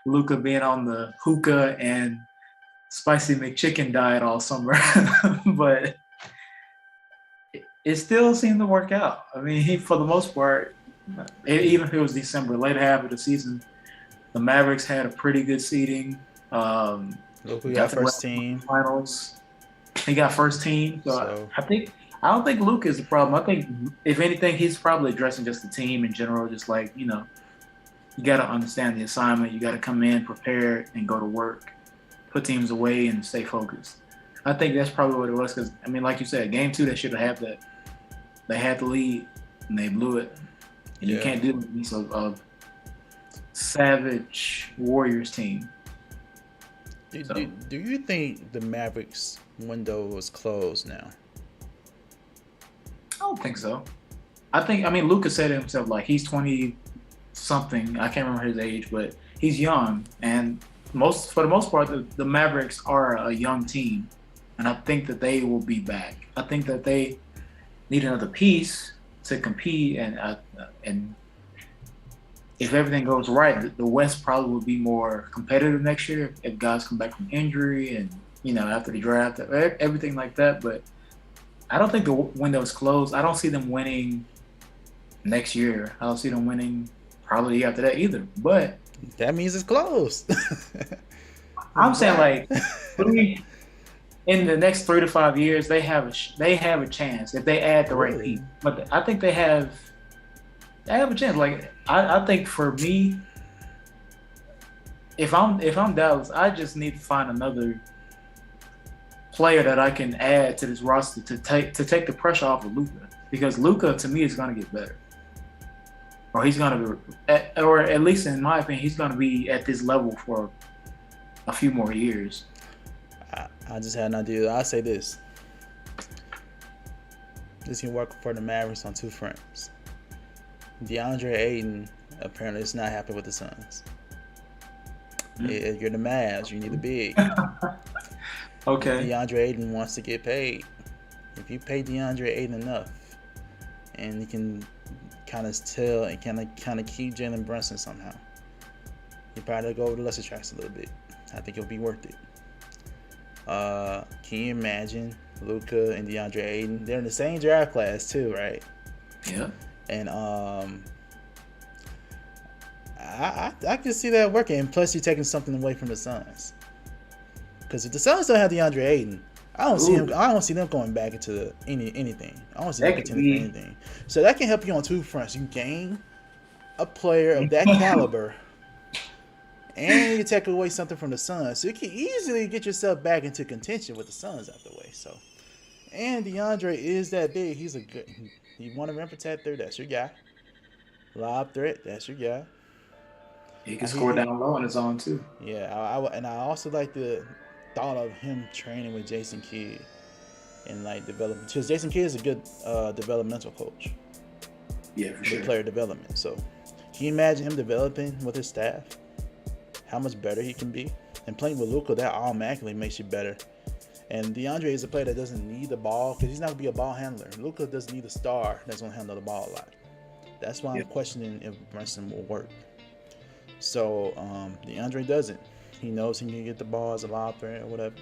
Luka being on the hookah and spicy McChicken diet all summer, but it still seemed to work out. I mean, for the most part, even if it was December, later half of the season, the Mavericks had a pretty good seeding. Luka got first team finals. He got first team. So I don't think Luka is the problem. I think if anything, he's probably addressing just the team in general. Just like, you got to understand the assignment. You got to come in prepared and go to work, put teams away and stay focused. I think that's probably what it was. Because I mean, like you said, game 2 they should have had that. They had the lead and they blew it. And you can't do it against a savage Warriors team. Do you think the Mavericks window was closed now? I don't think so. I mean, Luka said it himself, like he's 20-something. I can't remember his age, but he's young. And for the most part, the Mavericks are a young team. And I think that they will be back. I think that they need another piece to compete. And if everything goes right, the West probably will be more competitive next year if guys come back from injury and, after the draft, everything like that. But I don't think the window is closed. I don't see them winning next year. I don't see them winning probably after that either. But that means it's closed. I'm saying like in the next 3 to 5 years, they have a chance if they add the right people. But I think they have a chance. Like I think for me, if I'm Dallas, I just need to find another player that I can add to this roster to take the pressure off of Luka, because Luka to me is going to get better, or he's going to be, or at least in my opinion, he's going to be at this level for a few more years. I just had an idea. I'll say this: this can work for the Mavericks on 2 fronts. DeAndre Ayton apparently is not happy with the Suns. If you're the Mavs, you need a big. Okay. DeAndre Ayton wants to get paid. If you pay DeAndre Ayton enough, and you can kind of tell and kind of keep Jalen Brunson somehow, you probably go over the lesser tracks a little bit. I think it'll be worth it. Can you imagine Luka and DeAndre Ayton? They're in the same draft class too, right? Yeah. And I can see that working. And plus, you're taking something away from the Suns. Because if the Suns don't have DeAndre Ayton, I don't see him. I don't see them going back into anything. I don't see them contending for anything. So that can help you on two fronts. You gain a player of that caliber, and you take away something from the Suns. So you can easily get yourself back into contention with the Suns out the way. So, and DeAndre is that big. He's a good. You want a rim protector? That's your guy. Lob threat? That's your guy. He can score down low on his own too. Yeah, I also like the thought of him training with Jason Kidd and like development, because Jason Kidd is a good developmental coach. Yeah, for sure. Player development. So, can you imagine him developing with his staff? How much better he can be, and playing with Luka, that automatically makes you better. And DeAndre is a player that doesn't need the ball because he's not gonna be a ball handler. Luka doesn't need a star that's gonna handle the ball a lot. That's why I'm questioning if Brunson will work. So DeAndre doesn't. He knows he can get the ball as a lob threat or whatever.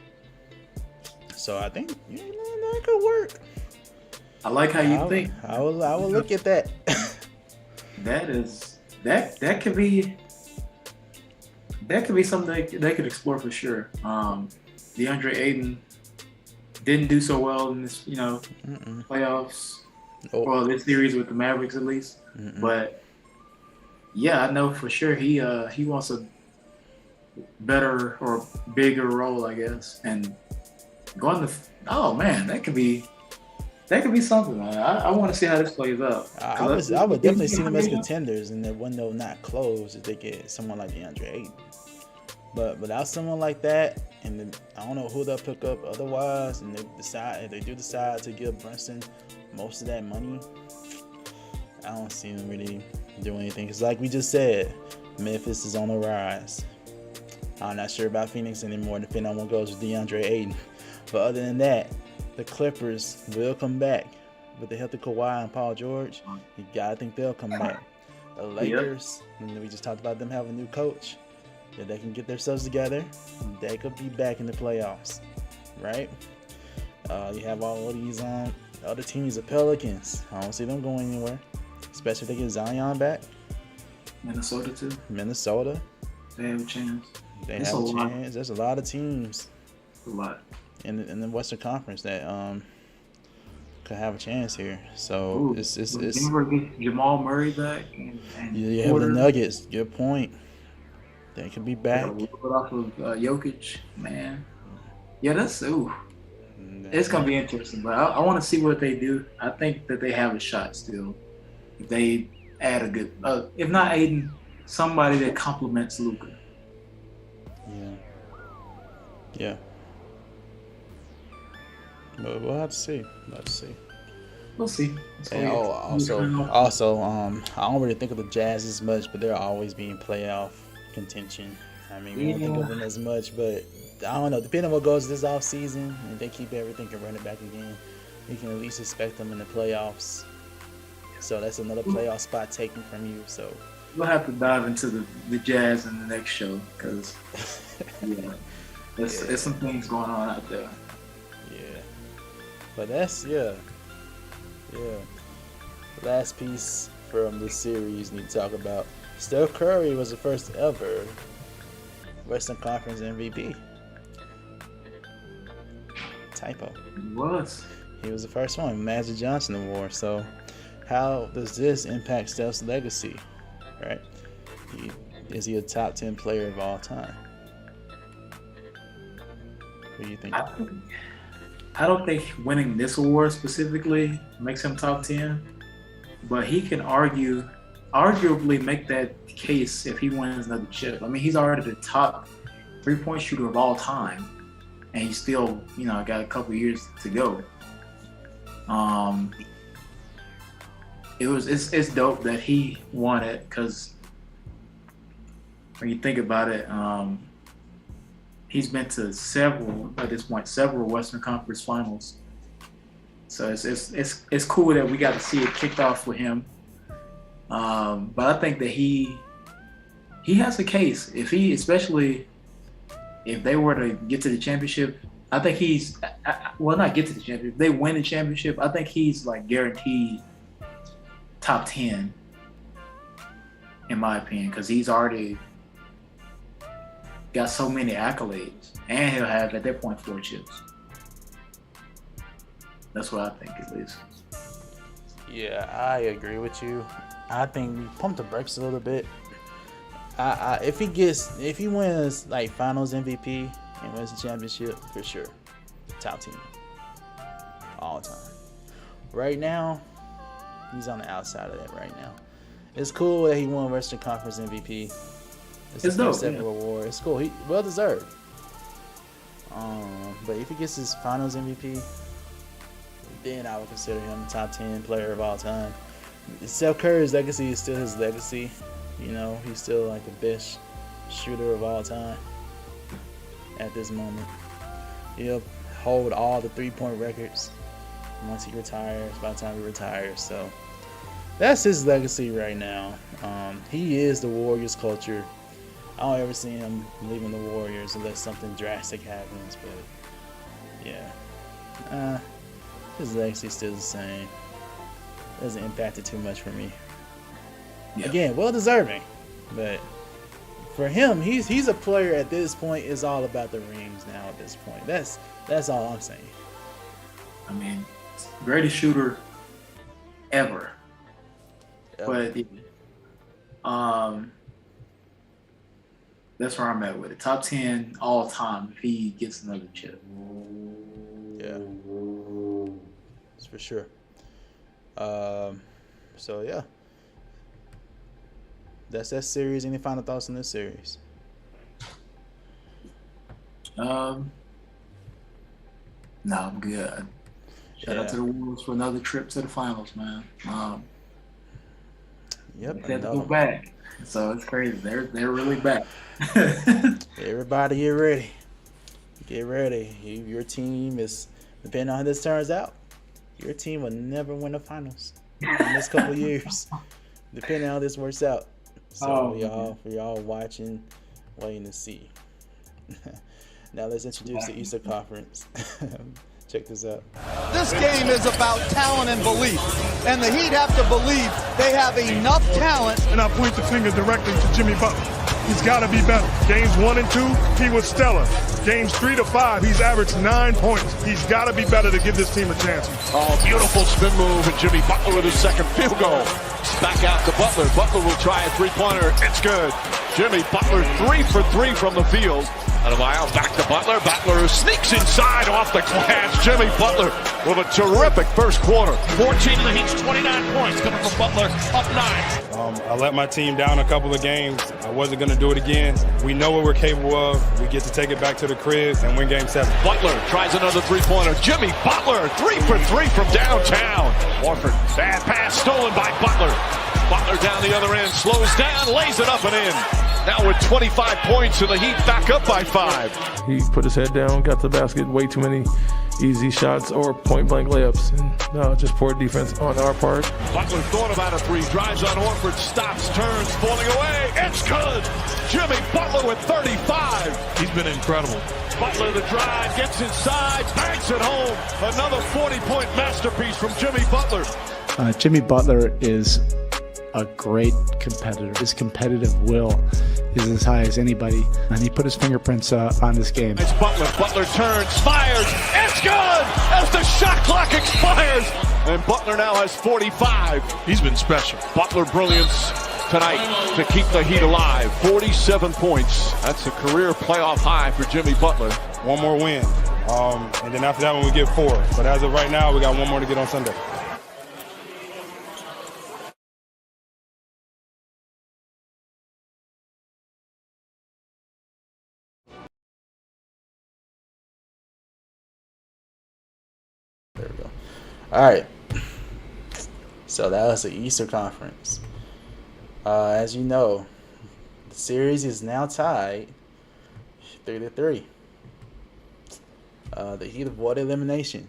So I think that could work. I like how you think. I will look at that. that could be something they could explore for sure. DeAndre Ayton didn't do so well in this, playoffs. Oh. Well, this series with the Mavericks at least. But yeah, I know for sure he wants a better or bigger role, I guess. And going to that could be something. I want to see how this plays out. I would definitely see them as contenders, and the window not closed if they get someone like DeAndre Ayton. But without someone like that, and then I don't know who they'll pick up otherwise, and if they do decide to give Brunson most of that money, I don't see them really doing anything. Because like we just said, Memphis is on the rise. I'm not sure about Phoenix anymore, depending on what goes with DeAndre Ayton. But other than that, the Clippers will come back with the healthy Kawhi and Paul George. You gotta think they'll come back. The Lakers, and we just talked about them having a new coach. If they can get themselves together, they could be back in the playoffs, right? You have all of these other teams, the Pelicans. I don't see them going anywhere, especially if they get Zion back. Minnesota too. Minnesota. They have a chance. They have a chance. There's a lot of teams. A lot. In the Western Conference that could have a chance here. So it's Denver get Jamal Murray back. And you have the Nuggets. Good point. They could be back. A little bit off of Jokic, man. Yeah, it's gonna be interesting. But I want to see what they do. I think that they have a shot still. If they add a good, if not Aiden, somebody that complements Luka. Yeah. But we'll have to see. We'll see. And also, I don't really think of the Jazz as much, but they're always being playoff contention. I mean, we don't think of them as much, but I don't know. Depending on what goes this off season, and they keep everything and run it back again, you can at least expect them in the playoffs. So that's another playoff spot taken from you. So we'll have to dive into the Jazz in the next show because there's some things going on out there. Yeah, but that's last piece from this series need to talk about. Steph Curry was the first ever Western Conference MVP. Typo. He was the first one, Magic Johnson Award. So how does this impact Steph's legacy, right? Is he a top 10 player of all time? What do you think? I don't think winning this award specifically makes him top 10, but he can arguably make that case if he wins another chip. I mean, he's already the top 3-point shooter of all time, and he's still, got a couple years to go. It's dope that he won it because when you think about it, he's been to several Western Conference Finals. So it's cool that we got to see it kicked off with him. But I think that he has a case. Especially if they were to get to the championship, I think not get to the championship. If they win the championship, I think he's like guaranteed top 10 in my opinion, because he's already got so many accolades, and he'll have at that point 4 chips. That's what I think, at least. Yeah, I agree with you. I think we pump the brakes a little bit. If he wins like Finals MVP and wins the championship, for sure, top team, all time. Right now, he's on the outside of that. Right now, it's cool that he won Western Conference MVP. It's his first ever award. It's cool. He well deserved. But if he gets his Finals MVP, then I would consider him a top 10 player of all time. Steph Curry's legacy is still his legacy. You know, he's still like the best shooter of all time at this moment. He'll hold all the 3-point records once he retires, by the time he retires. So that's his legacy right now. He is the Warriors culture. I don't ever see him leaving the Warriors unless something drastic happens. But yeah, his legacy's still the same. Doesn't impact it too much for me. Yeah. Again, well deserving, but for him, he's a player at this point. It's all about the rings now. At this point, that's all I'm saying. I mean, greatest shooter ever. But that's where I'm at with it. Top 10 all time if he gets another chip. Yeah, that's for sure. So yeah, that's that series. Any final thoughts on this series? No, I'm good. Shout out to the Wolves for another trip to the finals, man. Yep, they had to go back, so it's crazy. They're really back. Everybody, get ready. Get ready. Your team is, depending on how this turns out, your team will never win the finals in this couple years, depending on how this works out. So for y'all watching, waiting to see. Now let's introduce the Eastern Conference. Check this out. This game is about talent and belief, and the Heat have to believe they have enough talent. And I point the finger directly to Jimmy Butler. He's got to be better. Games 1 and 2, he was stellar. Games 3 to 5, he's averaged 9 points. He's got to be better to give this team a chance. Oh, beautiful spin move, and Jimmy Butler with his second field goal. Back out to Butler. Butler will try a three-pointer. It's good. Jimmy Butler 3 for 3 from the field. Out of aisle, back to Butler. Butler sneaks inside off the glass. Jimmy Butler with a terrific first quarter. 14 of the Heat's 29 points coming from Butler, up 9. I let my team down a couple of games. I wasn't going to do it again. We know what we're capable of. We get to take it back to the crib and win Game 7. Butler tries another three-pointer. Jimmy Butler 3 for 3 from downtown. Warford, bad pass stolen by Butler. Butler down the other end, slows down, lays it up and in. Now with 25 points and the Heat back up by 5. He put his head down, got to the basket, way too many easy shots or point-blank layups. And just poor defense on our part. Butler thought about a three, drives on Horford, stops, turns, falling away. It's good. Jimmy Butler with 35. He's been incredible. Butler the drive, gets inside, banks it home. Another 40-point masterpiece from Jimmy Butler. Jimmy Butler is a great competitor. His competitive will is as high as anybody, and he put his fingerprints on this game. It's Butler. Butler turns, fires. It's good as the shot clock expires. And Butler now has 45. He's been special. Butler brilliance tonight to keep the Heat alive. 47 points. That's a career playoff high for Jimmy Butler. One more win. And then after that one, we get 4. But as of right now, we got one more to get on Sunday. There we go. All right. So that was the Eastern Conference. As you know, the series is now tied 3-3. The Heat avoided elimination.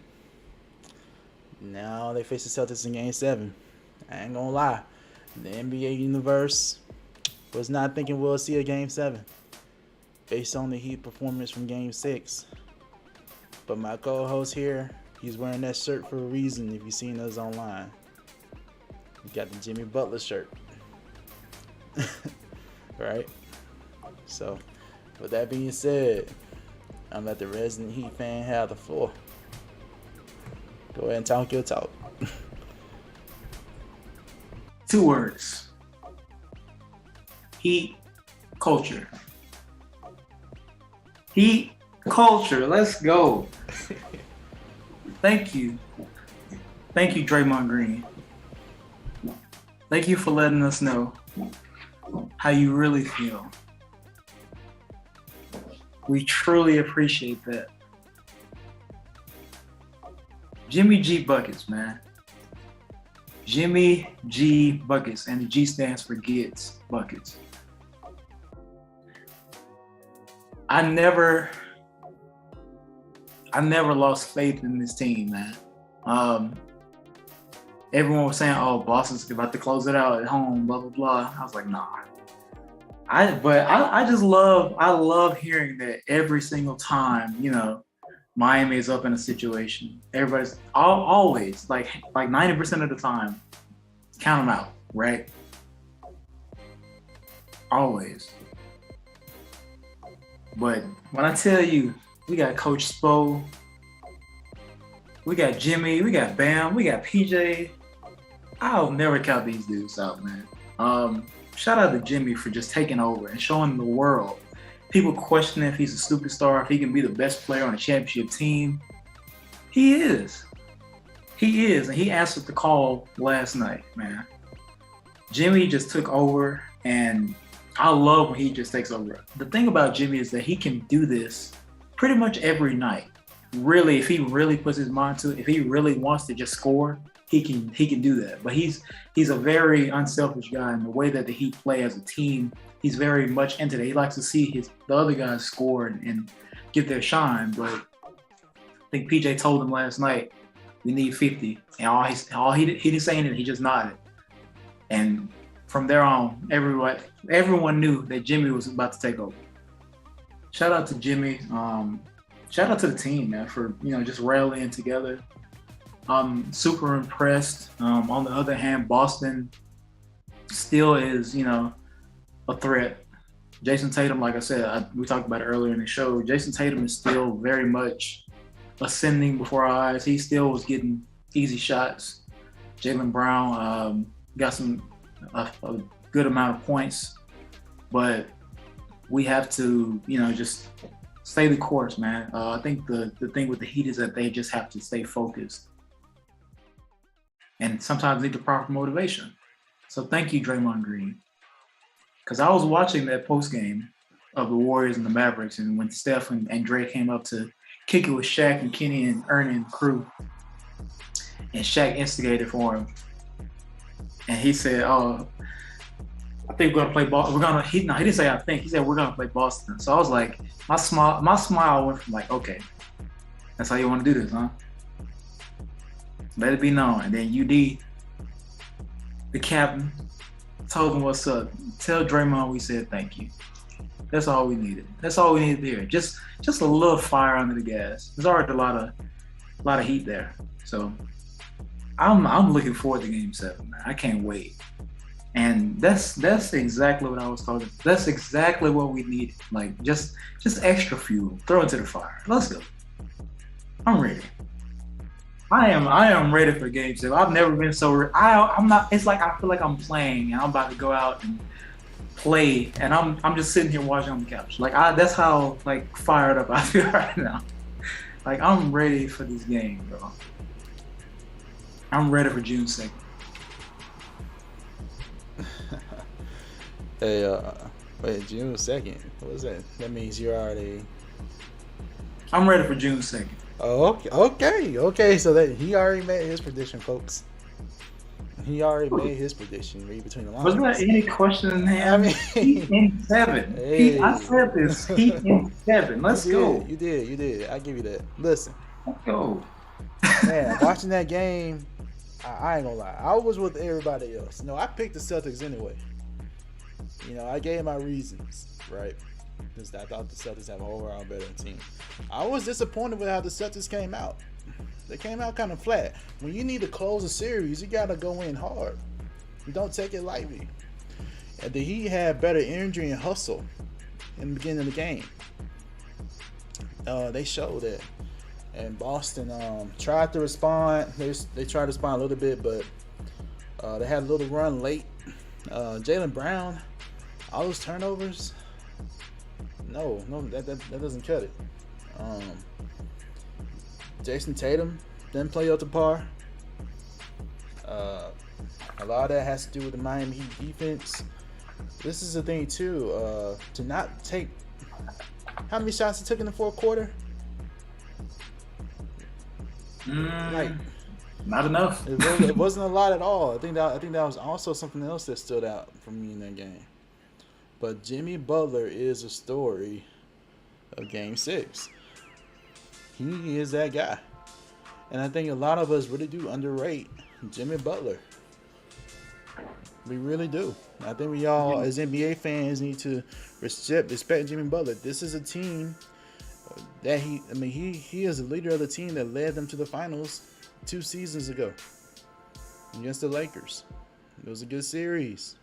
Now they face the Celtics in Game 7. I ain't gonna lie. The NBA universe was not thinking we'll see a Game 7 based on the Heat performance from Game 6. But my co-host here, he's wearing that shirt for a reason if you've seen us online. He got the Jimmy Butler shirt. Right? So, with that being said, I'm let the resident Heat fan have the floor. Go ahead and talk your talk. 2 words. Heat culture. Heat culture. Let's go. Thank you. Thank you, Draymond Green. Thank you for letting us know how you really feel. We truly appreciate that. Jimmy G Buckets, man. Jimmy G Buckets, and the G stands for Gets Buckets. I never lost faith in this team, man. Everyone was saying, "Oh, Boston's about to close it out at home," blah blah blah. I was like, "Nah." I love hearing that every single time, you know, Miami is up in a situation. Everybody's always like 90% of the time, count them out, right? Always. But when I tell you, we got Coach Spo, we got Jimmy, we got Bam, we got PJ. I'll never count these dudes out, man. Shout out to Jimmy for just taking over and showing the world. People question if he's a superstar, if he can be the best player on a championship team. He is. He is, and he answered the call last night, man. Jimmy just took over, and I love when he just takes over. The thing about Jimmy is that he can do this pretty much every night. Really, if he really puts his mind to it, if he really wants to just score, he can do that. But he's a very unselfish guy in the way that the Heat play as a team. He's very much into that. He likes to see the other guys score and get their shine. But I think PJ told him last night, we need 50. And he didn't say anything, he just nodded. And from there on, everyone knew that Jimmy was about to take over. Shout out to Jimmy. Shout out to the team, man, for just rallying together. I'm super impressed. On the other hand, Boston still is, a threat. Jason Tatum, like I said, we talked about it earlier in the show. Jason Tatum is still very much ascending before our eyes. He still was getting easy shots. Jaylen Brown got a good amount of points, but we have to, just stay the course, man. I think the thing with the Heat is that they just have to stay focused and sometimes need the proper motivation. So thank you, Draymond Green. Because I was watching that post game of the Warriors and the Mavericks, and when Steph and Dre came up to kick it with Shaq and Kenny and Ernie and crew, and Shaq instigated for him, and he said, "Oh, I think we're gonna play Boston. He didn't say I think. He said we're gonna play Boston." So I was like, my smile went from like, okay, that's how you want to do this, huh? Let it be known. And then UD, the captain, told him what's up. Tell Draymond we said thank you. That's all we needed. That's all we needed to hear. Just a little fire under the gas. There's already a lot of heat there. So I'm looking forward to Game 7, man. I can't wait. And that's exactly what I was talking about. That's exactly what we needed. Like just extra fuel. Throw it to the fire. Let's go. I'm ready. I am ready for Game 7. I've never been so I'm not. It's like I feel like I'm playing and I'm about to go out and play, and I'm just sitting here watching on the couch. Like that's how like fired up I feel right now. Like I'm ready for this game, bro. I'm ready for June 2nd. Hey, wait, June 2nd? What is that? That means you're already... I'm ready for June 2nd. Oh, okay. So that he already made his prediction, folks. He already made his prediction. Read between the lines. Was there any question in there? I mean, Heat in 7. Hey. I said this. Heat in 7. Let's go. You did. I give you that. Listen. Let's go. Man, watching that game, I ain't gonna lie. I was with everybody else. No, I picked the Celtics anyway. I gave my reasons, right? Because I thought the Celtics have an overall better team. I was disappointed with how the Celtics came out. They came out kind of flat. When you need to close a series, you got to go in hard. You don't take it lightly. And the Heat had better energy and hustle in the beginning of the game. They showed that. And Boston tried to respond. They tried to respond a little bit, but they had a little run late. Jaylen Brown, all those turnovers. No, that doesn't cut it. Jason Tatum didn't play up to par. A lot of that has to do with the Miami Heat defense. This is the thing too. To not take how many shots he took in the fourth quarter? Not enough. It wasn't a lot at all. I think that was also something else that stood out for me in that game. But Jimmy Butler is a story of Game 6. He is that guy. And I think a lot of us really do underrate Jimmy Butler. We really do. I think we all, as NBA fans, need to respect Jimmy Butler. This is a team that he is the leader of the team that led them to the finals 2 seasons ago against the Lakers. It was a good series.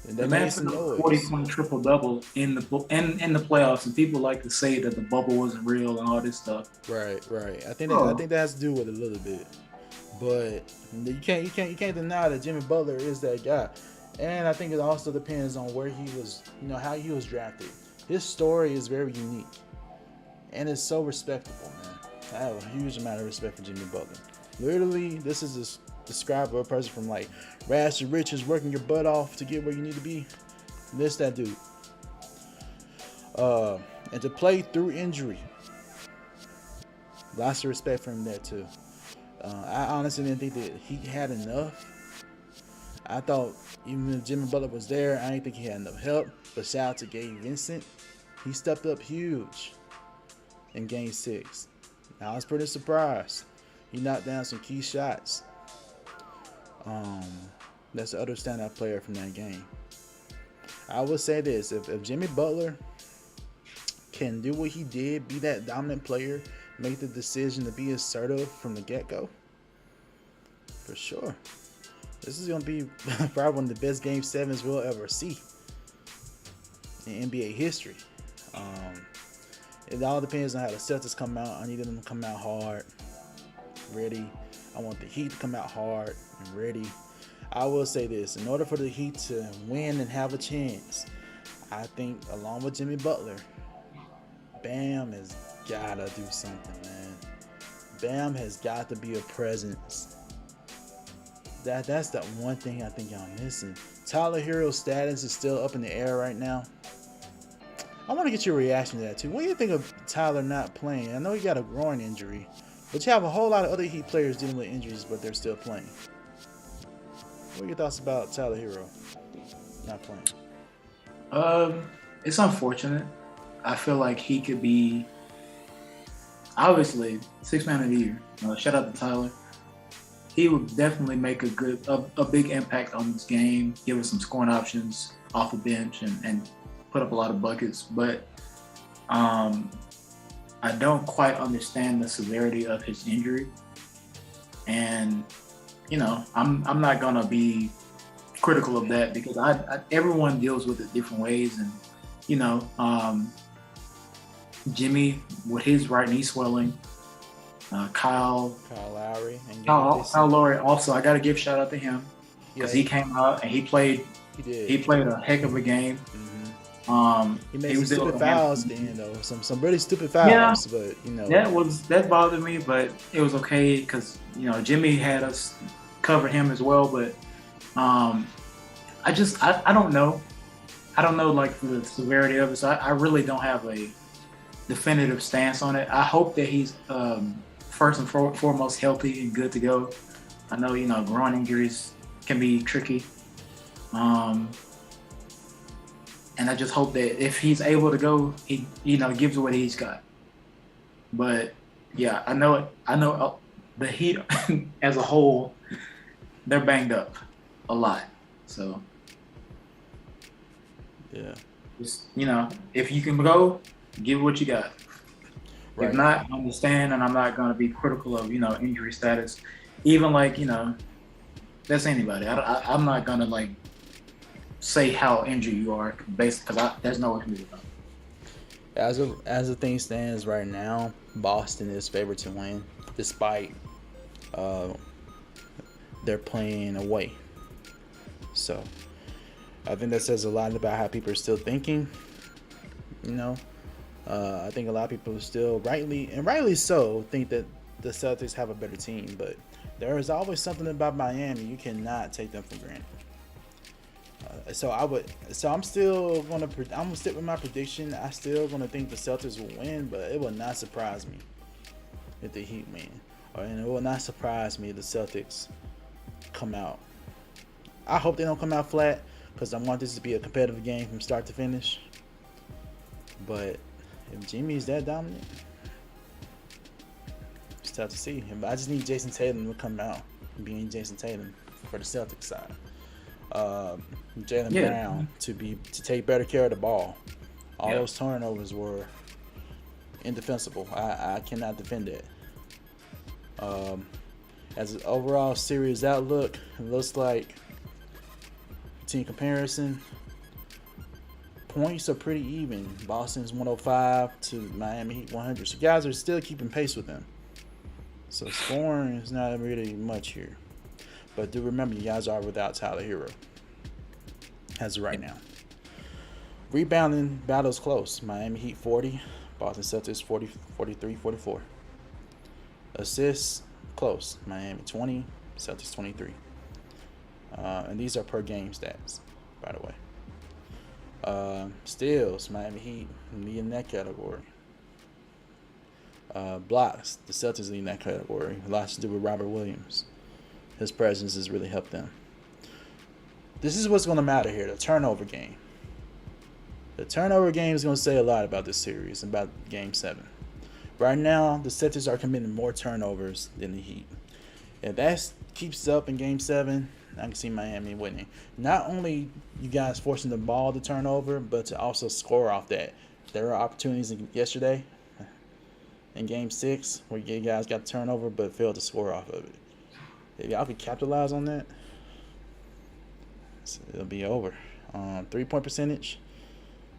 And the man put up 40-point triple-double in the playoffs, and people like to say that the bubble wasn't real and all this stuff. Right. I think that has to do with it a little bit, but you can't deny that Jimmy Butler is that guy. And I think it also depends on where he was, how he was drafted. His story is very unique, and it's so respectable, man. I have a huge amount of respect for Jimmy Butler. Literally, this is describe a person from like rags to riches, working your butt off to get where you need to be. This that dude. And to play through injury. Lots of respect for him there too. I honestly didn't think that he had enough. I thought even if Jimmy Butler was there, I didn't think he had enough help. But shout out to Gabe Vincent. He stepped up huge in Game 6. I was pretty surprised. He knocked down some key shots. That's the other standout player from that game. I would say this: if Jimmy Butler can do what he did, be that dominant player, make the decision to be assertive from the get-go, for sure, this is going to be probably one of the best Game 7s we'll ever see in NBA history. It all depends on how the Celtics come out. I need them to come out hard, ready. I want the Heat to come out hard and ready. I will say this: in order for the Heat to win and have a chance, I think along with Jimmy Butler, Bam has got to do something, man. Bam has got to be a presence. That's the one thing I think y'all missing. Tyler Hero's status is still up in the air right now. I want to get your reaction to that too. What do you think of Tyler not playing? I know he got a groin injury, but you have a whole lot of other Heat players dealing with injuries, but they're still playing. What are your thoughts about Tyler Hero not playing? It's unfortunate. I feel like he could be, obviously, 6th man of the year. Shout out to Tyler. He would definitely make a big impact on this game, give us some scoring options off the bench, and put up a lot of buckets. But I don't quite understand the severity of his injury. And, I'm not going to be critical of that because everyone deals with it different ways. And, Jimmy, with his right knee swelling, Kyle Lowry. Kyle Lowry also, I got to give shout out to him because he came out and he played a heck of a game. Mm-hmm. He made some stupid fouls at the end, though. Some really stupid fouls, but that bothered me, but it was okay because Jimmy had us cover him as well. But I don't know. I don't know like the severity of it, so I really don't have a definitive stance on it. I hope that he's first and foremost healthy and good to go. I know groin injuries can be tricky. And I just hope that if he's able to go, he gives what he's got. But yeah, I know the Heat as a whole, they're banged up a lot. So yeah, just if you can go, give what you got. Right. If not, I understand, and I'm not going to be critical of injury status. Even like that's anybody. I'm not going to like say how injured you are, based because there's no way to do that. As the thing stands right now, Boston is favored to win, despite they're playing away. So I think that says a lot about how people are still thinking. I think a lot of people still rightly so think that the Celtics have a better team, but there is always something about Miami. You cannot take them for granted. I'm still gonna stick with my prediction. I still gonna think the Celtics will win, but it will not surprise me if the Heat win, and it will not surprise me if the Celtics come out. I hope they don't come out flat, because I want this to be a competitive game from start to finish. But if Jimmy's that dominant, it's tough to see. I just need Jason Tatum to come out, being Jason Tatum for the Celtics side. Jaylen Brown to take better care of the ball. All those turnovers were indefensible. I cannot defend it. As an overall series outlook, it looks like team comparison, points are pretty even. Boston's 105 to Miami Heat 100. So guys are still keeping pace with them. So scoring is not really much here. But do remember, you guys are without Tyler Hero as of right now. Rebounding battles close. Miami Heat 40, Boston Celtics 43, 44. Assists close. Miami 20, Celtics 23. And these are per game stats, by the way. Steals, Miami Heat lead in that category. Blocks, the Celtics lead in that category. A lot to do with Robert Williams. His presence has really helped them. This is what's going to matter here, the turnover game. The turnover game is going to say a lot about this series, about Game 7. Right now, the Celtics are committing more turnovers than the Heat. If that keeps up in Game 7, I can see Miami winning. Not only you guys forcing the ball to turn over, but to also score off that. There were opportunities yesterday in Game 6 where you guys got the turnover but failed to score off of it. If y'all could capitalize on that, it'll be over. 3-point percentage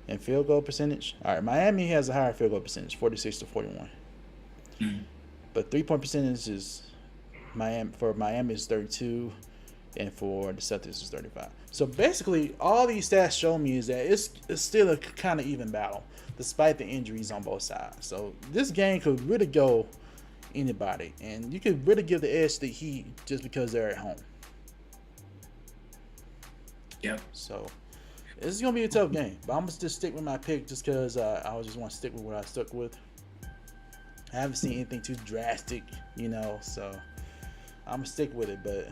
and field goal percentage. All right, Miami has a higher field goal percentage, 46 to 41. But 3-point percentage is Miami is 32, and for the Celtics is 35. So basically, all these stats show me is that it's still a kind of even battle, despite the injuries on both sides. So this game could really go anybody, and you could really give the edge to the Heat just because they're at home. Yep. So this is gonna be a tough game, but I'm gonna just stick with my pick just because I just want to stick with what I stuck with. I haven't seen anything too drastic, so I'm gonna stick with it. But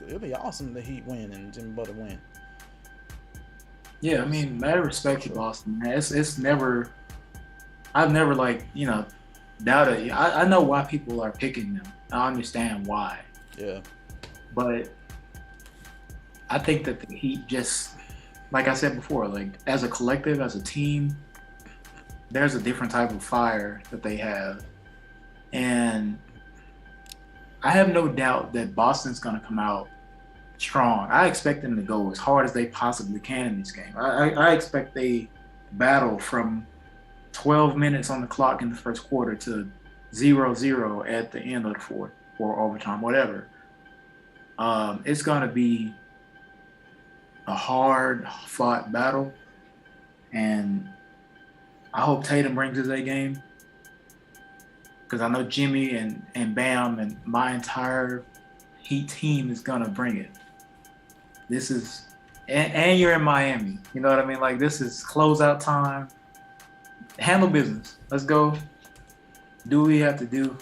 it'll be awesome the Heat win and Jimmy Butler win. Yeah, I mean, I respect you, Boston. Man. It's never. I've never doubted. I know why people are picking them. I understand why. Yeah. But I think that the Heat just, like I said before, as a collective, as a team, there's a different type of fire that they have. And I have no doubt that Boston's going to come out strong. I expect them to go as hard as they possibly can in this game. I expect they battle from 12 minutes on the clock in the first quarter to 0-0 at the end of the fourth or overtime, whatever. It's going to be a hard-fought battle, and I hope Tatum brings his A game, because I know Jimmy and Bam and my entire Heat team is going to bring it. This is – and you're in Miami. You know what I mean? This is closeout time. Handle business. Let's go. Do what we have to do.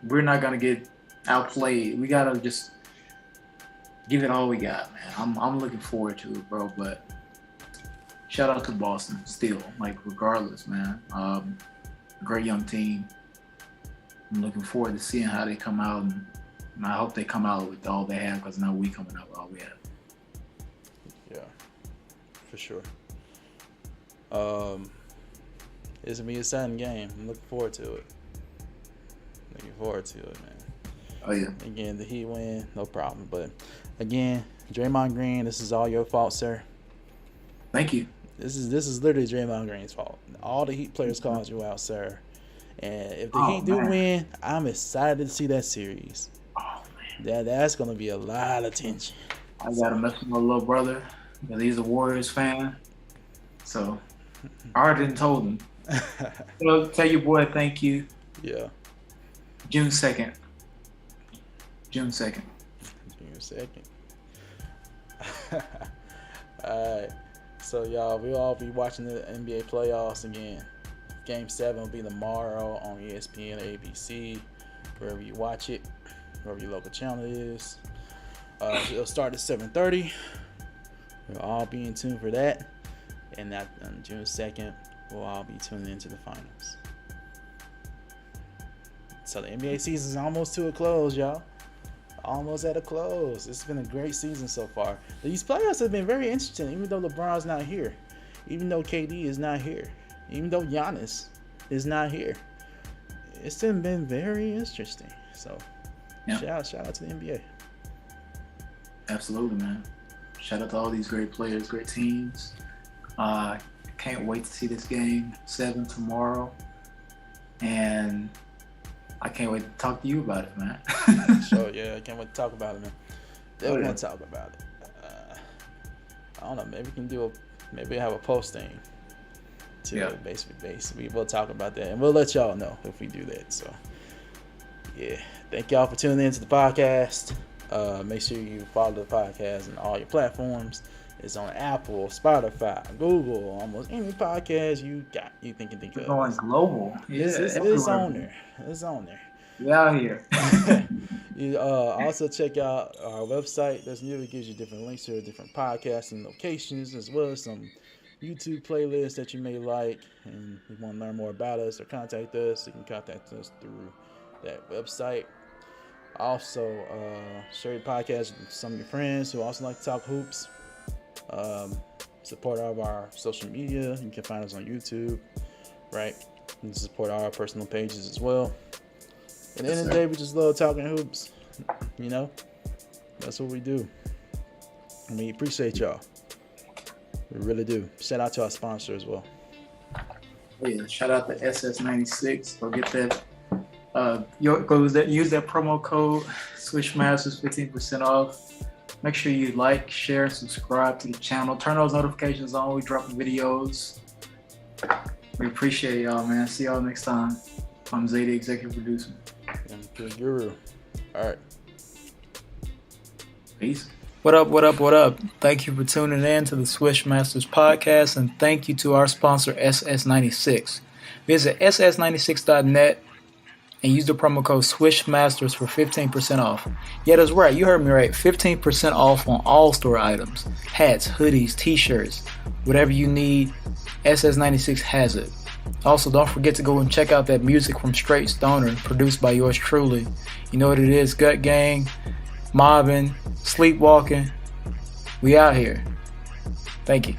We're not going to get outplayed. We got to just give it all we got, man. I'm looking forward to it, bro. But shout out to Boston still, regardless, man. Great young team. I'm looking forward to seeing how they come out, and I hope they come out with all they have, because now we coming out with all we have. Yeah, for sure. It's gonna be a exciting game. I'm looking forward to it. Man. Oh yeah. Again, the Heat win, no problem. But again, Draymond Green, this is all your fault, sir. Thank you. This is literally Draymond Green's fault. All the Heat players called you out, sir. And if the Heat do win, I'm excited to see that series. Oh, man. That's going to be a lot of tension. I got to mess with my little brother because he's a Warriors fan. So I already done told him. So tell your boy thank you. Yeah. June 2nd. June 2nd. June 2nd. All right. So, y'all, we'll all be watching the NBA playoffs again. Game 7 will be tomorrow on ESPN, ABC, wherever you watch it, wherever your local channel is. It'll start at 7:30. We'll all be in tune for that. And that on June 2nd, we'll all be tuning into the finals. So the NBA season is almost to a close, y'all. Almost at a close. It's been a great season so far. These playoffs have been very interesting, even though LeBron's not here, even though KD is not here, even though Giannis is not here. It's been very interesting. So, yeah. shout out to the NBA. Absolutely, man. Shout out to all these great players, great teams. Can't wait to see this game 7 tomorrow. And I can't wait to talk to you about it, man. Sure, yeah, I can't wait to talk about it, man. Definitely want to talk about it. I don't know, maybe we can maybe have a posting to basically we'll talk about that, and we'll let y'all know if we do that. So, yeah, thank y'all for tuning in to the podcast. Make sure you follow the podcast on all your platforms. It's on Apple, Spotify, Google, almost any podcast you think of. It's going global. It's on there. It's on there. We out here. You also check out our website. That's new. It gives you different links to different podcasting locations, as well as some YouTube playlists that you may like. And if you want to learn more about us or contact us, you can contact us through that website. Also, share your podcast with some of your friends who also like to talk hoops. Support all of our social media. You can find us on YouTube, right? And support our personal pages as well. At the end of the day, we just love talking hoops. You know, that's what we do. And we appreciate y'all. We really do. Shout out to our sponsor as well. Yeah, shout out to SS96. Go get that. Use that promo code Swish Masters 15% off. Make sure you like, share, and subscribe to the channel. Turn those notifications on. We dropping videos. We appreciate y'all, man. See y'all next time. I'm Zay, the executive producer. And QtheGuru. All right. Peace. What up? Thank you for tuning in to the Swish Masters Podcast, and thank you to our sponsor, SS96. Visit ss96.net and use the promo code SWISHMASTERS for 15% off. Yeah, that's right. You heard me right. 15% off on all store items. Hats, hoodies, t-shirts, whatever you need, SS96 has it. Also, don't forget to go and check out that music from Straight Stoner, produced by yours truly. You know what it is, Gut Gang, mobbing, sleepwalking. We out here. Thank you.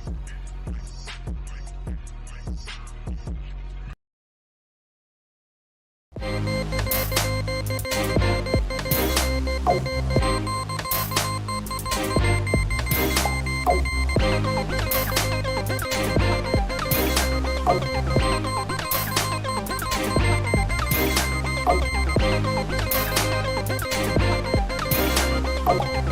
Okay.